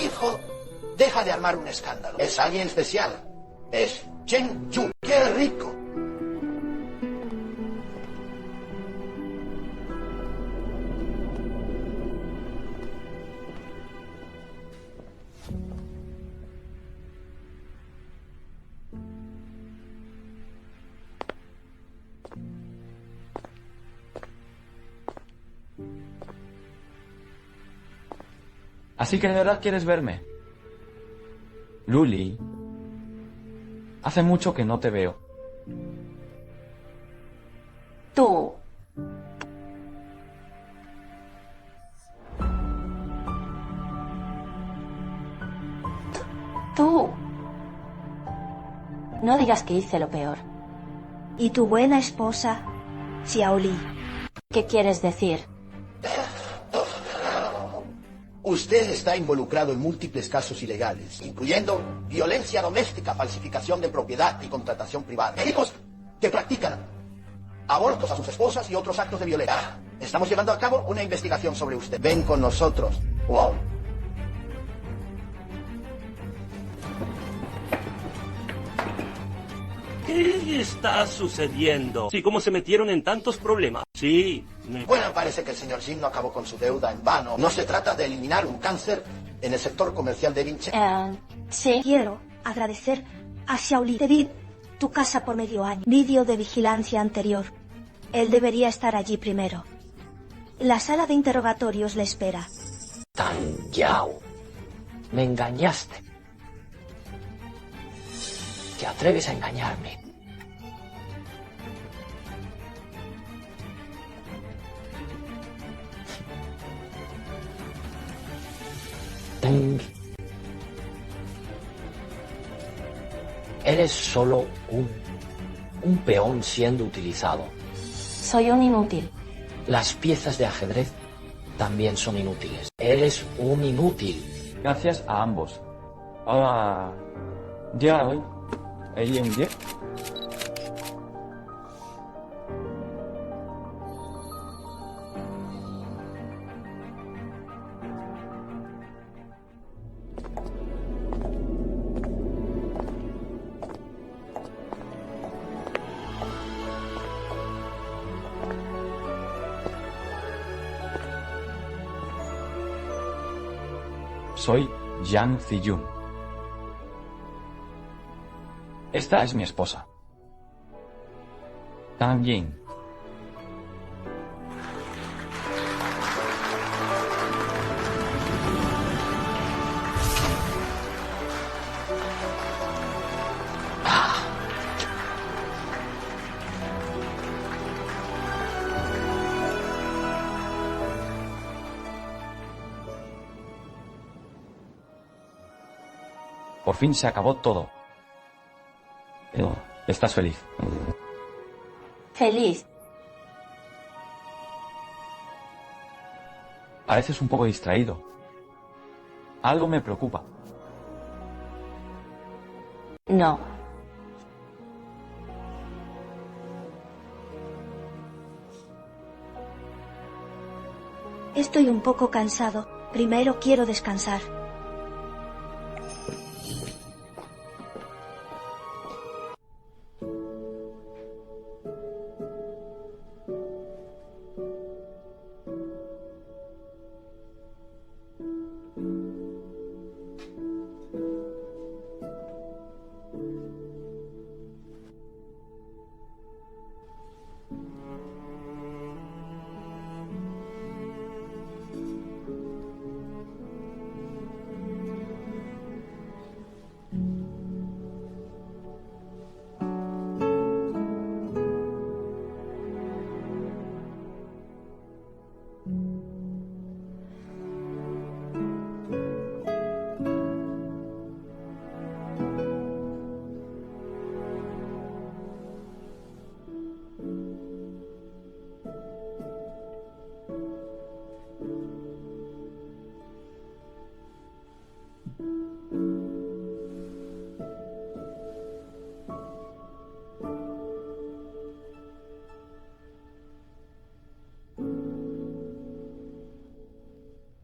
Hijo, deja de armar un escándalo. Es alguien especial. Es Chen Yu. ¡Qué rico! Así que de verdad quieres verme. Luli, hace mucho que no te veo. Tú. Tú. No digas que hice lo peor. ¿Y tu buena esposa, Xiaoli? ¿Qué quieres decir? Usted está involucrado en múltiples casos ilegales, incluyendo violencia doméstica, falsificación de propiedad y contratación privada. Médicos que practican abortos a sus esposas y otros actos de violencia. Estamos llevando a cabo una investigación sobre usted. Ven con nosotros. Wow. ¿Qué está sucediendo? Sí, ¿cómo se metieron en tantos problemas? Sí. Bueno, parece que el señor Jin no acabó con su deuda en vano. No se trata de eliminar un cáncer en el sector comercial de Vinci. Sí. Quiero agradecer a Xiaoli. Te vi tu casa por medio año. Vídeo de vigilancia anterior. Él debería estar allí primero. La sala de interrogatorios le espera. Tan Yao. Me engañaste. ¿Te atreves a engañarme? Eres solo un peón siendo utilizado. Soy un inútil. Las piezas de ajedrez también son inútiles. Eres un inútil. Gracias a ambos. Ahora, ya hoy, ahí un día. Soy Yang Ziyun. Esta es mi esposa. Tang Yin. Por fin se acabó todo. ¿Estás feliz? Feliz. Pareces un poco distraído. Algo me preocupa. No. Estoy un poco cansado. Primero quiero descansar.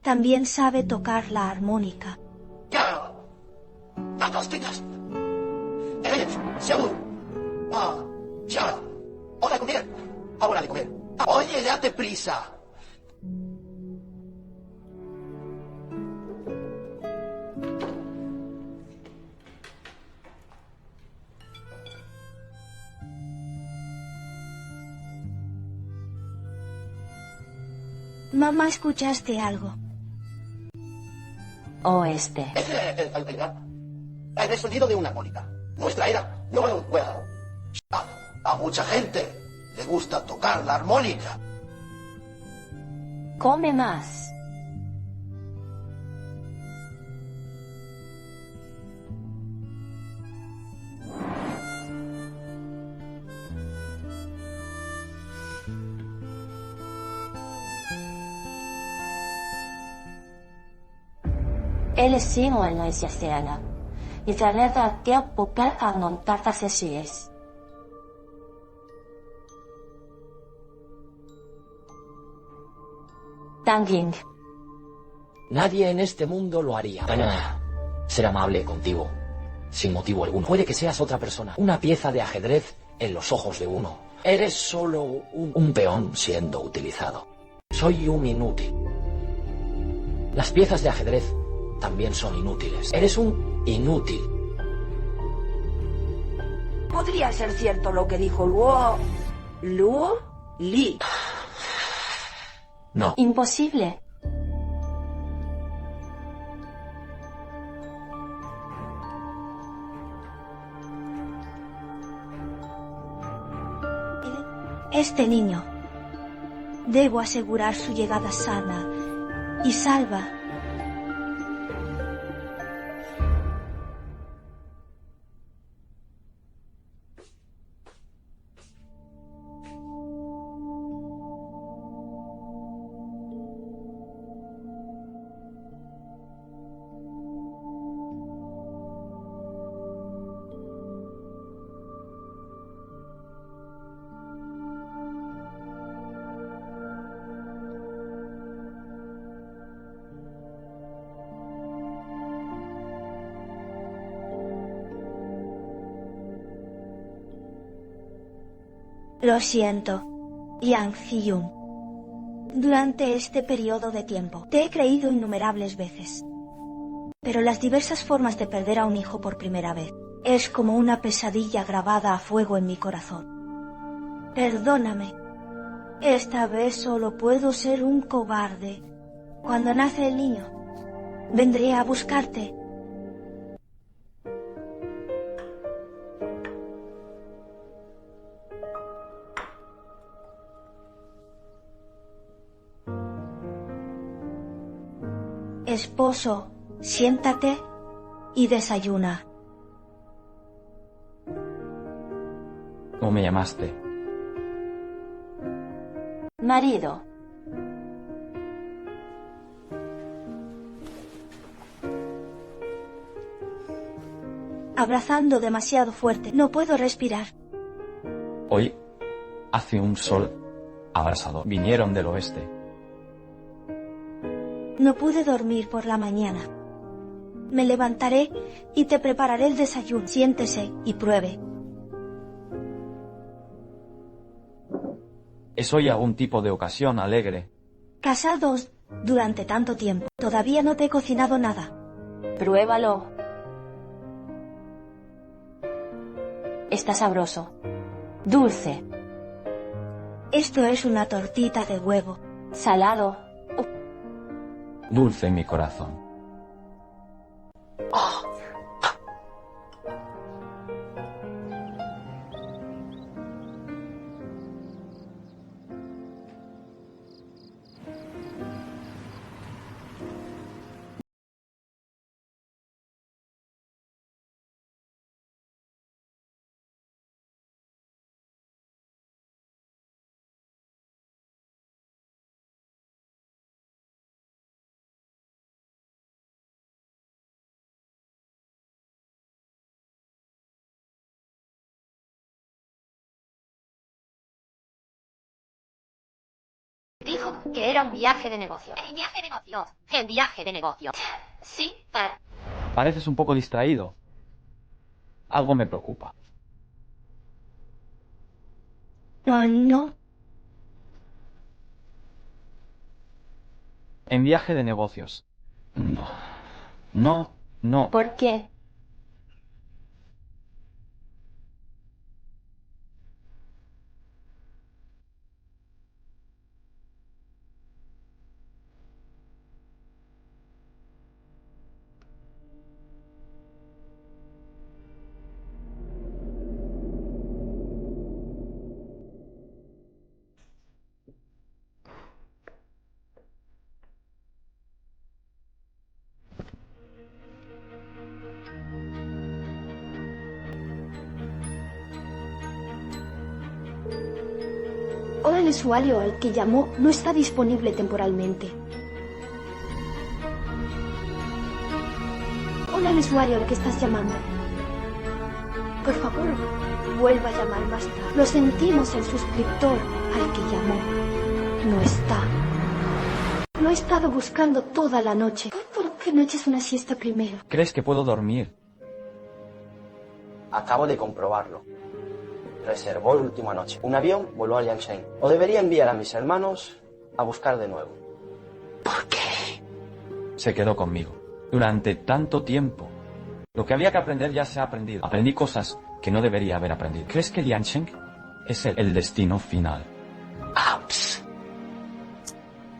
También sabe tocar la armónica. ¡Ya! ¡Fantástico! ¡Xiaolu! ¡Ya! ¡Hora de comer! ¡Hora de comer! ¡Oye, date prisa! Mamá, ¿escuchaste algo? Oeste. Es el sonido de una armónica. Nuestra era. No, bueno. A mucha gente le gusta tocar la armónica. Come más. Ele sigo en la escena. Y trata que poker a non tartas es. Tanging. Nadie en este mundo lo haría. Ser amable contigo, sin motivo alguno. Puede que seas otra persona, una pieza de ajedrez en los ojos de uno. Eres solo un peón siendo utilizado. Soy un inútil. Las piezas de ajedrez también son inútiles. Eres un inútil. Podría ser cierto lo que dijo Luo... ¿Luo? Li. No. Imposible. Este niño. Debo asegurar su llegada sana y salva. Lo siento, Yang Ziyun. Durante este periodo de tiempo, te he creído innumerables veces. Pero las diversas formas de perder a un hijo por primera vez es como una pesadilla grabada a fuego en mi corazón. Perdóname. Esta vez solo puedo ser un cobarde. Cuando nace el niño, vendré a buscarte. Esposo, siéntate y desayuna. ¿Cómo me llamaste? Marido. Abrazando demasiado fuerte, no puedo respirar. Hoy hace un sol abrasador. Vinieron del oeste. No pude dormir por la mañana. Me levantaré y te prepararé el desayuno. Siéntese y pruebe. ¿Es hoy algún tipo de ocasión alegre? Casados durante tanto tiempo. Todavía no te he cocinado nada. Pruébalo. Está sabroso. Dulce. Esto es una tortita de huevo. Salado. Dulce en mi corazón. Dijo que era un viaje de negocio. ¿El viaje de negocio? El viaje de negocio. Sí, Pareces un poco distraído. Algo me preocupa. No. En viaje de negocios. No. ¿Por qué? Ahora el usuario al que llamó no está disponible temporalmente. Hola al usuario al que estás llamando. Por favor, vuelva a llamar más tarde. Lo sentimos, el suscriptor al que llamó no está. Lo he estado buscando toda la noche. ¿Por qué no eches una siesta primero? ¿Crees que puedo dormir? Acabo de comprobarlo. Reservó la última noche. Un avión voló a Liangshan. O debería enviar a mis hermanos a buscar de nuevo. Se quedó conmigo. Durante tanto tiempo. Lo que había que aprender ya se ha aprendido. Aprendí cosas que no debería haber aprendido. ¿Crees que Liangshan es el destino final?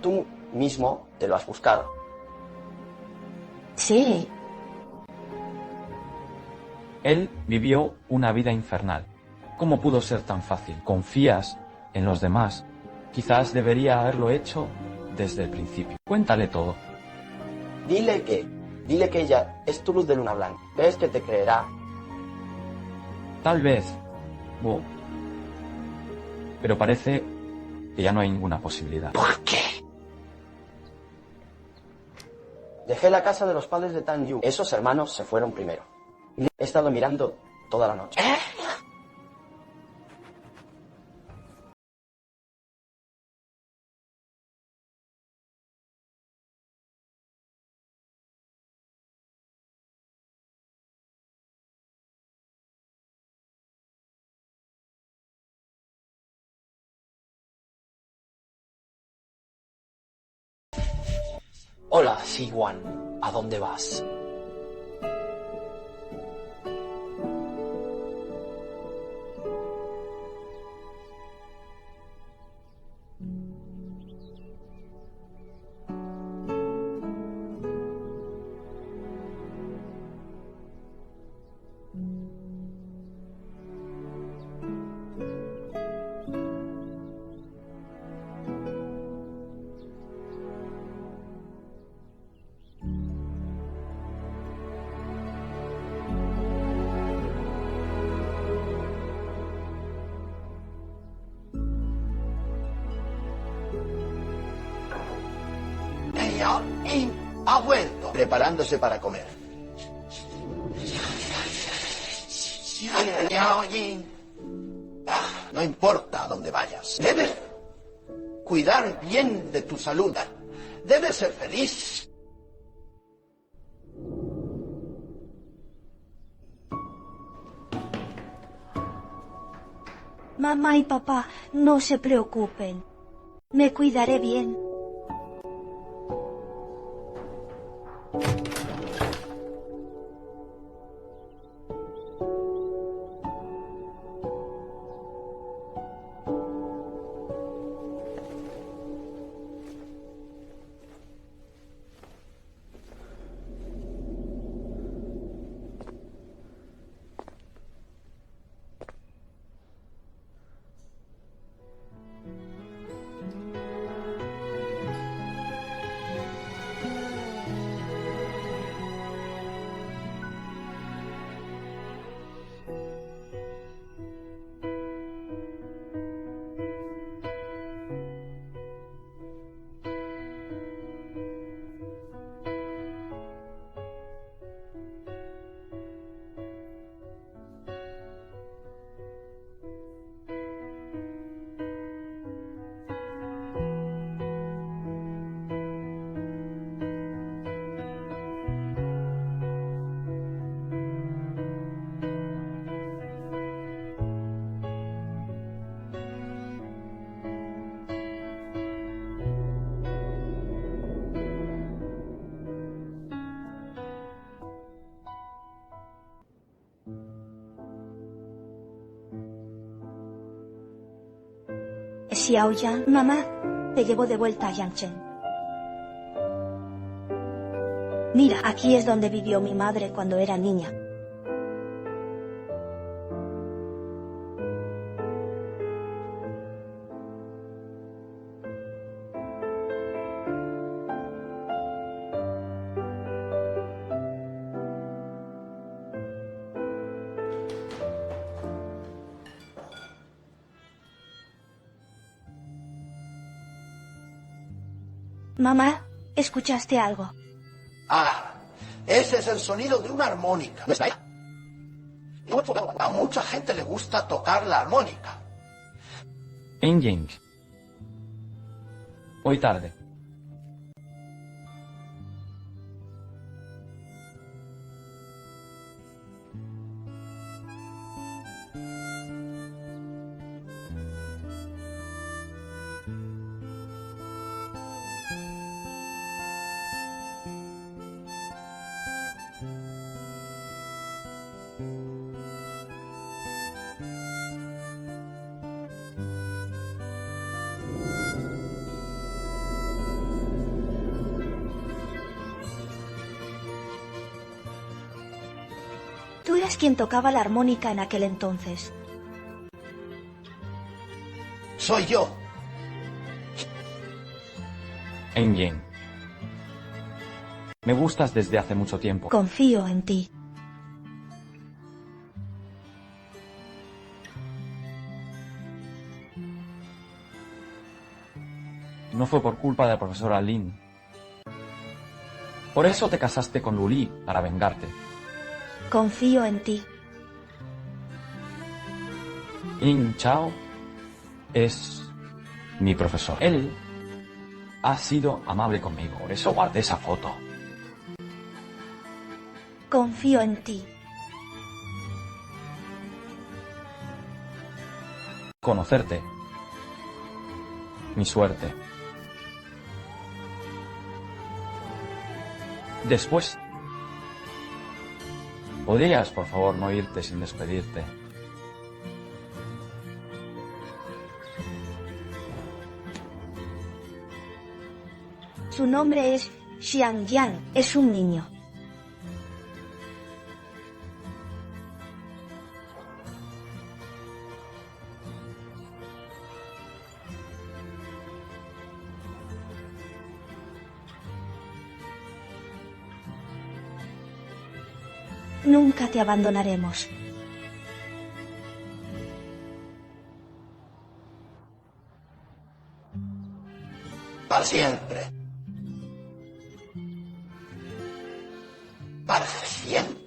Tú mismo te lo has buscado. Sí. Él vivió una vida infernal. ¿Cómo pudo ser tan fácil? ¿Confías en los demás? Quizás debería haberlo hecho desde el principio. Cuéntale todo. Dile que ella es tu luz de luna blanca. ¿Ves que te creerá? Tal vez. Pero parece que ya no hay ninguna posibilidad. ¿Por qué? Dejé la casa de los padres de Tan Yu. Esos hermanos se fueron primero. Y he estado mirando toda la noche. Hola, Siwan. ¿A dónde vas? Ha vuelto, preparándose para comer. No importa a dónde vayas. Debes cuidar bien de tu salud. Debes ser feliz. Mamá y papá, no se preocupen. Me cuidaré bien. Xiaoyan, mamá, te llevo de vuelta a Yangchen. Mira, aquí es donde vivió mi madre cuando era niña. Mamá, ¿escuchaste algo? Ah, ese es el sonido de una armónica. ¿No está ahí? A mucha gente le gusta tocar la armónica. Enjing. Hoy tarde. Tú eras quien tocaba la armónica en aquel entonces. Soy yo. Enjing. Me gustas desde hace mucho tiempo. Confío en ti. No fue por culpa de la profesora Lin. Por eso te casaste con Lu Li, para vengarte. Confío en ti. Yin Chao es mi profesor. Él ha sido amable conmigo, por eso guardé esa foto. Confío en ti. Conocerte. Mi suerte. Después, ¿podrías, por favor, no irte sin despedirte? Su nombre es Xiangyan. Es un niño. Nunca te abandonaremos. Para siempre. Para siempre.